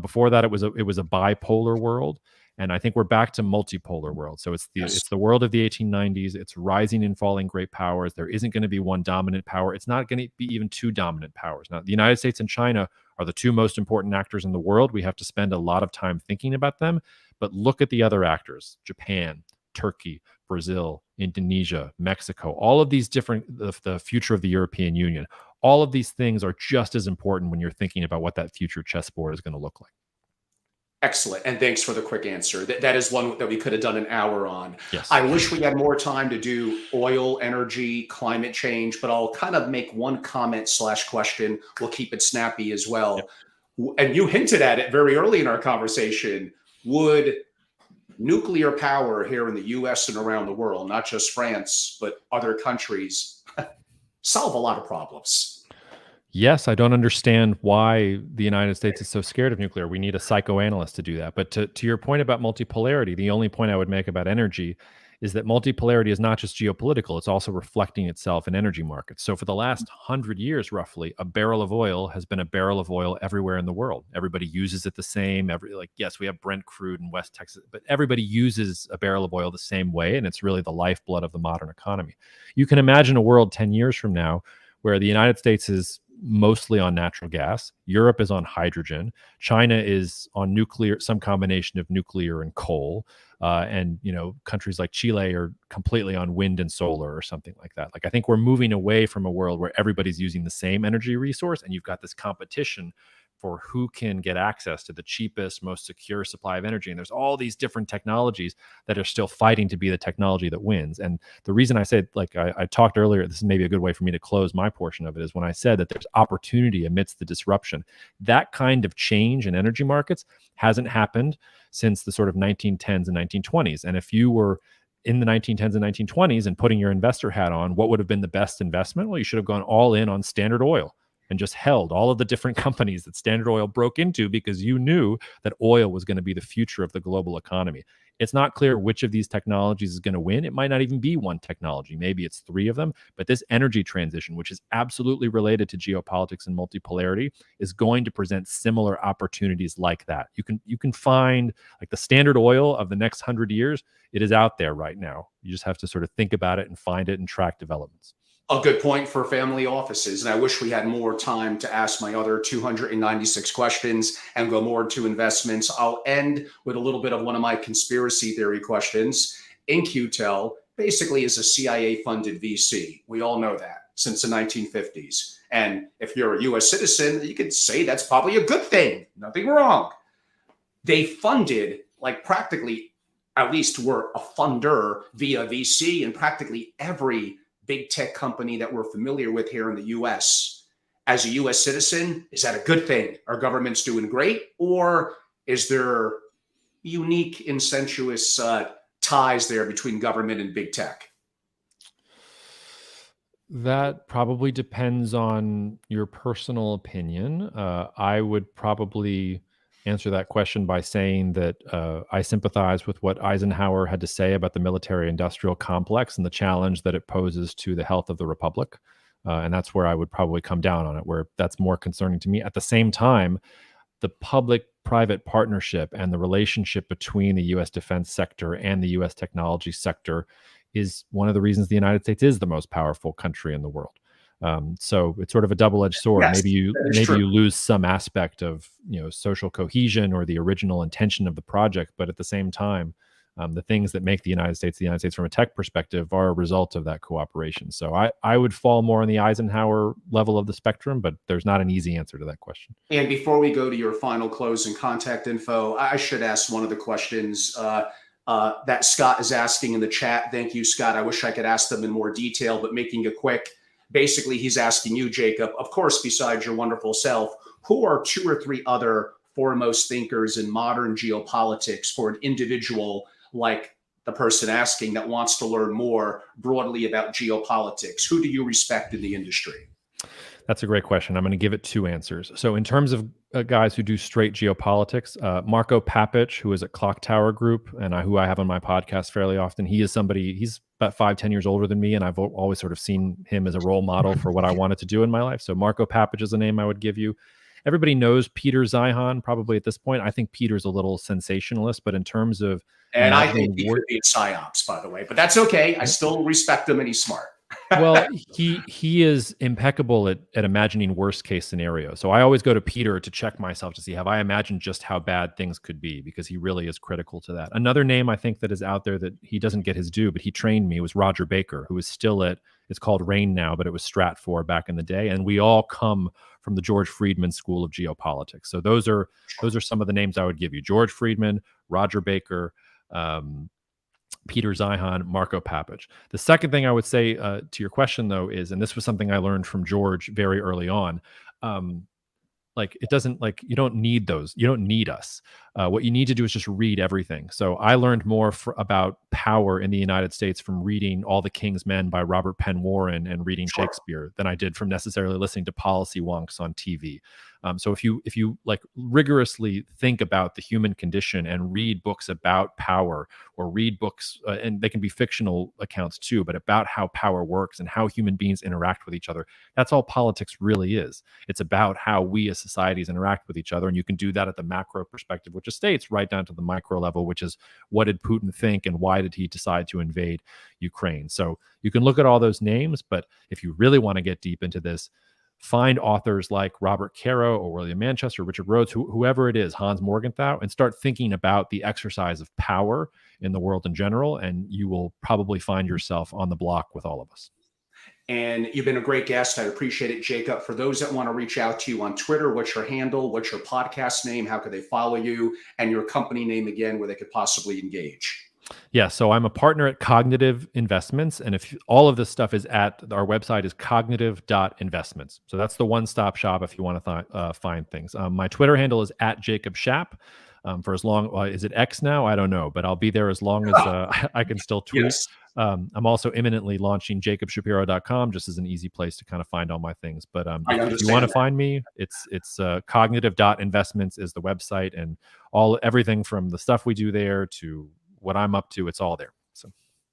Before that, it was a bipolar world, and I think we're back to multipolar world. So Yes. it's the world of the 1890s. It's rising and falling great powers. There isn't going to be one dominant power. It's not going to be even two dominant powers. Now, the United States and China are the two most important actors in the world. We have to spend a lot of time thinking about them. But look at the other actors: Japan, Turkey, Brazil, Indonesia, Mexico, all of these different, the future of the European Union. All of these things are just as important when you're thinking about what that future chessboard is going to look like. Excellent. And thanks for the quick answer. That is one that we could have done an hour on. Yes. I wish we had more time to do oil, energy, climate change, but I'll kind of make one comment slash question. We'll keep it snappy as well. Yep. And you hinted at it very early in our conversation. Would nuclear power here in the US and around the world, not just France, but other countries, solve a lot of problems? Yes, I don't understand why the United States is so scared of nuclear. We need a psychoanalyst to do that. But to your point about multipolarity, the only point I would make about energy is that multipolarity is not just geopolitical, it's also reflecting itself in energy markets. So for the last 100 years, roughly, a barrel of oil has been a barrel of oil everywhere in the world. Everybody uses it the same. Yes, we have Brent crude in West Texas, but everybody uses a barrel of oil the same way, and it's really the lifeblood of the modern economy. You can imagine a world 10 years from now where the United States is mostly on natural gas, Europe is on hydrogen, China is on nuclear, some combination of nuclear and coal, and countries like Chile are completely on wind and solar or something like that. Like, I think we're moving away from a world where everybody's using the same energy resource, and you've got this competition for who can get access to the cheapest, most secure supply of energy. And there's all these different technologies that are still fighting to be the technology that wins. And the reason I said, like I talked earlier, this is maybe a good way for me to close my portion of it, is when I said that there's opportunity amidst the disruption. That kind of change in energy markets hasn't happened since the sort of 1910s and 1920s. And if you were in the 1910s and 1920s and putting your investor hat on, what would have been the best investment? Well, you should have gone all in on Standard Oil and just held all of the different companies that Standard Oil broke into, because you knew that oil was going to be the future of the global economy. It's not clear which of these technologies is going to win. It might not even be one technology. Maybe it's three of them. But this energy transition, which is absolutely related to geopolitics and multipolarity, is going to present similar opportunities like that. You can find, like, the Standard Oil of the next 100 years. It is out there right now. You just have to sort of think about it and find it and track developments. A good point for family offices. And I wish we had more time to ask my other 296 questions and go more into investments. I'll end with a little bit of one of my conspiracy theory questions. In-Q-Tel basically is a CIA-funded VC. We all know that since the 1950s. And if you're a US citizen, you could say that's probably a good thing. Nothing wrong. They funded, like, practically, at least were a funder via VC, and practically every big tech company that we're familiar with here in the US. As a US citizen, is that a good thing? Our government's doing great? Or is there unique, incestuous ties there between government and big tech? That probably depends on your personal opinion. I would probably answer that question by saying that I sympathize with what Eisenhower had to say about the military-industrial complex and the challenge that it poses to the health of the republic. And that's where I would probably come down on it, where that's more concerning to me. At the same time, the public-private partnership and the relationship between the U.S. defense sector and the U.S. technology sector is one of the reasons the United States is the most powerful country in the world. So it's sort of a double-edged sword. Yes, maybe you true. lose some aspect of social cohesion or the original intention of the project, but at the same time, the things that make the United States from a tech perspective are a result of that cooperation. So I would fall more on the Eisenhower level of the spectrum, but there's not an easy answer to that question. And before we go to your final close and contact info, I should ask one of the questions that Scott is asking in the chat. Thank you, Scott. I wish I could ask them in more detail, but making it quick. Basically, he's asking you, Jacob, of course, besides your wonderful self, who are two or three other foremost thinkers in modern geopolitics for an individual like the person asking that wants to learn more broadly about geopolitics? Who do you respect in the industry? That's a great question. I'm going to give it two answers. So in terms of guys who do straight geopolitics, Marco Papich, who is at Clock Tower Group, and who I have on my podcast fairly often, he's about 5-10 years older than me, and I've always sort of seen him as a role model for what I wanted to do in my life. So Marco Papich is a name I would give you. Everybody knows Peter Zeihan probably at this point. I think Peter's a little sensationalist, but in terms of And I think he could be a psyops, by the way, but that's okay. I still respect him, and he's smart. Well, he is impeccable at imagining worst case scenarios. So I always go to Peter to check myself to see, have I imagined just how bad things could be, because he really is critical to that. Another name I think that is out there that he doesn't get his due, but he trained me, was Roger Baker, who is still it's called RAIN now, but it was Stratfor back in the day. And we all come from the George Friedman School of Geopolitics. So those are some of the names I would give you: George Friedman, Roger Baker, Peter Zeihan, Marco Papich. The second thing I would say to your question, though, is, and this was something I learned from George very early on, you don't need those. You don't need us. What you need to do is just read everything. So I learned more about power in the United States from reading All the King's Men by Robert Penn Warren and reading Shakespeare than I did from necessarily listening to policy wonks on TV. So if you like rigorously think about the human condition and read books about power, or read books, and they can be fictional accounts too, but about how power works and how human beings interact with each other, that's all politics really is. It's about how we as societies interact with each other. And you can do that at the macro perspective, which is states, right down to the micro level, which is what did Putin think and why did he decide to invade Ukraine? So you can look at all those names, but if you really want to get deep into this, find authors like Robert Caro or William Manchester, Richard Rhodes, whoever it is, Hans Morgenthau, and start thinking about the exercise of power in the world in general. And you will probably find yourself on the block with all of us. And you've been a great guest. I appreciate it, Jacob. For those that want to reach out to you on Twitter, what's your handle? What's your podcast name? How could they follow you? And your company name again, where they could possibly engage. Yeah, so I'm a partner at Cognitive Investments, and if all of this stuff is at our website is cognitive.investments. So that's the one-stop shop if you want to find things. My Twitter handle is at Jacob Schaap. For as long, is it X now? I don't know, but I'll be there as long as I can still tweet. Yes. I'm also imminently launching jacobshapiro.com, just as an easy place to kind of find all my things. But if you want to find me, it's cognitive.investments is the website, and everything from the stuff we do there to what I'm up to, it's all there. So.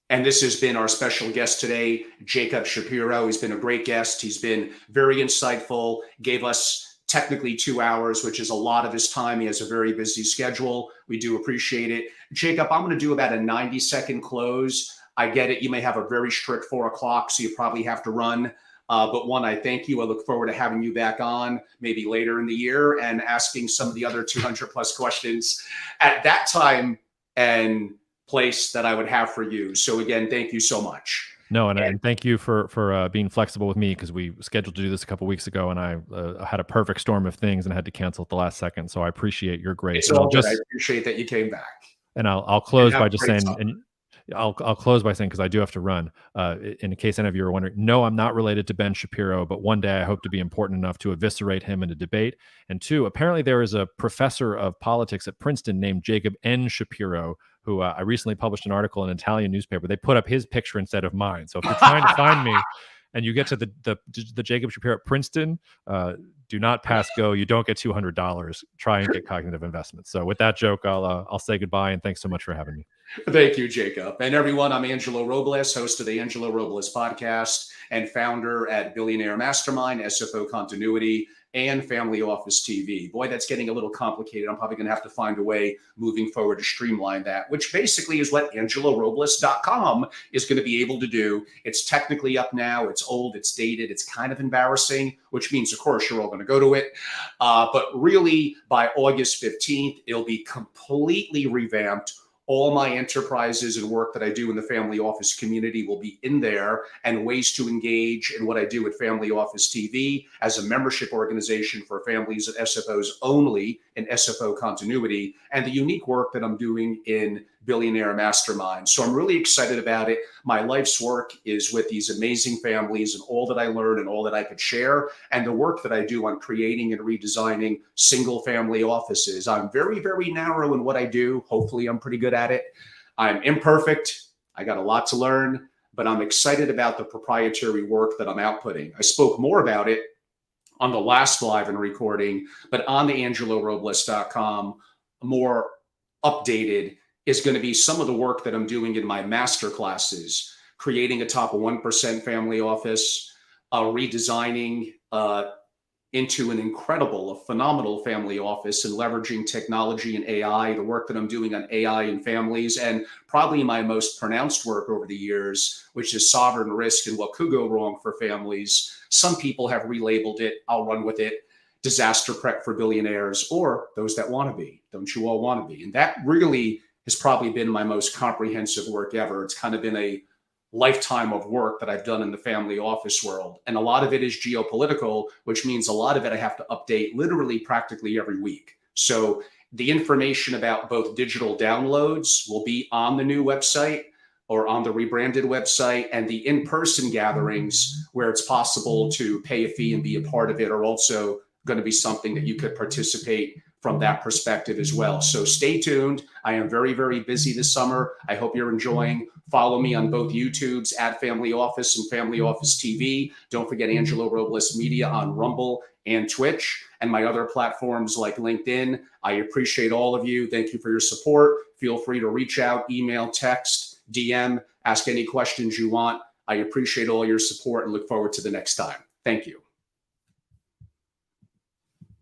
And this has been our special guest today, Jacob Shapiro. He's been a great guest. He's been very insightful, gave us technically 2 hours, which is a lot of his time. He has a very busy schedule. We do appreciate it. Jacob, I'm going to do about a 90-second close. I get it. You may have a very strict 4 o'clock, so you probably have to run. But one, I thank you. I look forward to having you back on maybe later in the year and asking some of the other 200 plus questions at that time and place that I would have for you. So again, thank you so much. No, and thank you for being flexible with me, because we scheduled to do this a couple weeks ago, and I had a perfect storm of things and had to cancel at the last second. So I appreciate your grace. It's all good. I appreciate that you came back. And I'll close by just saying, and I'll close by saying, because I do have to run, in case any of you are wondering, no, I'm not related to Ben Shapiro, but one day I hope to be important enough to eviscerate him in a debate. And two, apparently there is a professor of politics at Princeton named Jacob N. Shapiro, who I recently published an article in an Italian newspaper. They put up his picture instead of mine. So if you're trying to find me and you get to the Jacob Shapiro at Princeton, do not pass go. You don't get $200. Try and get Cognitive Investments. So with that joke, I'll say goodbye, and thanks so much for having me. Thank you, Jacob. And everyone, I'm Angelo Robles, host of the Angelo Robles podcast and founder at Billionaire Mastermind, SFO Continuity, and Family Office TV. Boy, that's getting a little complicated. I'm probably going to have to find a way moving forward to streamline that, which basically is what AngeloRobles.com is going to be able to do. It's technically up now. It's old. It's dated. It's kind of embarrassing, which means, of course, you're all going to go to it. But really, by August 15th, it'll be completely revamped. All my enterprises and work that I do in the family office community will be in there, and ways to engage in what I do at Family Office TV as a membership organization for families at SFOs only in SFO continuity, and the unique work that I'm doing in Billionaire Mastermind. So I'm really excited about it. My life's work is with these amazing families, and all that I learn and all that I could share, and the work that I do on creating and redesigning single family offices. I'm very, very narrow in what I do. Hopefully I'm pretty good at it. I'm imperfect. I got a lot to learn, but I'm excited about the proprietary work that I'm outputting. I spoke more about it on the last live and recording, but on the AngeloRobles.com, more updated is going to be some of the work that I'm doing in my master classes, creating a top 1% family office, redesigning into an incredible, a phenomenal family office, and leveraging technology and AI, the work that I'm doing on AI and families, and probably my most pronounced work over the years, which is sovereign risk and what could go wrong for families. Some people have relabeled it, I'll run with it, disaster prep for billionaires, or those that want to be. Don't you all want to be? And that really has probably been my most comprehensive work ever. It's kind of been a lifetime of work that I've done in the family office world. And a lot of it is geopolitical, which means a lot of it I have to update literally practically every week. So the information about both digital downloads will be on the new website or on the rebranded website, and the in-person gatherings where it's possible to pay a fee and be a part of it are also going to be something that you could participate from that perspective as well. So stay tuned. I am very, very busy this summer. I hope you're enjoying. Follow me on both YouTubes at Family Office and Family Office TV. Don't forget Angelo Robles Media on Rumble and Twitch and my other platforms like LinkedIn. I appreciate all of you. Thank you for your support. Feel free to reach out, email, text, DM, ask any questions you want. I appreciate all your support and look forward to the next time. Thank you.